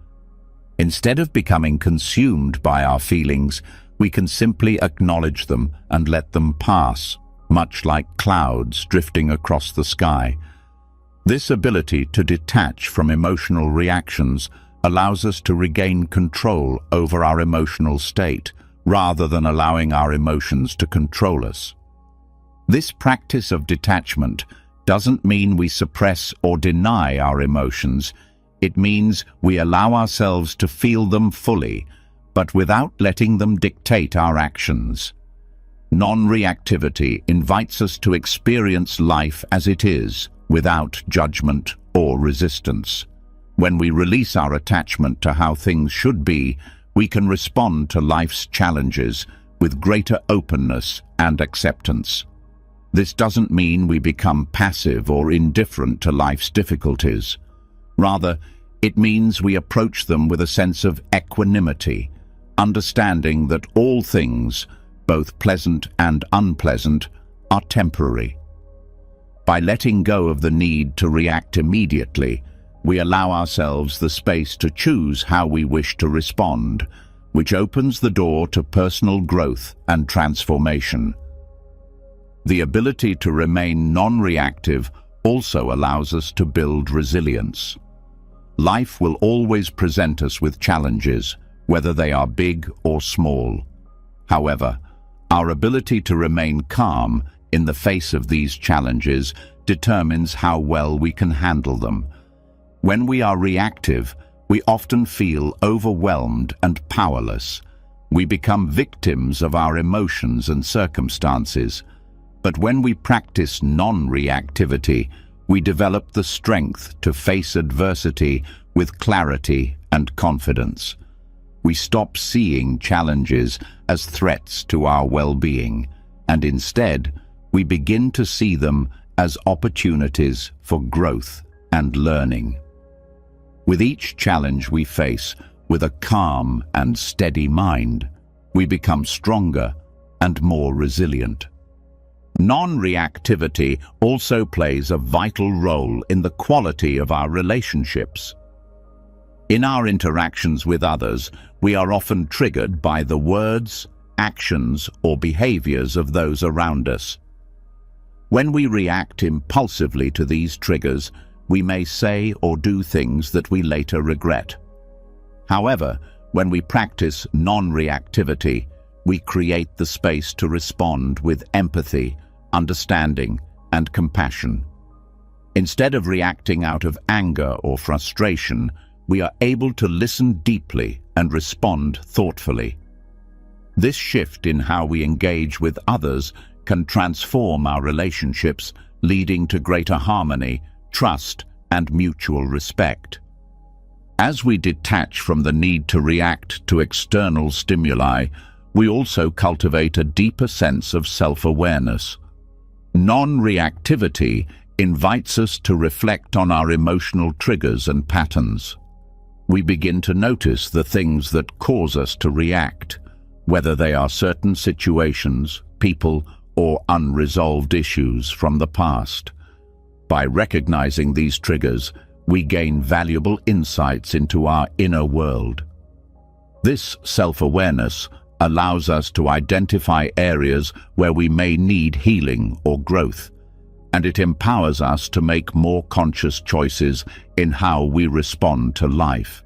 Instead of becoming consumed by our feelings, we can simply acknowledge them and let them pass, much like clouds drifting across the sky. This ability to detach from emotional reactions allows us to regain control over our emotional state, rather than allowing our emotions to control us. This practice of detachment doesn't mean we suppress or deny our emotions. It means we allow ourselves to feel them fully, but without letting them dictate our actions. Non-reactivity invites us to experience life as it is, without judgment or resistance. When we release our attachment to how things should be, we can respond to life's challenges with greater openness and acceptance. This doesn't mean we become passive or indifferent to life's difficulties. Rather, it means we approach them with a sense of equanimity, understanding that all things, both pleasant and unpleasant, are temporary. By letting go of the need to react immediately, we allow ourselves the space to choose how we wish to respond, which opens the door to personal growth and transformation. The ability to remain non-reactive also allows us to build resilience. Life will always present us with challenges, whether they are big or small. However, our ability to remain calm in the face of these challenges determines how well we can handle them. When we are reactive, we often feel overwhelmed and powerless. We become victims of our emotions and circumstances. But when we practice non-reactivity, we develop the strength to face adversity with clarity and confidence. We stop seeing challenges as threats to our well-being, and instead, we begin to see them as opportunities for growth and learning. With each challenge we face, with a calm and steady mind, we become stronger and more resilient. Non-reactivity also plays a vital role in the quality of our relationships. In our interactions with others, we are often triggered by the words, actions, or behaviors of those around us. When we react impulsively to these triggers, we may say or do things that we later regret. However, when we practice non-reactivity, we create the space to respond with empathy, understanding, and compassion. Instead of reacting out of anger or frustration, we are able to listen deeply and respond thoughtfully. This shift in how we engage with others can transform our relationships, leading to greater harmony, trust, and mutual respect. As we detach from the need to react to external stimuli, we also cultivate a deeper sense of self-awareness. Non-reactivity invites us to reflect on our emotional triggers and patterns. We begin to notice the things that cause us to react, whether they are certain situations, people, or unresolved issues from the past. By recognizing these triggers, we gain valuable insights into our inner world. This self-awareness allows us to identify areas where we may need healing or growth, and it empowers us to make more conscious choices in how we respond to life.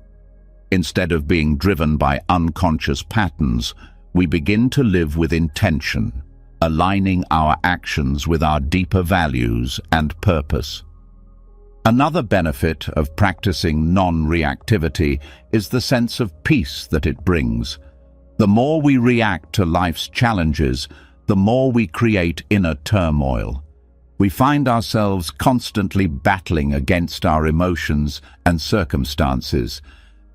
Instead of being driven by unconscious patterns, we begin to live with intention, aligning our actions with our deeper values and purpose. Another benefit of practicing non-reactivity is the sense of peace that it brings. The more we react to life's challenges, the more we create inner turmoil. We find ourselves constantly battling against our emotions and circumstances,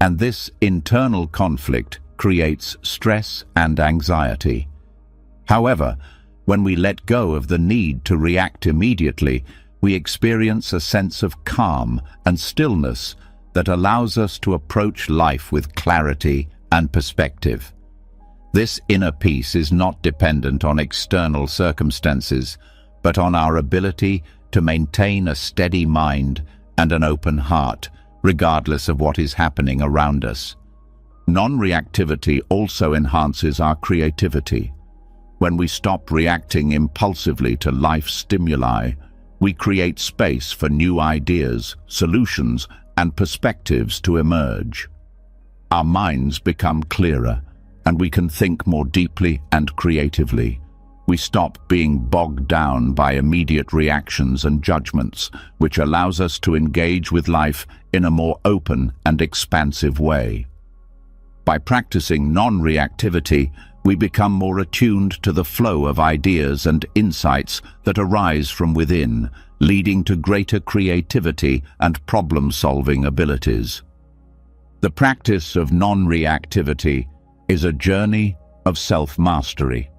and this internal conflict creates stress and anxiety. However, when we let go of the need to react immediately, we experience a sense of calm and stillness that allows us to approach life with clarity and perspective. This inner peace is not dependent on external circumstances, but on our ability to maintain a steady mind and an open heart, regardless of what is happening around us. Non-reactivity also enhances our creativity. When we stop reacting impulsively to life's stimuli, we create space for new ideas, solutions, and perspectives to emerge. Our minds become clearer, and we can think more deeply and creatively. We stop being bogged down by immediate reactions and judgments, which allows us to engage with life in a more open and expansive way. By practicing non-reactivity, we become more attuned to the flow of ideas and insights that arise from within, leading to greater creativity and problem-solving abilities. The practice of non-reactivity is a journey of self-mastery.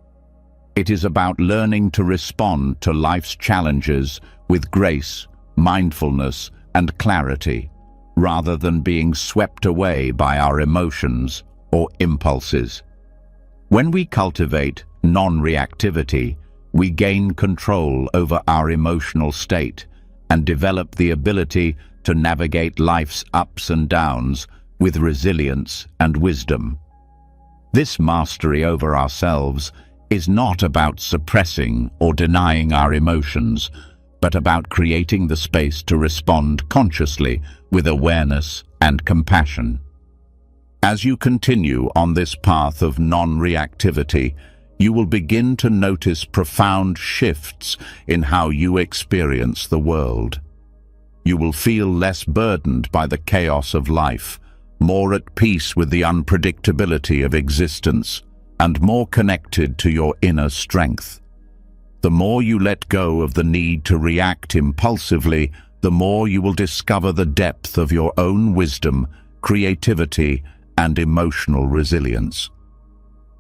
It is about learning to respond to life's challenges with grace, mindfulness, and clarity, rather than being swept away by our emotions or impulses. When we cultivate non-reactivity, we gain control over our emotional state and develop the ability to navigate life's ups and downs with resilience and wisdom. This mastery over ourselves is not about suppressing or denying our emotions, but about creating the space to respond consciously with awareness and compassion. As you continue on this path of non-reactivity, you will begin to notice profound shifts in how you experience the world. You will feel less burdened by the chaos of life, more at peace with the unpredictability of existence, and more connected to your inner strength. The more you let go of the need to react impulsively, the more you will discover the depth of your own wisdom, creativity, and emotional resilience.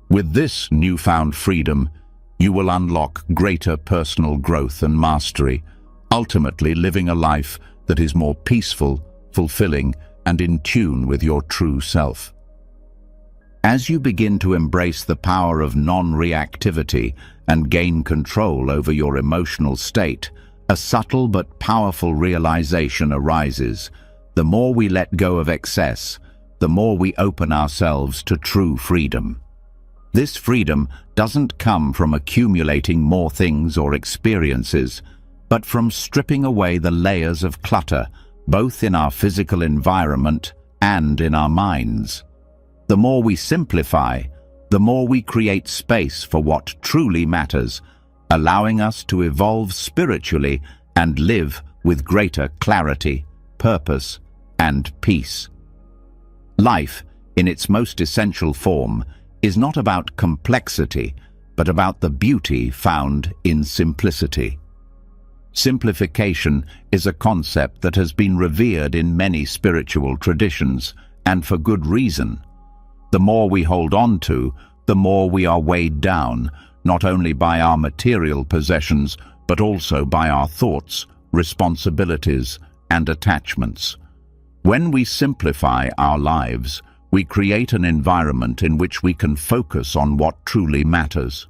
With this newfound freedom, you will unlock greater personal growth and mastery, ultimately living a life that is more peaceful, fulfilling, and in tune with your true self. As you begin to embrace the power of non-reactivity and gain control over your emotional state, a subtle but powerful realization arises. The more we let go of excess, the more we open ourselves to true freedom. This freedom doesn't come from accumulating more things or experiences, but from stripping away the layers of clutter, both in our physical environment and in our minds. The more we simplify, the more we create space for what truly matters, allowing us to evolve spiritually and live with greater clarity, purpose, and peace. Life, in its most essential form, is not about complexity, but about the beauty found in simplicity. Simplification is a concept that has been revered in many spiritual traditions, and for good reason. The more we hold on to, the more we are weighed down, not only by our material possessions, but also by our thoughts, responsibilities, and attachments. When we simplify our lives, we create an environment in which we can focus on what truly matters.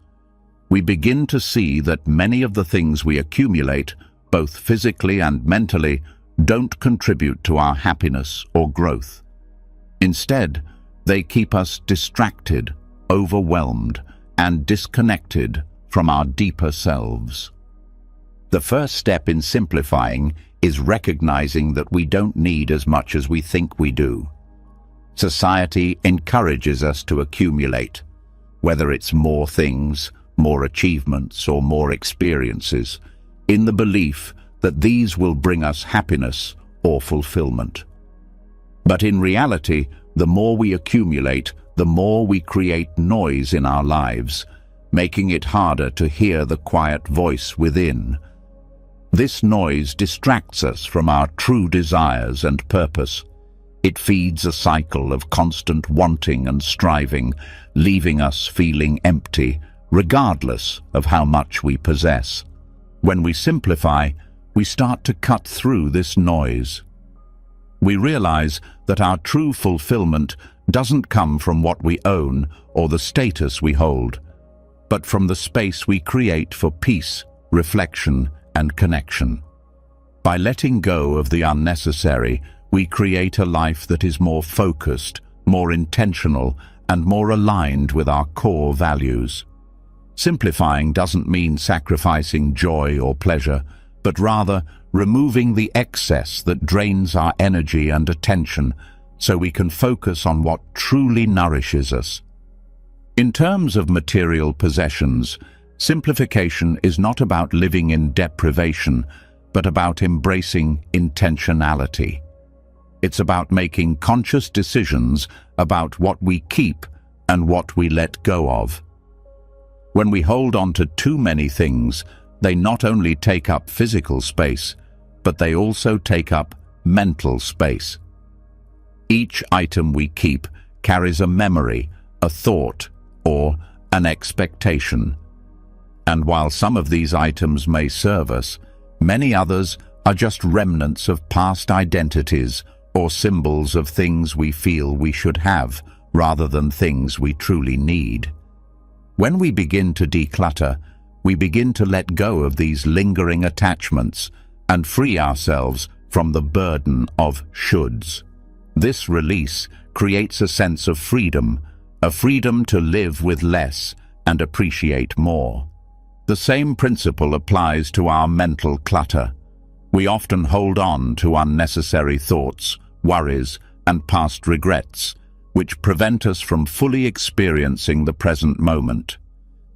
We begin to see that many of the things we accumulate, both physically and mentally, don't contribute to our happiness or growth. Instead, they keep us distracted, overwhelmed, and disconnected from our deeper selves. The first step in simplifying is recognizing that we don't need as much as we think we do. Society encourages us to accumulate, whether it's more things, more achievements, or more experiences, in the belief that these will bring us happiness or fulfillment. But in reality, the more we accumulate, the more we create noise in our lives, making it harder to hear the quiet voice within. This noise distracts us from our true desires and purpose. It feeds a cycle of constant wanting and striving, leaving us feeling empty, regardless of how much we possess. When we simplify, we start to cut through this noise. We realize that our true fulfillment doesn't come from what we own or the status we hold, but from the space we create for peace, reflection, and connection. By letting go of the unnecessary, we create a life that is more focused, more intentional, and more aligned with our core values. Simplifying doesn't mean sacrificing joy or pleasure, but rather removing the excess that drains our energy and attention so we can focus on what truly nourishes us. In terms of material possessions, simplification is not about living in deprivation, but about embracing intentionality. It's about making conscious decisions about what we keep and what we let go of. When we hold on to too many things, they not only take up physical space, but they also take up mental space. Each item we keep carries a memory, a thought, or an expectation. And while some of these items may serve us, many others are just remnants of past identities or symbols of things we feel we should have, rather than things we truly need. When we begin to declutter, we begin to let go of these lingering attachments and free ourselves from the burden of shoulds. This release creates a sense of freedom, a freedom to live with less and appreciate more. The same principle applies to our mental clutter. We often hold on to unnecessary thoughts, worries, and past regrets, which prevent us from fully experiencing the present moment.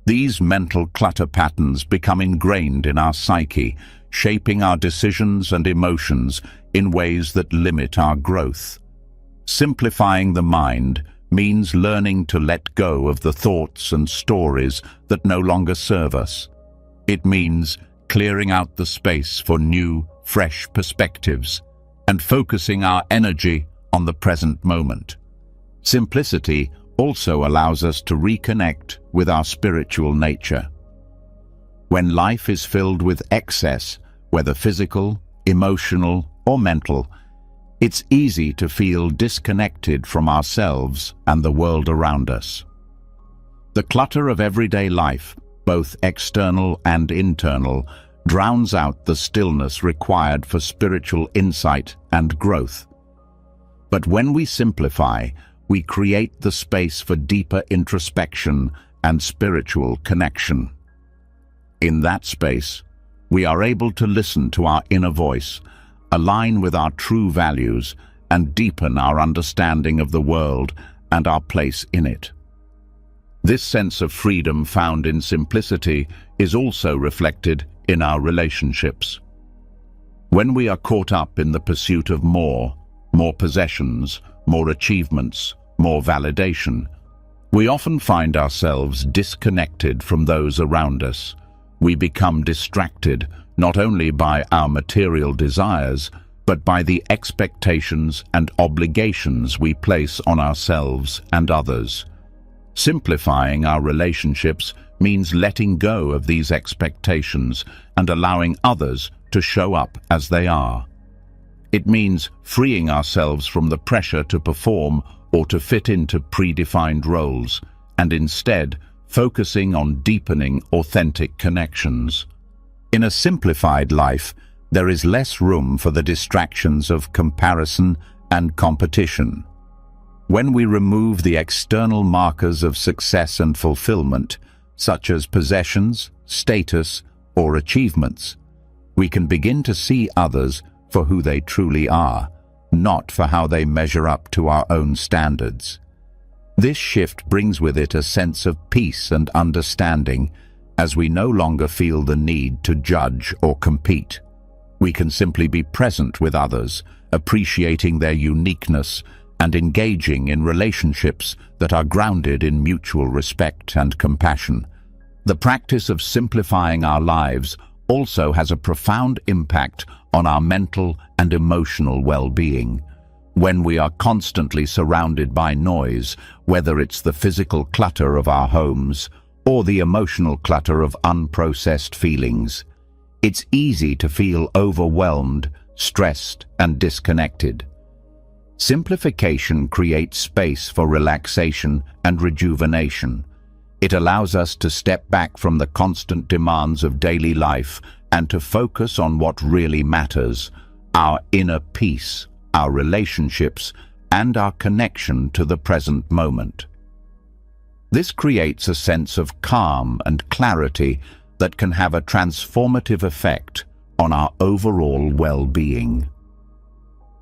These mental clutter patterns become ingrained in our psyche, shaping our decisions and emotions in ways that limit our growth. Simplifying the mind means learning to let go of the thoughts and stories that no longer serve us. It means clearing out the space for new, fresh perspectives and focusing our energy on the present moment. Simplicity also allows us to reconnect with our spiritual nature. When life is filled with excess, whether physical, emotional, or mental, it's easy to feel disconnected from ourselves and the world around us. The clutter of everyday life, both external and internal, drowns out the stillness required for spiritual insight and growth. But when we simplify, we create the space for deeper introspection and spiritual connection. In that space, we are able to listen to our inner voice, align with our true values, and deepen our understanding of the world and our place in it. This sense of freedom found in simplicity is also reflected in our relationships. When we are caught up in the pursuit of more possessions, more achievements, more validation, we often find ourselves disconnected from those around us. We become distracted not only by our material desires, but by the expectations and obligations we place on ourselves and others. Simplifying our relationships means letting go of these expectations and allowing others to show up as they are. It means freeing ourselves from the pressure to perform or to fit into predefined roles, and instead focusing on deepening authentic connections. In a simplified life, there is less room for the distractions of comparison and competition. When we remove the external markers of success and fulfillment, such as possessions, status, or achievements, we can begin to see others for who they truly are, not for how they measure up to our own standards. This shift brings with it a sense of peace and understanding, as we no longer feel the need to judge or compete. We can simply be present with others, appreciating their uniqueness and engaging in relationships that are grounded in mutual respect and compassion. The practice of simplifying our lives also has a profound impact on our mental and emotional well-being. When we are constantly surrounded by noise, whether it's the physical clutter of our homes or the emotional clutter of unprocessed feelings, it's easy to feel overwhelmed, stressed, and disconnected. Simplification creates space for relaxation and rejuvenation. It allows us to step back from the constant demands of daily life and to focus on what really matters: our inner peace, our relationships, and our connection to the present moment. This creates a sense of calm and clarity that can have a transformative effect on our overall well-being.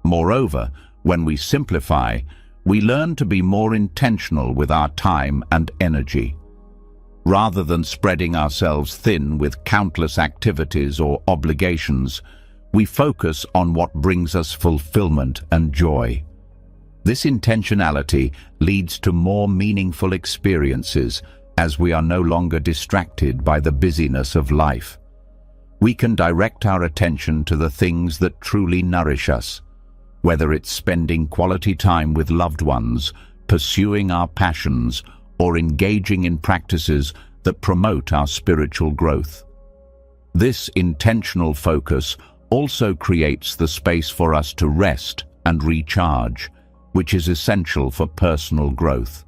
Moreover, when we simplify, we learn to be more intentional with our time and energy. Rather than spreading ourselves thin with countless activities or obligations, we focus on what brings us fulfillment and joy. This intentionality leads to more meaningful experiences, as we are no longer distracted by the busyness of life. We can direct our attention to the things that truly nourish us, whether it's spending quality time with loved ones, pursuing our passions, or engaging in practices that promote our spiritual growth. This intentional focus also creates the space for us to rest and recharge, which is essential for personal growth.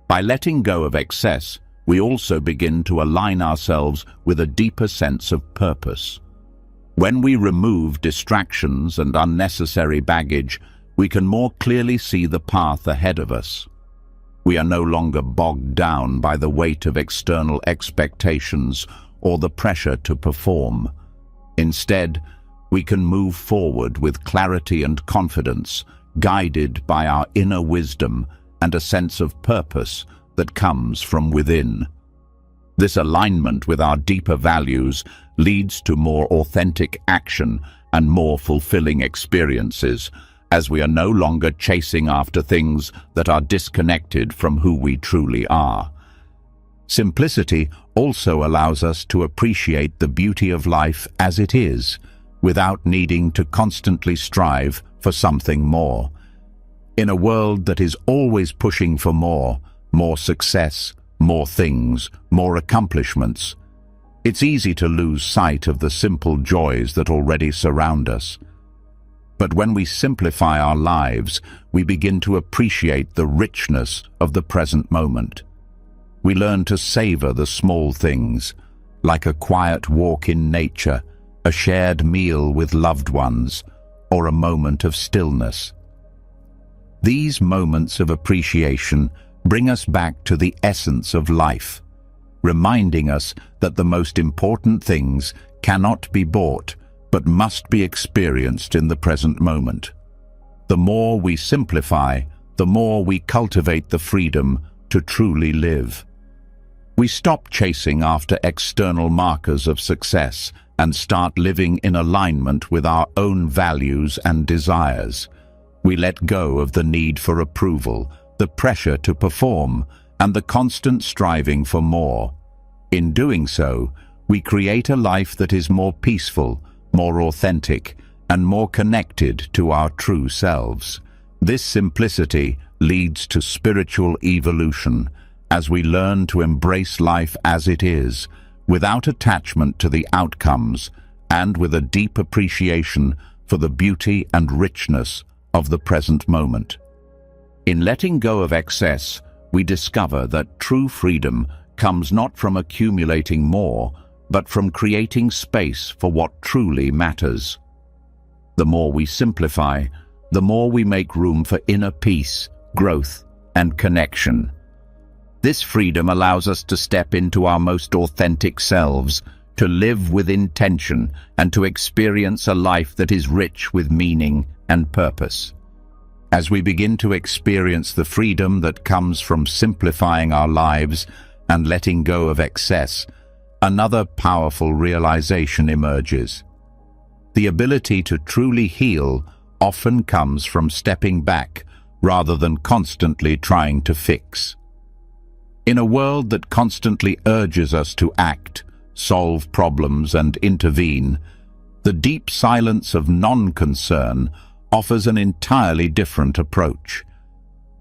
By letting go of excess, we also begin to align ourselves with a deeper sense of purpose. When we remove distractions and unnecessary baggage, we can more clearly see the path ahead of us. We are no longer bogged down by the weight of external expectations or the pressure to perform. Instead, we can move forward with clarity and confidence, guided by our inner wisdom and a sense of purpose that comes from within. This alignment with our deeper values leads to more authentic action and more fulfilling experiences, as we are no longer chasing after things that are disconnected from who we truly are. Simplicity also allows us to appreciate the beauty of life as it is, without needing to constantly strive for something more. In a world that is always pushing for more success, more things, more accomplishments, it's easy to lose sight of the simple joys that already surround us. But when we simplify our lives, we begin to appreciate the richness of the present moment. We learn to savor the small things, like a quiet walk in nature, a shared meal with loved ones, or a moment of stillness. These moments of appreciation bring us back to the essence of life, reminding us that the most important things cannot be bought, but must be experienced in the present moment. The more we simplify, the more we cultivate the freedom to truly live. We stop chasing after external markers of success and start living in alignment with our own values and desires. We let go of the need for approval, the pressure to perform, and the constant striving for more. In doing so, we create a life that is more peaceful, more authentic, and more connected to our true selves. This simplicity leads to spiritual evolution, as we learn to embrace life as it is, without attachment to the outcomes, and with a deep appreciation for the beauty and richness of the present moment. In letting go of excess, we discover that true freedom comes not from accumulating more, but from creating space for what truly matters. The more we simplify, the more we make room for inner peace, growth, and connection. This freedom allows us to step into our most authentic selves, to live with intention, and to experience a life that is rich with meaning and purpose. As we begin to experience the freedom that comes from simplifying our lives and letting go of excess, another powerful realization emerges. The ability to truly heal often comes from stepping back rather than constantly trying to fix. In a world that constantly urges us to act, solve problems, and intervene, the deep silence of non-concern offers an entirely different approach.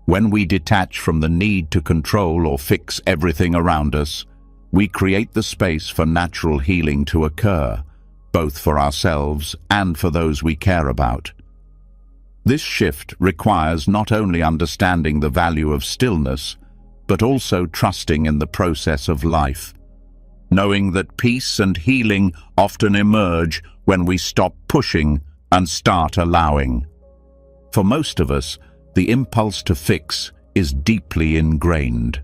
When we detach from the need to control or fix everything around us, we create the space for natural healing to occur, both for ourselves and for those we care about. This shift requires not only understanding the value of stillness, but also trusting in the process of life, knowing that peace and healing often emerge when we stop pushing and start allowing. For most of us, the impulse to fix is deeply ingrained.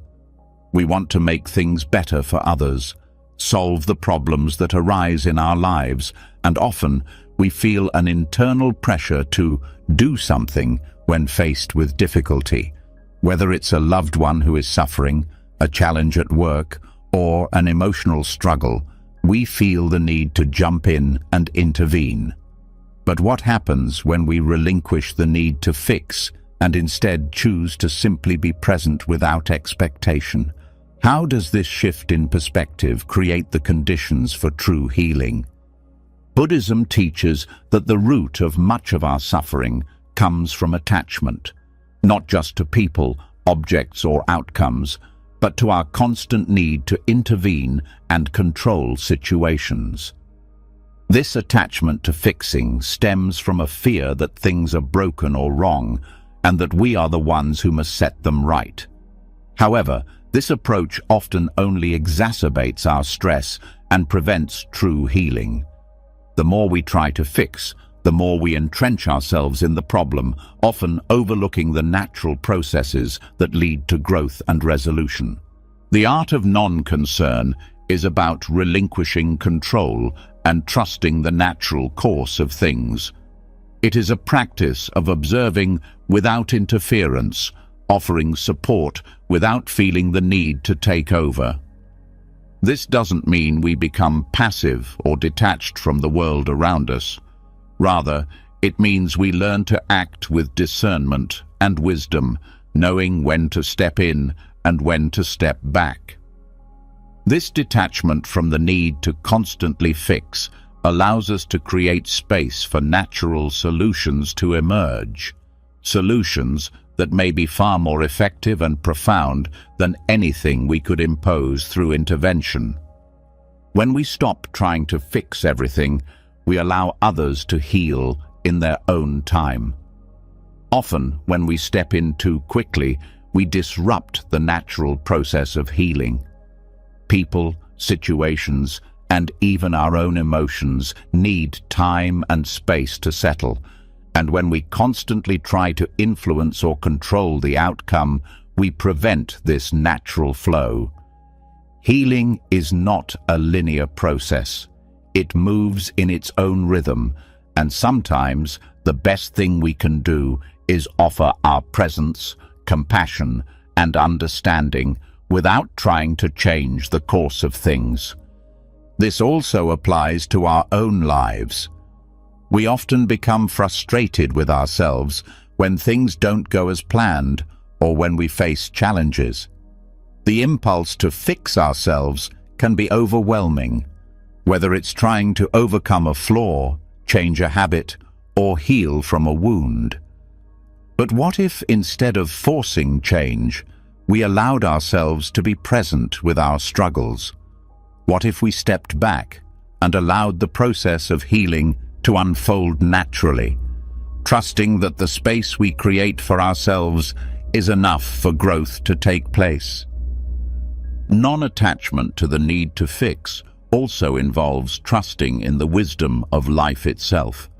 We want to make things better for others, solve the problems that arise in our lives, and often we feel an internal pressure to do something when faced with difficulty. Whether it's a loved one who is suffering, a challenge at work, or an emotional struggle, we feel the need to jump in and intervene. But what happens when we relinquish the need to fix and instead choose to simply be present without expectation? How does this shift in perspective create the conditions for true healing? Buddhism teaches that the root of much of our suffering comes from attachment, not just to people, objects, or outcomes, but to our constant need to intervene and control situations. This attachment to fixing stems from a fear that things are broken or wrong, and that we are the ones who must set them right. However, this approach often only exacerbates our stress and prevents true healing. The more we try to fix, the more we entrench ourselves in the problem, often overlooking the natural processes that lead to growth and resolution. The art of non-concern is about relinquishing control and trusting the natural course of things. It is a practice of observing without interference, offering support without feeling the need to take over. This doesn't mean we become passive or detached from the world around us. Rather, it means we learn to act with discernment and wisdom, knowing when to step in and when to step back. This detachment from the need to constantly fix allows us to create space for natural solutions to emerge, solutions that may be far more effective and profound than anything we could impose through intervention. When we stop trying to fix everything, we allow others to heal in their own time. Often, when we step in too quickly, we disrupt the natural process of healing. People, situations, and even our own emotions need time and space to settle, and when we constantly try to influence or control the outcome, we prevent this natural flow. Healing is not a linear process. It moves in its own rhythm, and sometimes the best thing we can do is offer our presence, compassion, and understanding without trying to change the course of things. This also applies to our own lives. We often become frustrated with ourselves when things don't go as planned or when we face challenges. The impulse to fix ourselves can be overwhelming, whether it's trying to overcome a flaw, change a habit, or heal from a wound. But what if, instead of forcing change, we allowed ourselves to be present with our struggles? What if we stepped back and allowed the process of healing to unfold naturally, trusting that the space we create for ourselves is enough for growth to take place? Non-attachment to the need to fix also involves trusting in the wisdom of life itself.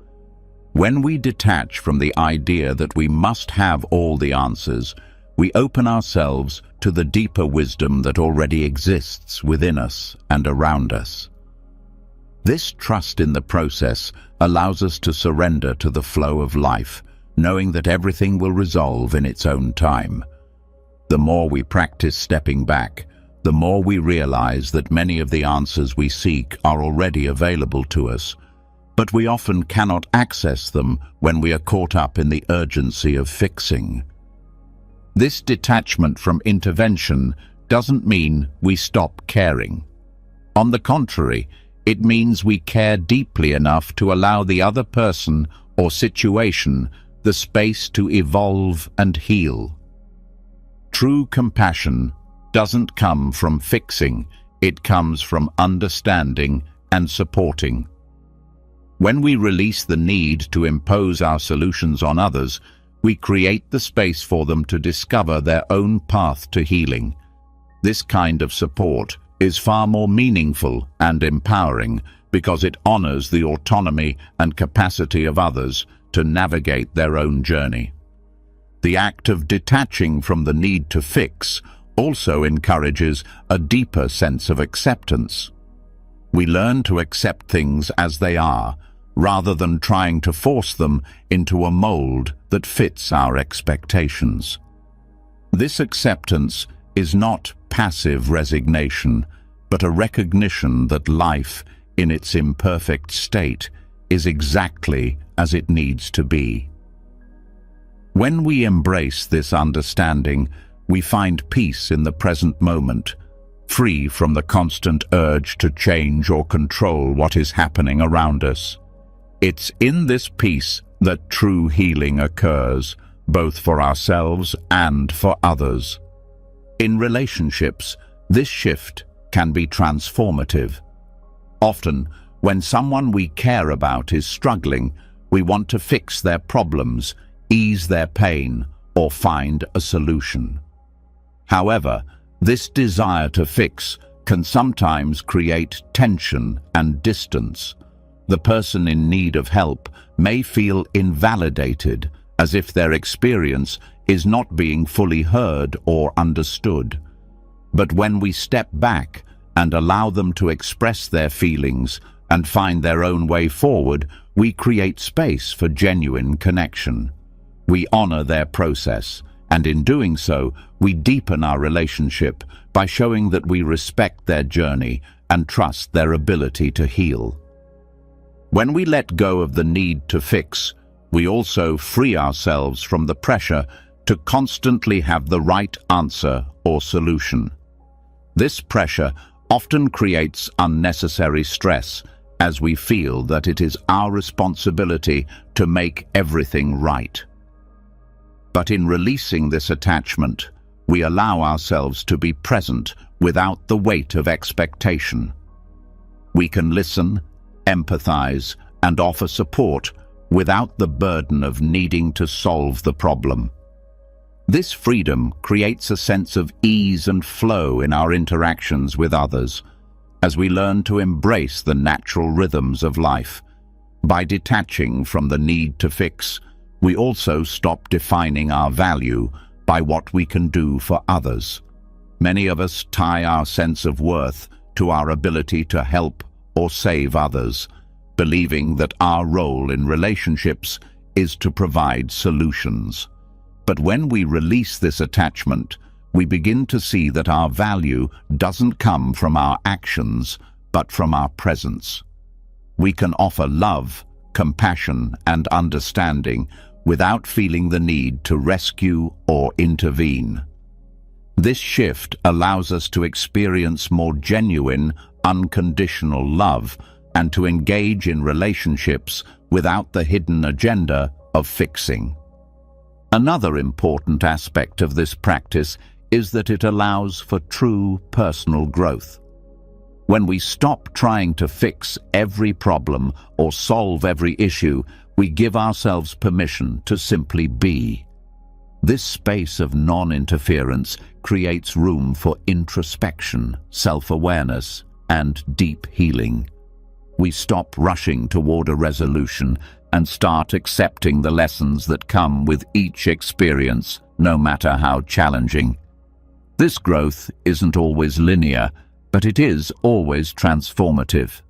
When we detach from the idea that we must have all the answers, we open ourselves to the deeper wisdom that already exists within us and around us. This trust in the process allows us to surrender to the flow of life, knowing that everything will resolve in its own time. The more we practice stepping back, the more we realize that many of the answers we seek are already available to us, but we often cannot access them when we are caught up in the urgency of fixing. This detachment from intervention doesn't mean we stop caring. On the contrary, it means we care deeply enough to allow the other person or situation the space to evolve and heal. True compassion doesn't come from fixing, it comes from understanding and supporting. When we release the need to impose our solutions on others, we create the space for them to discover their own path to healing. This kind of support is far more meaningful and empowering because it honors the autonomy and capacity of others to navigate their own journey. The act of detaching from the need to fix also encourages a deeper sense of acceptance. We learn to accept things as they are, rather than trying to force them into a mold that fits our expectations. This acceptance is not passive resignation, but a recognition that life, in its imperfect state, is exactly as it needs to be. When we embrace this understanding, we find peace in the present moment, free from the constant urge to change or control what is happening around us. It's in this peace that true healing occurs, both for ourselves and for others. In relationships, this shift can be transformative. Often, when someone we care about is struggling, we want to fix their problems, ease their pain, or find a solution. However, this desire to fix can sometimes create tension and distance. The person in need of help may feel invalidated, as if their experience is not being fully heard or understood. But when we step back and allow them to express their feelings and find their own way forward, we create space for genuine connection. We honor their process, and in doing so, we deepen our relationship by showing that we respect their journey and trust their ability to heal. When we let go of the need to fix, we also free ourselves from the pressure to constantly have the right answer or solution. This pressure often creates unnecessary stress, as we feel that it is our responsibility to make everything right. But in releasing this attachment, we allow ourselves to be present without the weight of expectation. We can listen, empathize, and offer support without the burden of needing to solve the problem. This freedom creates a sense of ease and flow in our interactions with others, as we learn to embrace the natural rhythms of life. By detaching from the need to fix, we also stop defining our value by what we can do for others. Many of us tie our sense of worth to our ability to help or save others, believing that our role in relationships is to provide solutions. But when we release this attachment, we begin to see that our value doesn't come from our actions, but from our presence. We can offer love, compassion, and understanding without feeling the need to rescue or intervene. This shift allows us to experience more genuine, unconditional love and to engage in relationships without the hidden agenda of fixing. Another important aspect of this practice is that it allows for true personal growth. When we stop trying to fix every problem or solve every issue, we give ourselves permission to simply be. This space of non-interference creates room for introspection, self-awareness, and deep healing. We stop rushing toward a resolution and start accepting the lessons that come with each experience, no matter how challenging. This growth isn't always linear, but it is always transformative.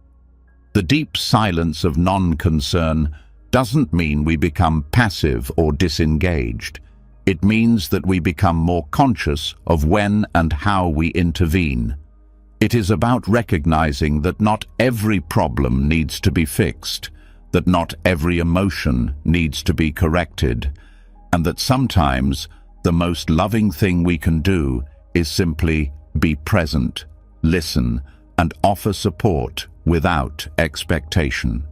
The deep silence of non-concern doesn't mean we become passive or disengaged. It means that we become more conscious of when and how we intervene. It is about recognizing that not every problem needs to be fixed, that not every emotion needs to be corrected, and that sometimes the most loving thing we can do is simply be present, listen, and offer support without expectation.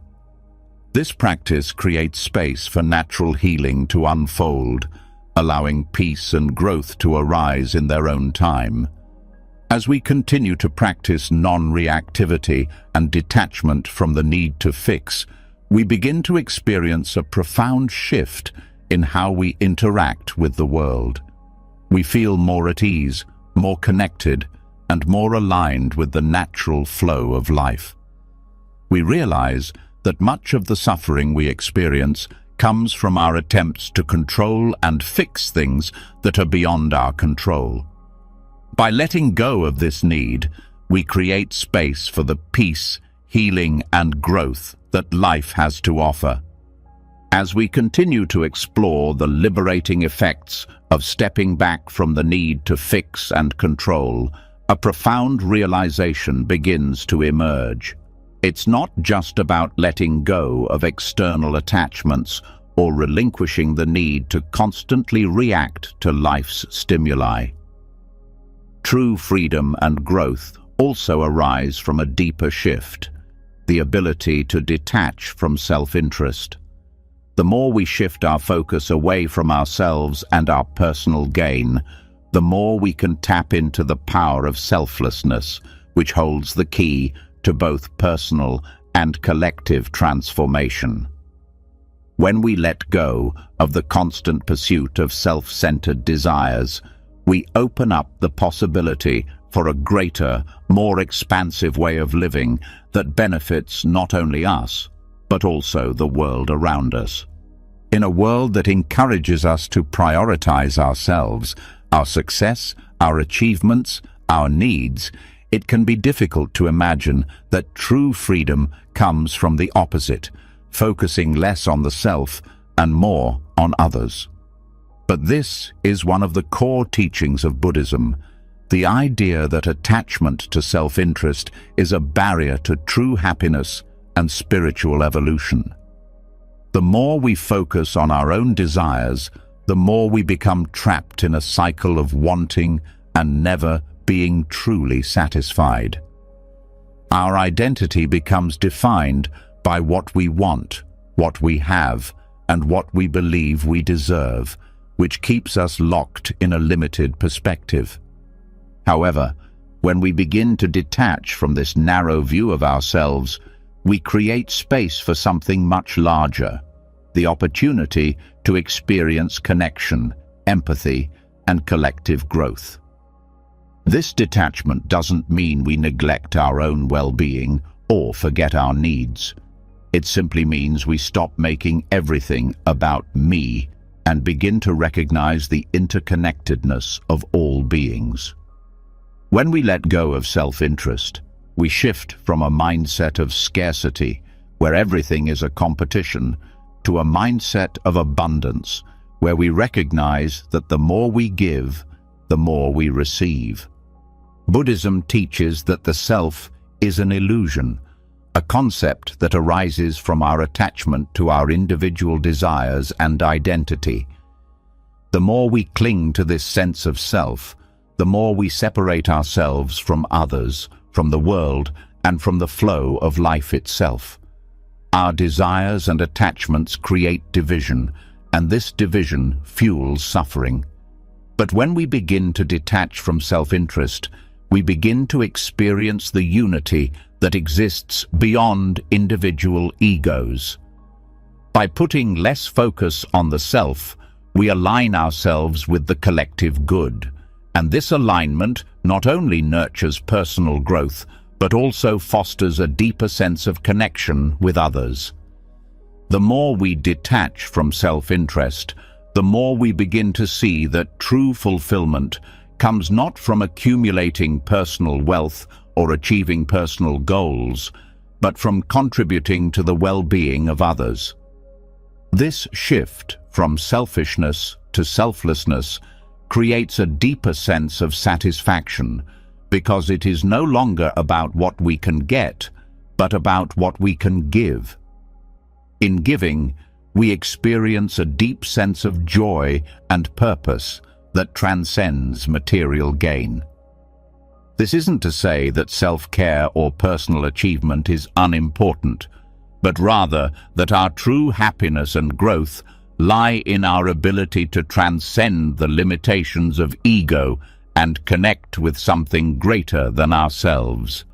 This practice creates space for natural healing to unfold, allowing peace and growth to arise in their own time. As we continue to practice non-reactivity and detachment from the need to fix, we begin to experience a profound shift in how we interact with the world. We feel more at ease, more connected, and more aligned with the natural flow of life. We realize that much of the suffering we experience comes from our attempts to control and fix things that are beyond our control. By letting go of this need, we create space for the peace, healing, and growth that life has to offer. As we continue to explore the liberating effects of stepping back from the need to fix and control, a profound realization begins to emerge. It's not just about letting go of external attachments or relinquishing the need to constantly react to life's stimuli. True freedom and growth also arise from a deeper shift, the ability to detach from self-interest. The more we shift our focus away from ourselves and our personal gain, the more we can tap into the power of selflessness, which holds the key to both personal and collective transformation. When we let go of the constant pursuit of self-centered desires, we open up the possibility for a greater, more expansive way of living that benefits not only us, but also the world around us. In a world that encourages us to prioritize ourselves, our success, our achievements, our needs, it can be difficult to imagine that true freedom comes from the opposite, focusing less on the self and more on others. But this is one of the core teachings of Buddhism, the idea that attachment to self-interest is a barrier to true happiness and spiritual evolution. The more we focus on our own desires, the more we become trapped in a cycle of wanting and never being truly satisfied. Our identity becomes defined by what we want, what we have, and what we believe we deserve, which keeps us locked in a limited perspective. However, when we begin to detach from this narrow view of ourselves, we create space for something much larger, the opportunity to experience connection, empathy, and collective growth. This detachment doesn't mean we neglect our own well-being or forget our needs. It simply means we stop making everything about me and begin to recognize the interconnectedness of all beings. When we let go of self-interest, we shift from a mindset of scarcity, where everything is a competition, to a mindset of abundance, where we recognize that the more we give, the more we receive. Buddhism teaches that the self is an illusion, a concept that arises from our attachment to our individual desires and identity. The more we cling to this sense of self, the more we separate ourselves from others, from the world, and from the flow of life itself. Our desires and attachments create division, and this division fuels suffering. But when we begin to detach from self-interest, we begin to experience the unity that exists beyond individual egos. By putting less focus on the self, we align ourselves with the collective good. And this alignment not only nurtures personal growth, but also fosters a deeper sense of connection with others. The more we detach from self-interest, the more we begin to see that true fulfillment comes not from accumulating personal wealth or achieving personal goals, but from contributing to the well-being of others. This shift from selfishness to selflessness creates a deeper sense of satisfaction, because it is no longer about what we can get, but about what we can give. In giving, we experience a deep sense of joy and purpose that transcends material gain. This isn't to say that self-care or personal achievement is unimportant, but rather that our true happiness and growth lie in our ability to transcend the limitations of ego and connect with something greater than ourselves.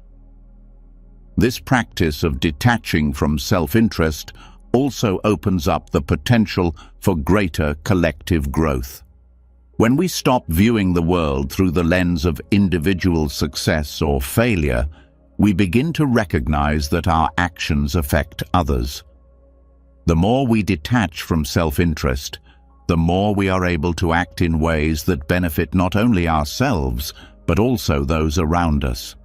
This practice of detaching from self-interest also opens up the potential for greater collective growth. When we stop viewing the world through the lens of individual success or failure, we begin to recognize that our actions affect others. The more we detach from self-interest, the more we are able to act in ways that benefit not only ourselves, but also those around us.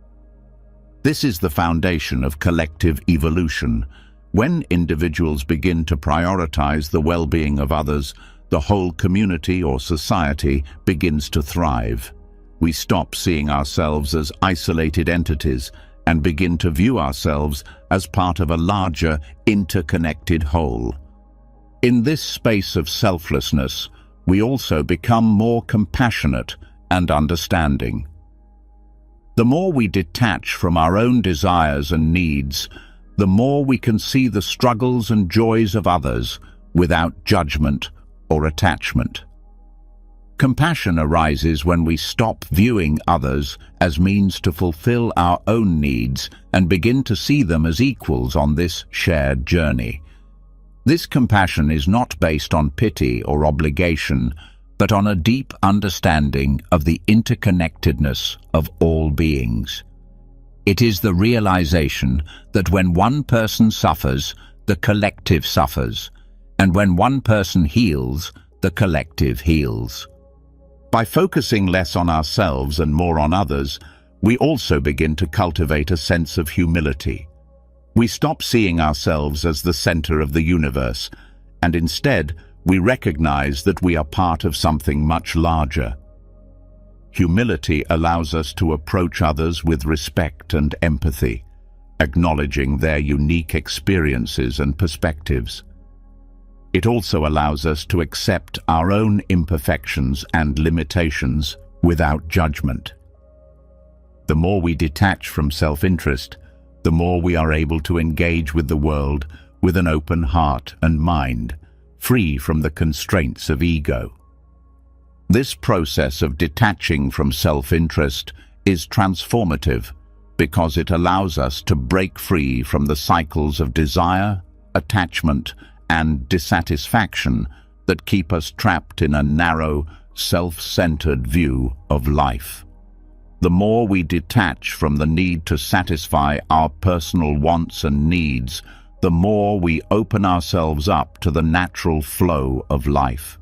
This is the foundation of collective evolution. When individuals begin to prioritize the well-being of others, the whole community or society begins to thrive. We stop seeing ourselves as isolated entities and begin to view ourselves as part of a larger, interconnected whole. In this space of selflessness, we also become more compassionate and understanding. The more we detach from our own desires and needs, the more we can see the struggles and joys of others without judgment or attachment. Compassion arises when we stop viewing others as means to fulfill our own needs and begin to see them as equals on this shared journey. This compassion is not based on pity or obligation, but on a deep understanding of the interconnectedness of all beings. It is the realization that when one person suffers, the collective suffers, and when one person heals, the collective heals. By focusing less on ourselves and more on others, we also begin to cultivate a sense of humility. We stop seeing ourselves as the center of the universe, and instead, we recognize that we are part of something much larger. Humility allows us to approach others with respect and empathy, acknowledging their unique experiences and perspectives. It also allows us to accept our own imperfections and limitations without judgment. The more we detach from self-interest, the more we are able to engage with the world with an open heart and mind, free from the constraints of ego. This process of detaching from self-interest is transformative because it allows us to break free from the cycles of desire, attachment, and dissatisfaction that keep us trapped in a narrow, self-centered view of life. The more we detach from the need to satisfy our personal wants and needs, the more we open ourselves up to the natural flow of life.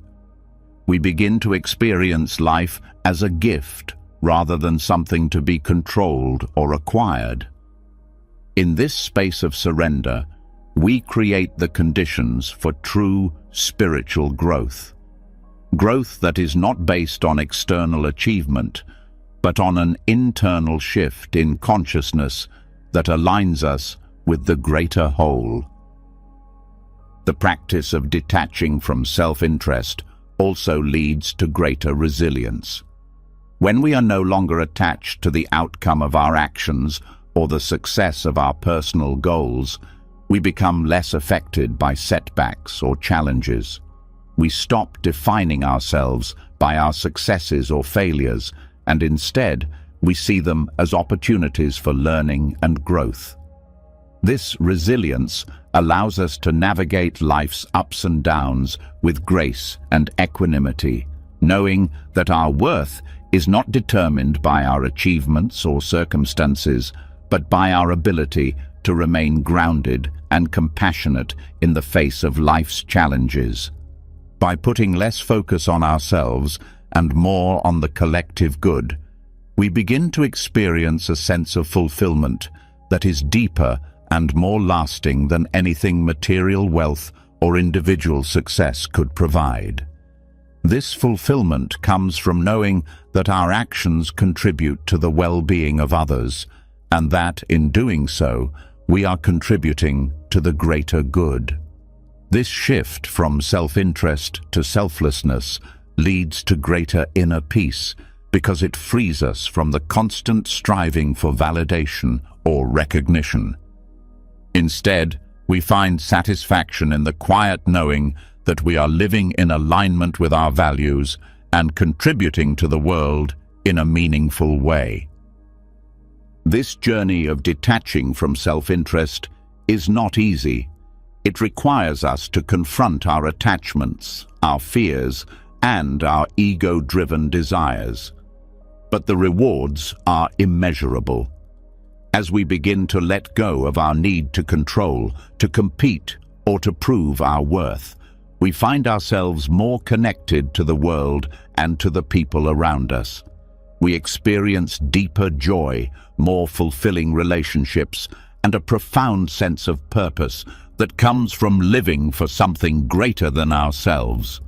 We begin to experience life as a gift rather than something to be controlled or acquired. In this space of surrender, we create the conditions for true spiritual growth. Growth that is not based on external achievement, but on an internal shift in consciousness that aligns us with the greater whole. The practice of detaching from self-interest also leads to greater resilience. When we are no longer attached to the outcome of our actions or the success of our personal goals, we become less affected by setbacks or challenges. We stop defining ourselves by our successes or failures, and instead, we see them as opportunities for learning and growth. This resilience allows us to navigate life's ups and downs with grace and equanimity, knowing that our worth is not determined by our achievements or circumstances, but by our ability to remain grounded and compassionate in the face of life's challenges. By putting less focus on ourselves and more on the collective good, we begin to experience a sense of fulfillment that is deeper and more lasting than anything material wealth or individual success could provide. This fulfillment comes from knowing that our actions contribute to the well-being of others, and that, in doing so, we are contributing to the greater good. This shift from self-interest to selflessness leads to greater inner peace because it frees us from the constant striving for validation or recognition. Instead, we find satisfaction in the quiet knowing that we are living in alignment with our values and contributing to the world in a meaningful way. This journey of detaching from self-interest is not easy. It requires us to confront our attachments, our fears, and our ego-driven desires. But the rewards are immeasurable. As we begin to let go of our need to control, to compete, or to prove our worth, we find ourselves more connected to the world and to the people around us. We experience deeper joy, more fulfilling relationships, and a profound sense of purpose that comes from living for something greater than ourselves.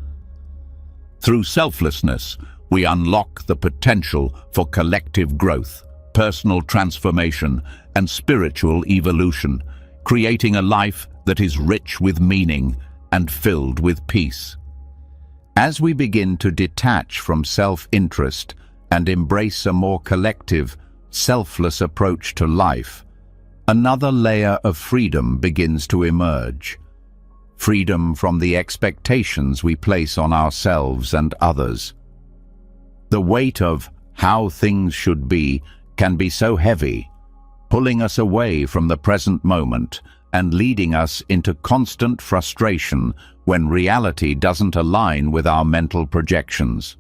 Through selflessness, we unlock the potential for collective growth, personal transformation, and spiritual evolution, creating a life that is rich with meaning and filled with peace. As we begin to detach from self-interest and embrace a more collective, selfless approach to life, another layer of freedom begins to emerge. Freedom from the expectations we place on ourselves and others. The weight of how things should be can be so heavy, pulling us away from the present moment and leading us into constant frustration when reality doesn't align with our mental projections.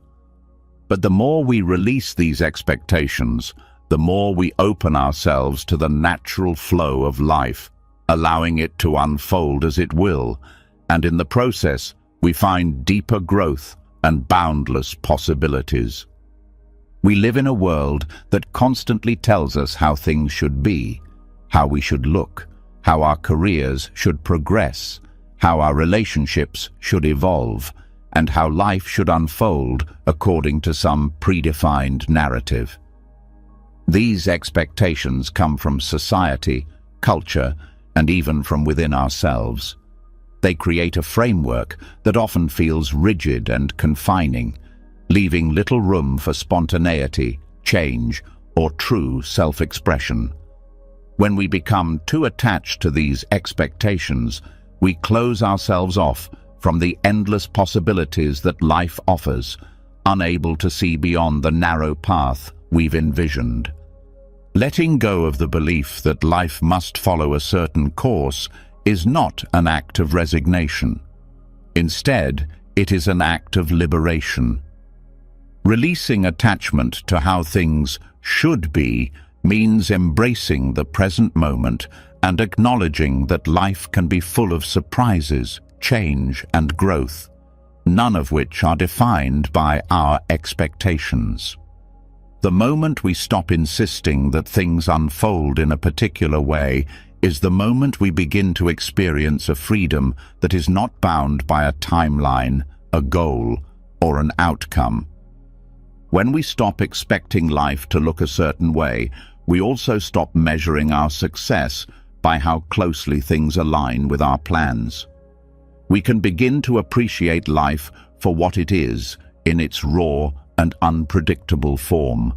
But the more we release these expectations, the more we open ourselves to the natural flow of life, allowing it to unfold as it will, and in the process, we find deeper growth and boundless possibilities. We live in a world that constantly tells us how things should be, how we should look, how our careers should progress, how our relationships should evolve, and how life should unfold according to some predefined narrative. These expectations come from society, culture, and even from within ourselves. They create a framework that often feels rigid and confining, leaving little room for spontaneity, change, or true self-expression. When we become too attached to these expectations, we close ourselves off from the endless possibilities that life offers, unable to see beyond the narrow path we've envisioned. Letting go of the belief that life must follow a certain course is not an act of resignation. Instead, it is an act of liberation. Releasing attachment to how things should be means embracing the present moment and acknowledging that life can be full of surprises, change, and growth, none of which are defined by our expectations. The moment we stop insisting that things unfold in a particular way is the moment we begin to experience a freedom that is not bound by a timeline, a goal, or an outcome. When we stop expecting life to look a certain way, we also stop measuring our success by how closely things align with our plans. We can begin to appreciate life for what it is in its raw and unpredictable form.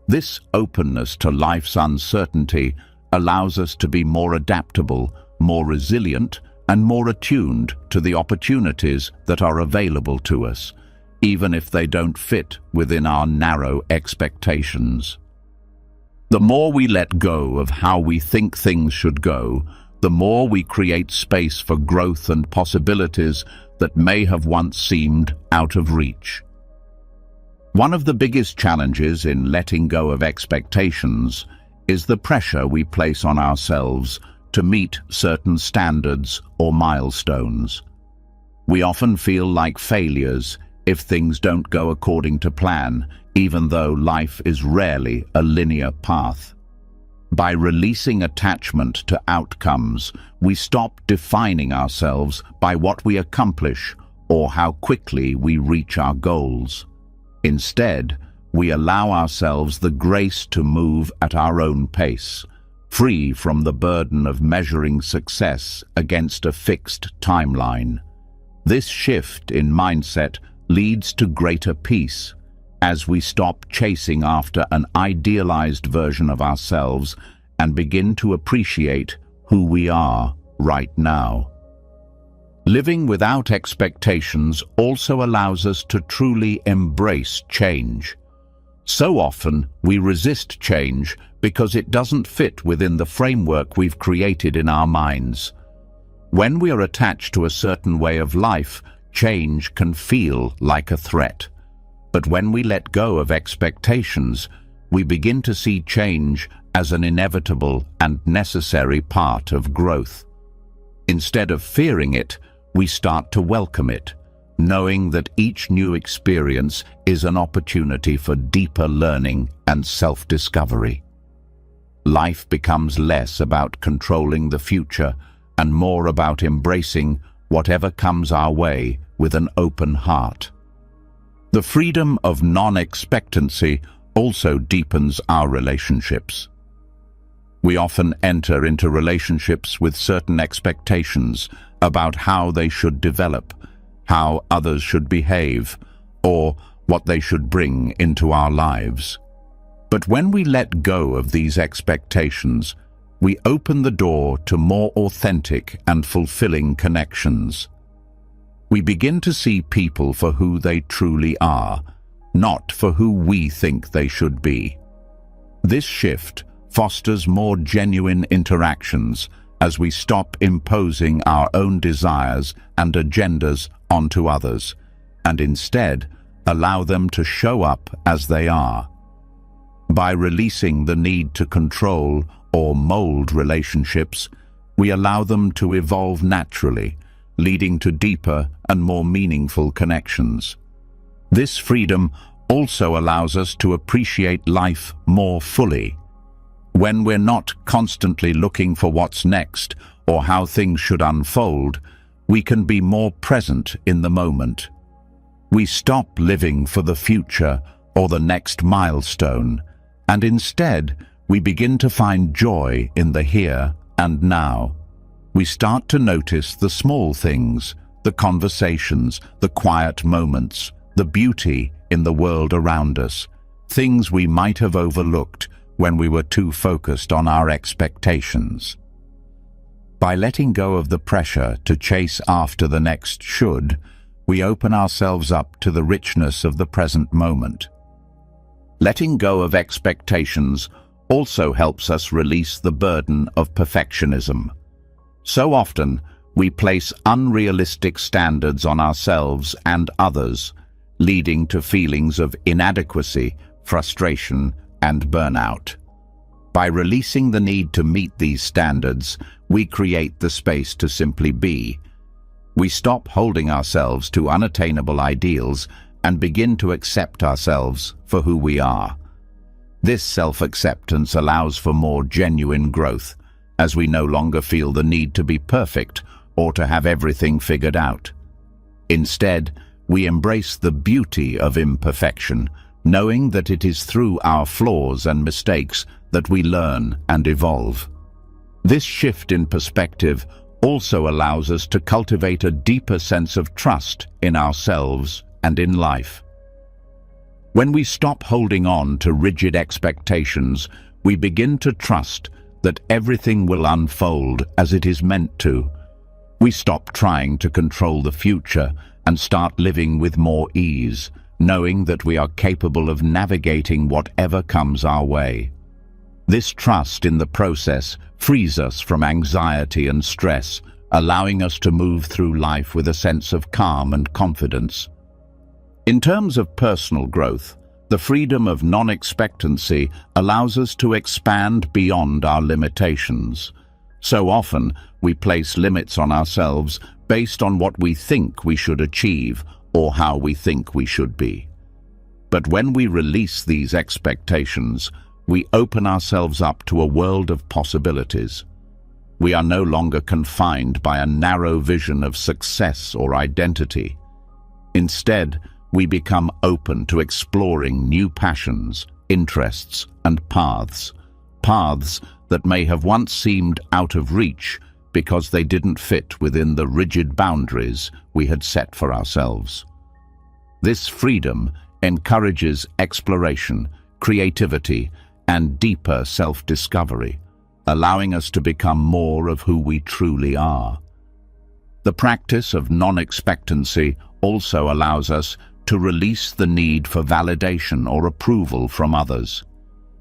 This openness to life's uncertainty allows us to be more adaptable, more resilient, and more attuned to the opportunities that are available to us, even if they don't fit within our narrow expectations. The more we let go of how we think things should go, the more we create space for growth and possibilities that may have once seemed out of reach. One of the biggest challenges in letting go of expectations is the pressure we place on ourselves to meet certain standards or milestones. We often feel like failures if things don't go according to plan, even though life is rarely a linear path. By releasing attachment to outcomes, we stop defining ourselves by what we accomplish or how quickly we reach our goals. Instead, we allow ourselves the grace to move at our own pace, free from the burden of measuring success against a fixed timeline. This shift in mindset leads to greater peace, as we stop chasing after an idealized version of ourselves and begin to appreciate who we are right now. Living without expectations also allows us to truly embrace change. So often, we resist change because it doesn't fit within the framework we've created in our minds. When we are attached to a certain way of life, change can feel like a threat. But when we let go of expectations, we begin to see change as an inevitable and necessary part of growth. Instead of fearing it, we start to welcome it, knowing that each new experience is an opportunity for deeper learning and self-discovery. Life becomes less about controlling the future and more about embracing whatever comes our way with an open heart. The freedom of non-expectancy also deepens our relationships. We often enter into relationships with certain expectations about how they should develop, how others should behave, or what they should bring into our lives. But when we let go of these expectations, we open the door to more authentic and fulfilling connections. We begin to see people for who they truly are, not for who we think they should be. This shift fosters more genuine interactions as we stop imposing our own desires and agendas onto others, and instead allow them to show up as they are. By releasing the need to control or mold relationships, we allow them to evolve naturally, leading to deeper and more meaningful connections. This freedom also allows us to appreciate life more fully. When we're not constantly looking for what's next or how things should unfold, we can be more present in the moment. We stop living for the future or the next milestone, and instead we begin to find joy in the here and now. We start to notice the small things, the conversations, the quiet moments, the beauty in the world around us, things we might have overlooked when we were too focused on our expectations. By letting go of the pressure to chase after the next should, we open ourselves up to the richness of the present moment. Letting go of expectations also helps us release the burden of perfectionism. So often, we place unrealistic standards on ourselves and others, leading to feelings of inadequacy, frustration, and burnout. By releasing the need to meet these standards, we create the space to simply be. We stop holding ourselves to unattainable ideals and begin to accept ourselves for who we are. This self-acceptance allows for more genuine growth, as we no longer feel the need to be perfect or to have everything figured out. Instead, we embrace the beauty of imperfection, knowing that it is through our flaws and mistakes that we learn and evolve. This shift in perspective also allows us to cultivate a deeper sense of trust in ourselves and in life. When we stop holding on to rigid expectations, we begin to trust that everything will unfold as it is meant to. We stop trying to control the future and start living with more ease, knowing that we are capable of navigating whatever comes our way. This trust in the process frees us from anxiety and stress, allowing us to move through life with a sense of calm and confidence. In terms of personal growth, the freedom of non-expectancy allows us to expand beyond our limitations. So often, we place limits on ourselves based on what we think we should achieve or how we think we should be. But when we release these expectations, we open ourselves up to a world of possibilities. We are no longer confined by a narrow vision of success or identity. Instead, we become open to exploring new passions, interests, and paths that may have once seemed out of reach because they didn't fit within the rigid boundaries we had set for ourselves. This freedom encourages exploration, creativity, and deeper self-discovery, allowing us to become more of who we truly are. The practice of non-expectancy also allows us to release the need for validation or approval from others.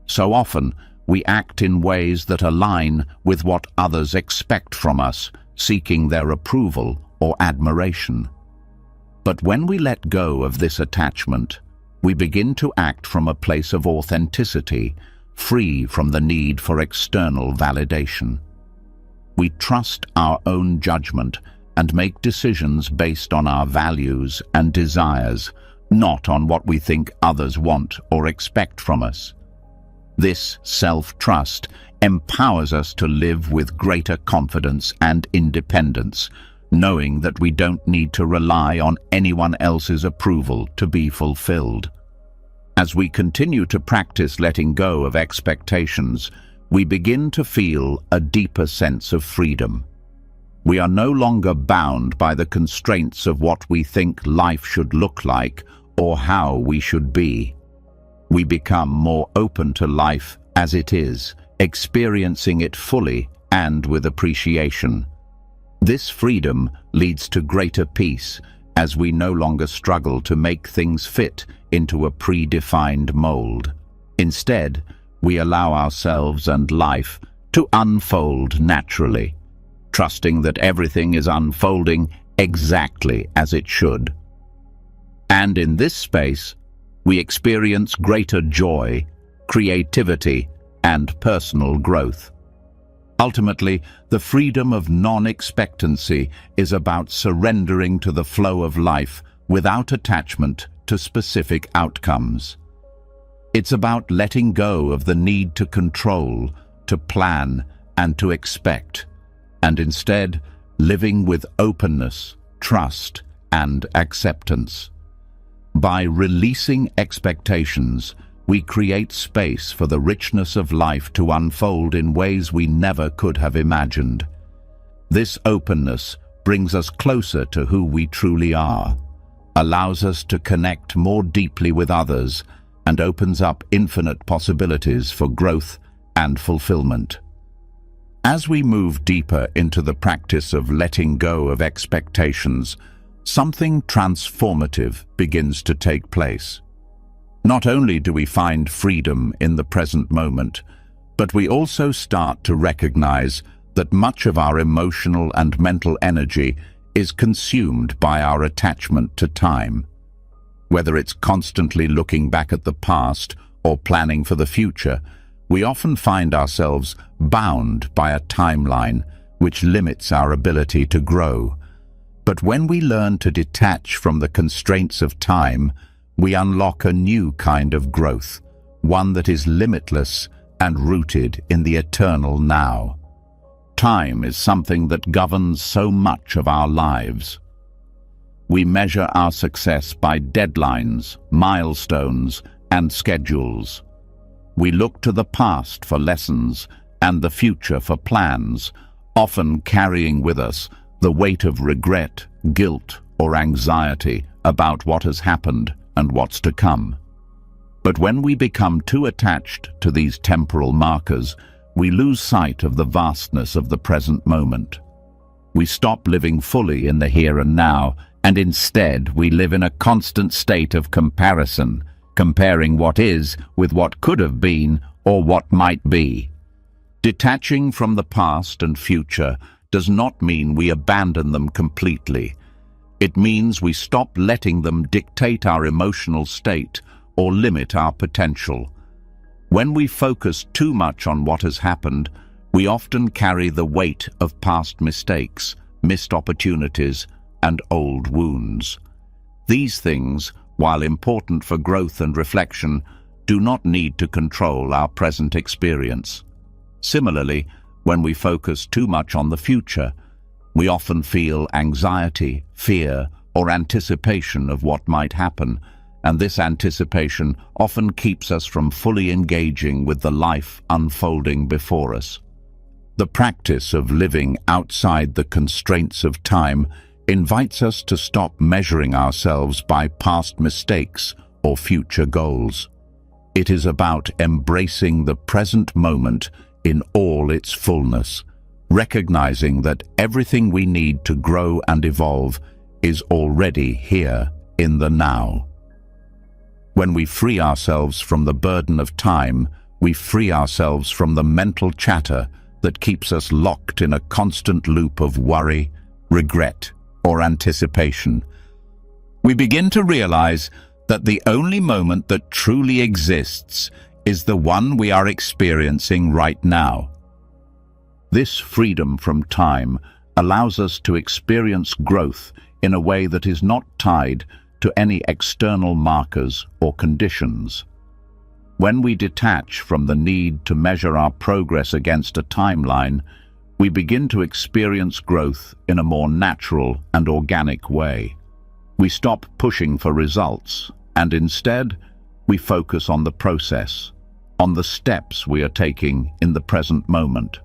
So often, we act in ways that align with what others expect from us, seeking their approval or admiration. But when we let go of this attachment, we begin to act from a place of authenticity, free from the need for external validation. We trust our own judgment and make decisions based on our values and desires, not on what we think others want or expect from us. This self-trust empowers us to live with greater confidence and independence, knowing that we don't need to rely on anyone else's approval to be fulfilled. As we continue to practice letting go of expectations, we begin to feel a deeper sense of freedom. We are no longer bound by the constraints of what we think life should look like or how we should be. We become more open to life as it is, experiencing it fully and with appreciation. This freedom leads to greater peace as we no longer struggle to make things fit into a predefined mold. Instead, we allow ourselves and life to unfold naturally, trusting that everything is unfolding exactly as it should. And in this space, we experience greater joy, creativity, and personal growth. Ultimately, the freedom of non-expectancy is about surrendering to the flow of life without attachment to specific outcomes. It's about letting go of the need to control, to plan, and to expect, and instead living with openness, trust, and acceptance. By releasing expectations, we create space for the richness of life to unfold in ways we never could have imagined. This openness brings us closer to who we truly are, allows us to connect more deeply with others, and opens up infinite possibilities for growth and fulfillment. As we move deeper into the practice of letting go of expectations, something transformative begins to take place. Not only do we find freedom in the present moment, but we also start to recognize that much of our emotional and mental energy is consumed by our attachment to time. Whether it's constantly looking back at the past or planning for the future, we often find ourselves bound by a timeline which limits our ability to grow. But when we learn to detach from the constraints of time, we unlock a new kind of growth, one that is limitless and rooted in the eternal now. Time is something that governs so much of our lives. We measure our success by deadlines, milestones, and schedules. We look to the past for lessons and the future for plans, often carrying with us the weight of regret, guilt, or anxiety about what has happened and what's to come. But when we become too attached to these temporal markers, we lose sight of the vastness of the present moment. We stop living fully in the here and now, and instead we live in a constant state of comparison, comparing what is with what could have been or what might be. Detaching from the past and future does not mean we abandon them completely. It means we stop letting them dictate our emotional state or limit our potential. When we focus too much on what has happened, we often carry the weight of past mistakes, missed opportunities, and old wounds. These things, while important for growth and reflection, do not need to control our present experience. Similarly, when we focus too much on the future, we often feel anxiety, fear, or anticipation of what might happen, and this anticipation often keeps us from fully engaging with the life unfolding before us. The practice of living outside the constraints of time invites us to stop measuring ourselves by past mistakes or future goals. It is about embracing the present moment in all its fullness, recognizing that everything we need to grow and evolve is already here in the now. When we free ourselves from the burden of time, we free ourselves from the mental chatter that keeps us locked in a constant loop of worry, regret, or anticipation. We begin to realize that the only moment that truly exists is the one we are experiencing right now. This freedom from time allows us to experience growth in a way that is not tied to any external markers or conditions. When we detach from the need to measure our progress against a timeline, we begin to experience growth in a more natural and organic way. We stop pushing for results, and instead, we focus on the process, on the steps we are taking in the present moment.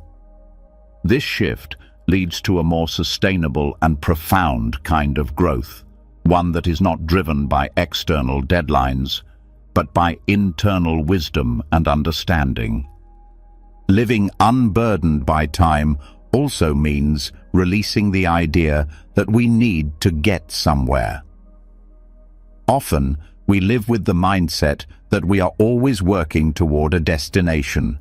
This shift leads to a more sustainable and profound kind of growth, one that is not driven by external deadlines, but by internal wisdom and understanding. Living unburdened by time also means releasing the idea that we need to get somewhere. Often, we live with the mindset that we are always working toward a destination,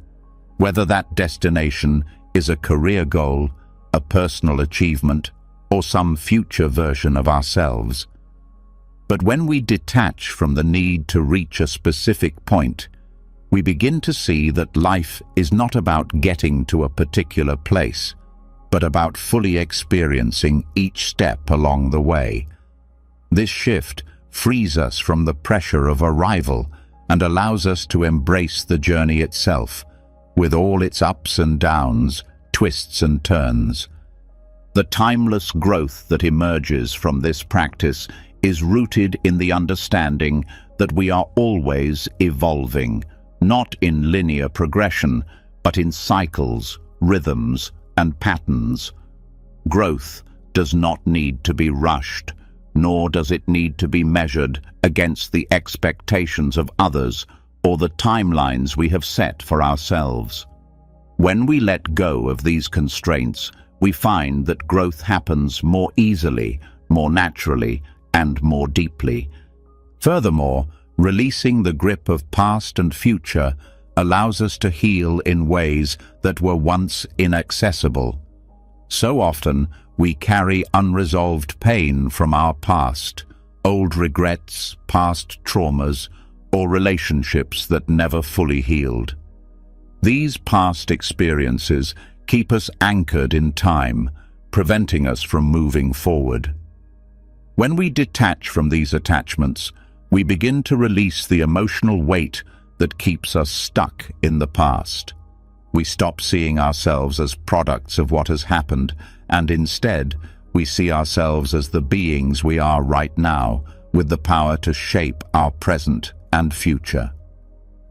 whether that destination is a career goal, a personal achievement, or some future version of ourselves. But when we detach from the need to reach a specific point, we begin to see that life is not about getting to a particular place, but about fully experiencing each step along the way. This shift frees us from the pressure of arrival and allows us to embrace the journey itself, with all its ups and downs, twists and turns. The timeless growth that emerges from this practice is rooted in the understanding that we are always evolving, not in linear progression, but in cycles, rhythms, and patterns. Growth does not need to be rushed, nor does it need to be measured against the expectations of others or the timelines we have set for ourselves. When we let go of these constraints, we find that growth happens more easily, more naturally, and more deeply. Furthermore, releasing the grip of past and future allows us to heal in ways that were once inaccessible. So often, we carry unresolved pain from our past, old regrets, past traumas, or relationships that never fully healed. These past experiences keep us anchored in time, preventing us from moving forward. When we detach from these attachments, we begin to release the emotional weight that keeps us stuck in the past. We stop seeing ourselves as products of what has happened, and instead, we see ourselves as the beings we are right now, with the power to shape our present and future.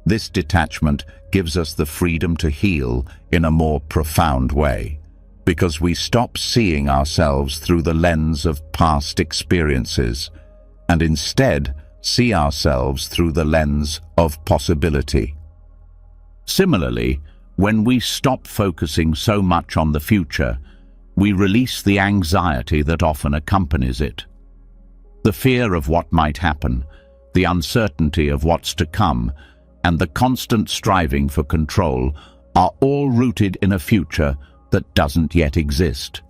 This detachment gives us the freedom to heal in a more profound way, because we stop seeing ourselves through the lens of past experiences, and instead see ourselves through the lens of possibility. Similarly, when we stop focusing so much on the future, we release the anxiety that often accompanies it. The fear of what might happen, the uncertainty of what's to come, and the constant striving for control are all rooted in a future that doesn't yet exist.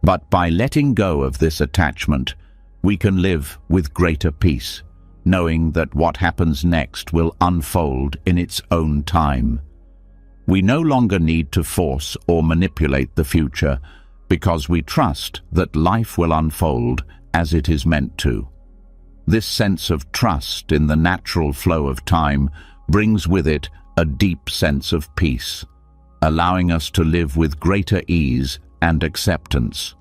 But by letting go of this attachment, we can live with greater peace, knowing that what happens next will unfold in its own time. We no longer need to force or manipulate the future because we trust that life will unfold as it is meant to. This sense of trust in the natural flow of time brings with it a deep sense of peace, allowing us to live with greater ease and acceptance.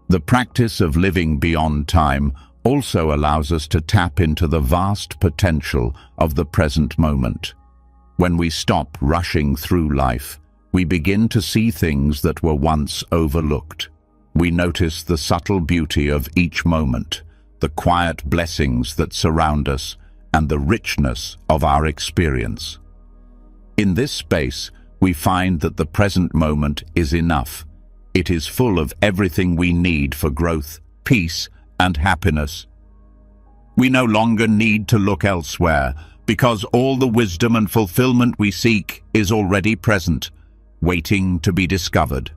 The practice of living beyond time also allows us to tap into the vast potential of the present moment. When we stop rushing through life, we begin to see things that were once overlooked. We notice the subtle beauty of each moment, the quiet blessings that surround us, and the richness of our experience. In this space, we find that the present moment is enough. It is full of everything we need for growth, peace, and happiness. We no longer need to look elsewhere, because all the wisdom and fulfillment we seek is already present, waiting to be discovered.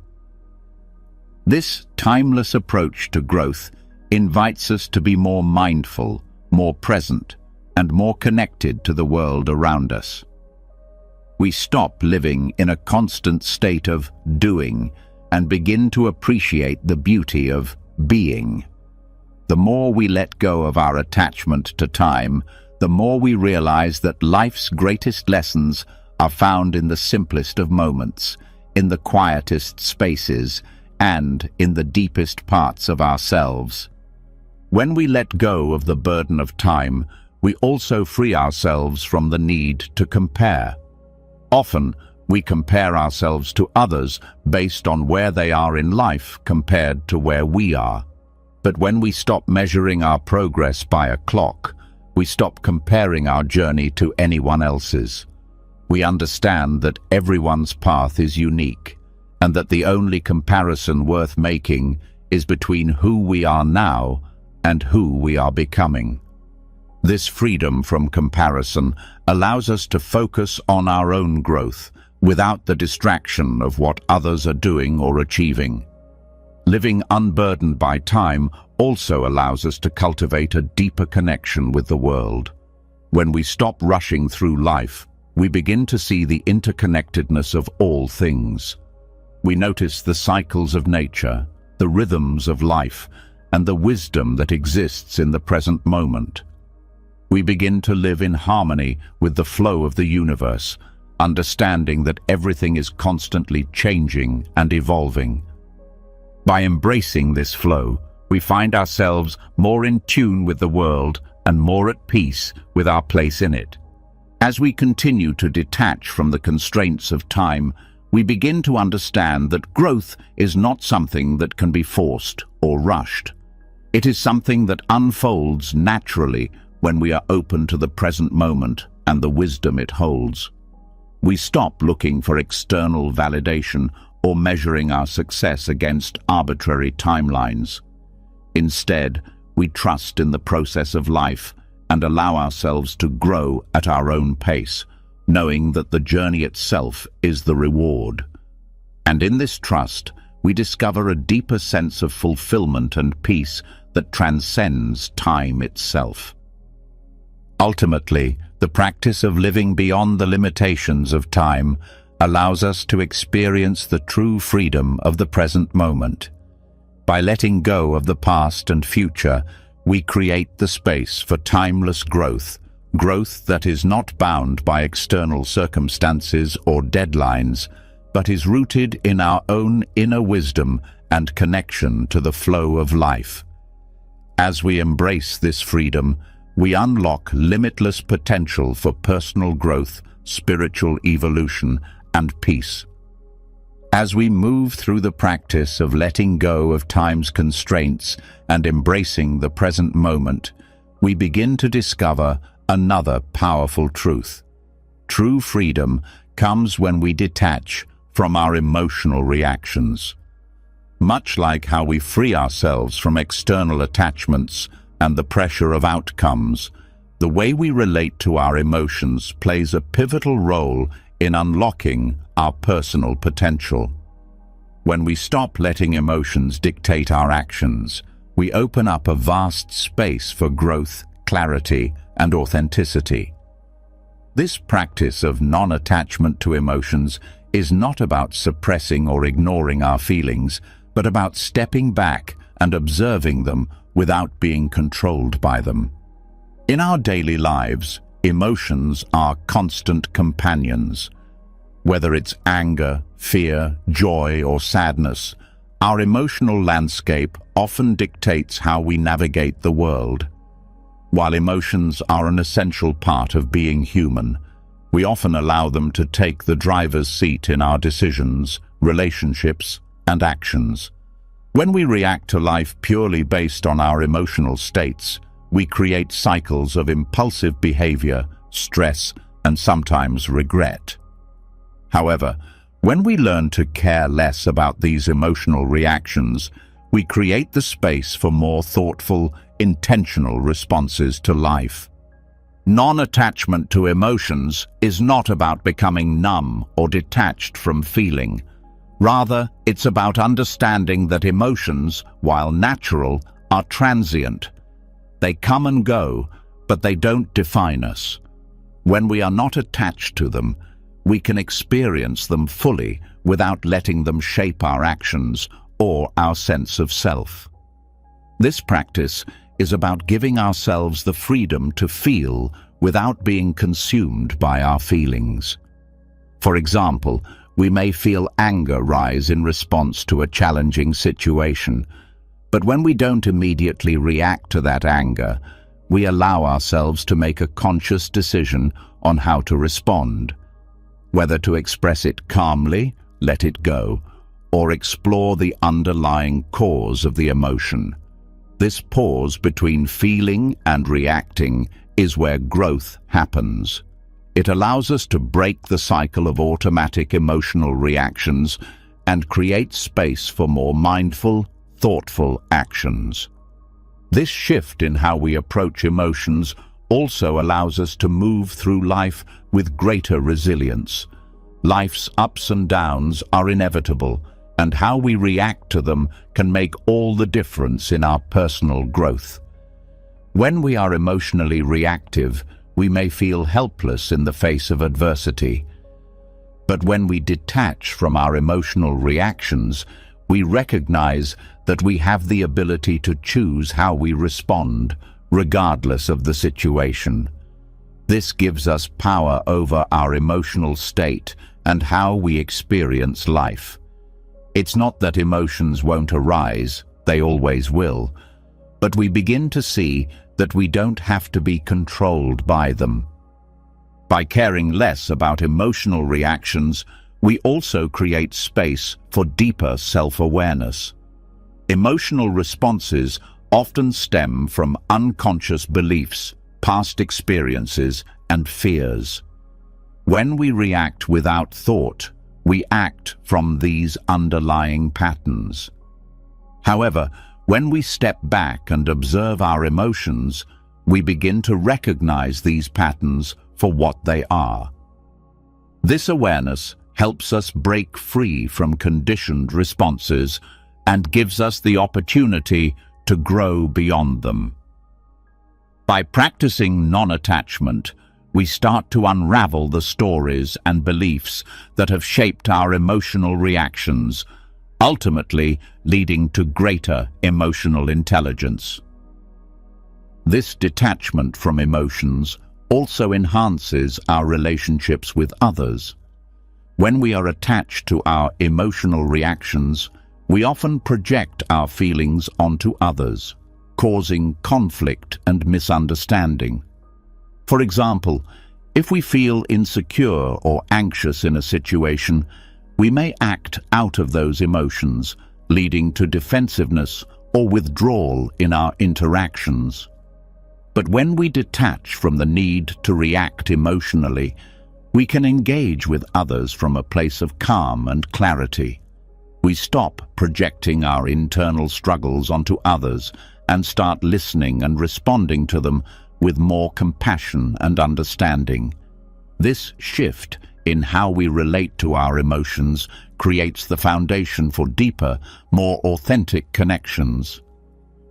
This timeless approach to growth invites us to be more mindful, more present, and more connected to the world around us. We stop living in a constant state of doing and begin to appreciate the beauty of being. The more we let go of our attachment to time, the more we realize that life's greatest lessons are found in the simplest of moments, in the quietest spaces, and in the deepest parts of ourselves. When we let go of the burden of time, we also free ourselves from the need to compare. Often, we compare ourselves to others based on where they are in life compared to where we are. But when we stop measuring our progress by a clock, we stop comparing our journey to anyone else's. We understand that everyone's path is unique, and that the only comparison worth making is between who we are now and who we are becoming. This freedom from comparison allows us to focus on our own growth without the distraction of what others are doing or achieving. Living unburdened by time also allows us to cultivate a deeper connection with the world. When we stop rushing through life, we begin to see the interconnectedness of all things. We notice the cycles of nature, the rhythms of life, and the wisdom that exists in the present moment. We begin to live in harmony with the flow of the universe, understanding that everything is constantly changing and evolving. By embracing this flow, we find ourselves more in tune with the world and more at peace with our place in it. As we continue to detach from the constraints of time, we begin to understand that growth is not something that can be forced or rushed. It is something that unfolds naturally when we are open to the present moment and the wisdom it holds. We stop looking for external validation or measuring our success against arbitrary timelines. Instead, we trust in the process of life and allow ourselves to grow at our own pace, knowing that the journey itself is the reward. And in this trust, we discover a deeper sense of fulfillment and peace that transcends time itself. Ultimately, the practice of living beyond the limitations of time allows us to experience the true freedom of the present moment. By letting go of the past and future, we create the space for timeless growth that is not bound by external circumstances or deadlines, but is rooted in our own inner wisdom and connection to the flow of life. As we embrace this freedom, we unlock limitless potential for personal growth, spiritual evolution, and peace. As we move through the practice of letting go of time's constraints and embracing the present moment, we begin to discover another powerful truth. True freedom comes when we detach from our emotional reactions. Much like how we free ourselves from external attachments and the pressure of outcomes, the way we relate to our emotions plays a pivotal role in unlocking our personal potential. When we stop letting emotions dictate our actions, we open up a vast space for growth, clarity, and authenticity. This practice of non-attachment to emotions is not about suppressing or ignoring our feelings, but about stepping back and observing them without being controlled by them. In our daily lives, emotions are constant companions. Whether it's anger, fear, joy, or sadness, our emotional landscape often dictates how we navigate the world. While emotions are an essential part of being human, we often allow them to take the driver's seat in our decisions, relationships, and actions. When we react to life purely based on our emotional states, we create cycles of impulsive behavior, stress, and sometimes regret. However, when we learn to care less about these emotional reactions, we create the space for more thoughtful, intentional responses to life. Non-attachment to emotions is not about becoming numb or detached from feeling. Rather, it's about understanding that emotions, while natural, are transient. They come and go, but they don't define us. When we are not attached to them, we can experience them fully without letting them shape our actions or our sense of self. This practice is about giving ourselves the freedom to feel without being consumed by our feelings. For example, we may feel anger rise in response to a challenging situation, but when we don't immediately react to that anger, we allow ourselves to make a conscious decision on how to respond. Whether to express it calmly, let it go, or explore the underlying cause of the emotion. This pause between feeling and reacting is where growth happens. It allows us to break the cycle of automatic emotional reactions and create space for more mindful, thoughtful actions. This shift in how we approach emotions also allows us to move through life with greater resilience. Life's ups and downs are inevitable, and how we react to them can make all the difference in our personal growth. When we are emotionally reactive, we may feel helpless in the face of adversity. But when we detach from our emotional reactions, we recognize that we have the ability to choose how we respond, regardless of the situation. This gives us power over our emotional state and how we experience life. It's not that emotions won't arise, they always will, but we begin to see that we don't have to be controlled by them. By caring less about emotional reactions, we also create space for deeper self-awareness. Emotional responses often stem from unconscious beliefs, past experiences, and fears. When we react without thought, we act from these underlying patterns. However, when we step back and observe our emotions, we begin to recognize these patterns for what they are. This awareness helps us break free from conditioned responses and gives us the opportunity to grow beyond them. By practicing non-attachment, we start to unravel the stories and beliefs that have shaped our emotional reactions, ultimately leading to greater emotional intelligence. This detachment from emotions also enhances our relationships with others. When we are attached to our emotional reactions, we often project our feelings onto others, causing conflict and misunderstanding. For example, if we feel insecure or anxious in a situation, we may act out of those emotions, leading to defensiveness or withdrawal in our interactions. But when we detach from the need to react emotionally, we can engage with others from a place of calm and clarity. We stop projecting our internal struggles onto others and start listening and responding to them with more compassion and understanding. This shift in how we relate to our emotions creates the foundation for deeper, more authentic connections.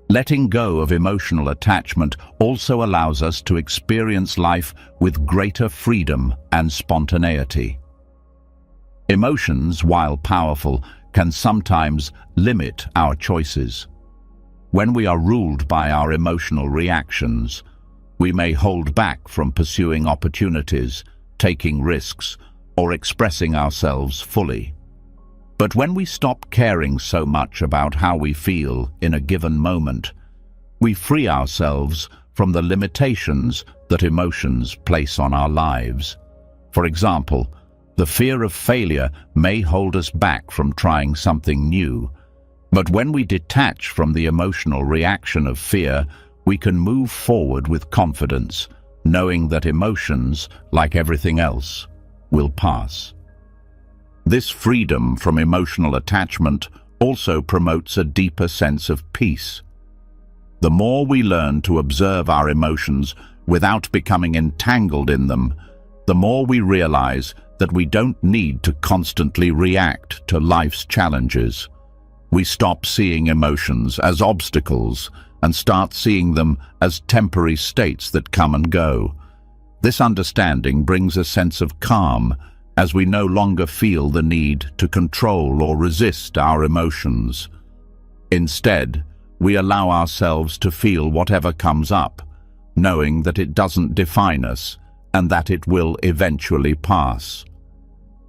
Letting go of emotional attachment also allows us to experience life with greater freedom and spontaneity. Emotions, while powerful, can sometimes limit our choices. When we are ruled by our emotional reactions, we may hold back from pursuing opportunities, taking risks, or expressing ourselves fully. But when we stop caring so much about how we feel in a given moment, we free ourselves from the limitations that emotions place on our lives. For example, the fear of failure may hold us back from trying something new. But when we detach from the emotional reaction of fear, we can move forward with confidence, knowing that emotions, like everything else, will pass. This freedom from emotional attachment also promotes a deeper sense of peace. The more we learn to observe our emotions without becoming entangled in them, the more we realize that we don't need to constantly react to life's challenges. We stop seeing emotions as obstacles and start seeing them as temporary states that come and go. This understanding brings a sense of calm, as we no longer feel the need to control or resist our emotions. Instead, we allow ourselves to feel whatever comes up, knowing that it doesn't define us and that it will eventually pass.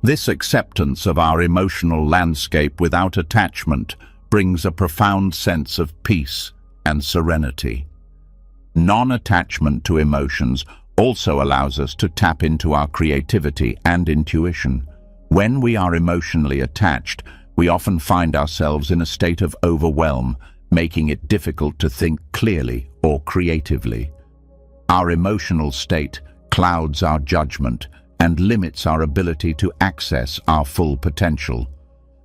This acceptance of our emotional landscape without attachment brings a profound sense of peace and serenity. Non-attachment to emotions also allows us to tap into our creativity and intuition. When we are emotionally attached, we often find ourselves in a state of overwhelm, making it difficult to think clearly or creatively. Our emotional state clouds our judgment and limits our ability to access our full potential.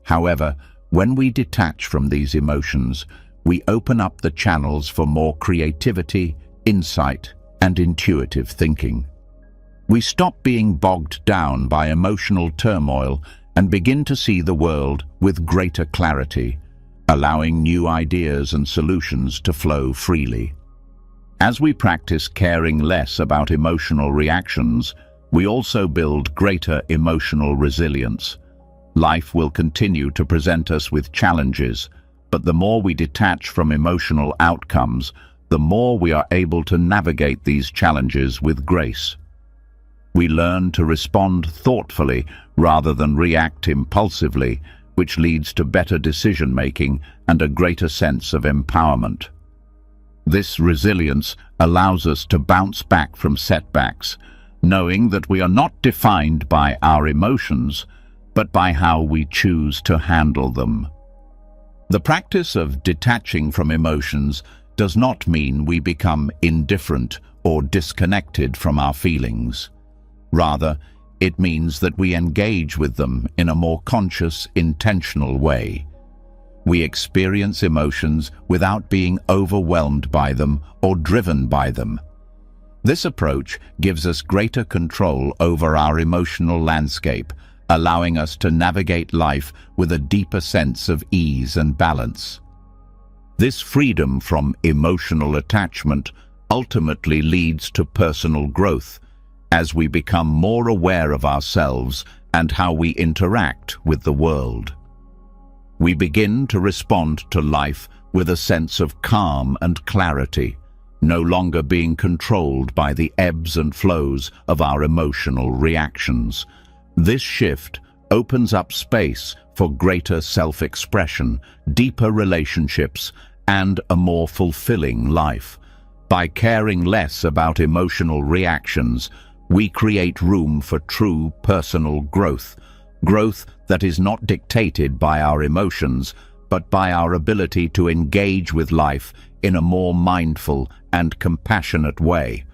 However, when we detach from these emotions, we open up the channels for more creativity, insight, and intuitive thinking. We stop being bogged down by emotional turmoil and begin to see the world with greater clarity, allowing new ideas and solutions to flow freely. As we practice caring less about emotional reactions, we also build greater emotional resilience. Life will continue to present us with challenges, but the more we detach from emotional outcomes, the more we are able to navigate these challenges with grace. We learn to respond thoughtfully rather than react impulsively, which leads to better decision-making and a greater sense of empowerment. This resilience allows us to bounce back from setbacks, knowing that we are not defined by our emotions, but by how we choose to handle them. The practice of detaching from emotions does not mean we become indifferent or disconnected from our feelings. Rather, it means that we engage with them in a more conscious, intentional way. We experience emotions without being overwhelmed by them or driven by them. This approach gives us greater control over our emotional landscape, allowing us to navigate life with a deeper sense of ease and balance. This freedom from emotional attachment ultimately leads to personal growth, as we become more aware of ourselves and how we interact with the world. We begin to respond to life with a sense of calm and clarity, no longer being controlled by the ebbs and flows of our emotional reactions. This shift opens up space for greater self-expression, deeper relationships, and a more fulfilling life. By caring less about emotional reactions, we create room for true personal growth that is not dictated by our emotions, but by our ability to engage with life in a more mindful and compassionate way.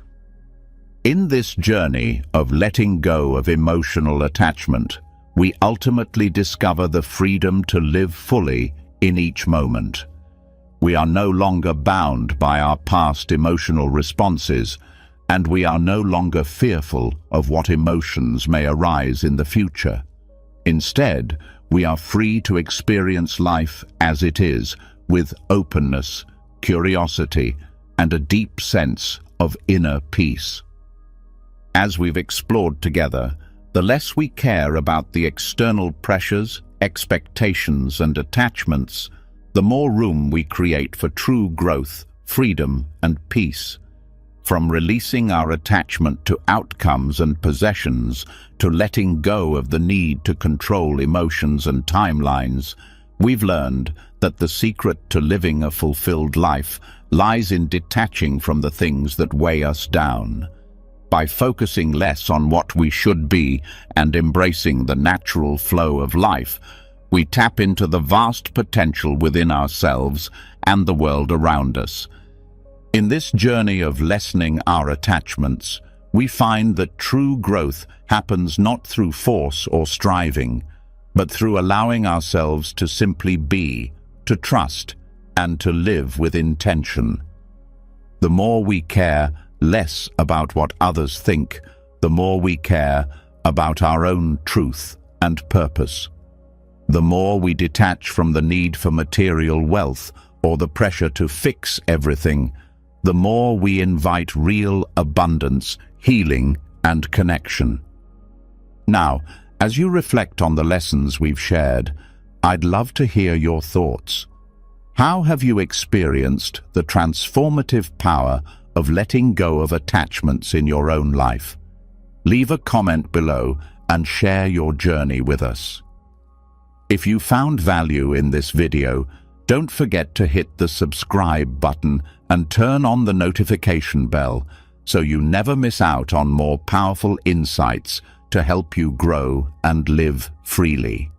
In this journey of letting go of emotional attachment, we ultimately discover the freedom to live fully in each moment. We are no longer bound by our past emotional responses, and we are no longer fearful of what emotions may arise in the future. Instead, we are free to experience life as it is, with openness, curiosity, and a deep sense of inner peace. As we've explored together, the less we care about the external pressures, expectations, and attachments, the more room we create for true growth, freedom, and peace. From releasing our attachment to outcomes and possessions to letting go of the need to control emotions and timelines, we've learned that the secret to living a fulfilled life lies in detaching from the things that weigh us down. By focusing less on what we should be and embracing the natural flow of life, we tap into the vast potential within ourselves and the world around us. In this journey of lessening our attachments, we find that true growth happens not through force or striving, but through allowing ourselves to simply be, to trust, and to live with intention. The more we care less about what others think, the more we care about our own truth and purpose. The more we detach from the need for material wealth or the pressure to fix everything, the more we invite real abundance, healing, and connection. Now, as you reflect on the lessons we've shared, I'd love to hear your thoughts. How have you experienced the transformative power of letting go of attachments in your own life? Leave a comment below and share your journey with us. If you found value in this video, don't forget to hit the subscribe button and turn on the notification bell so you never miss out on more powerful insights to help you grow and live freely.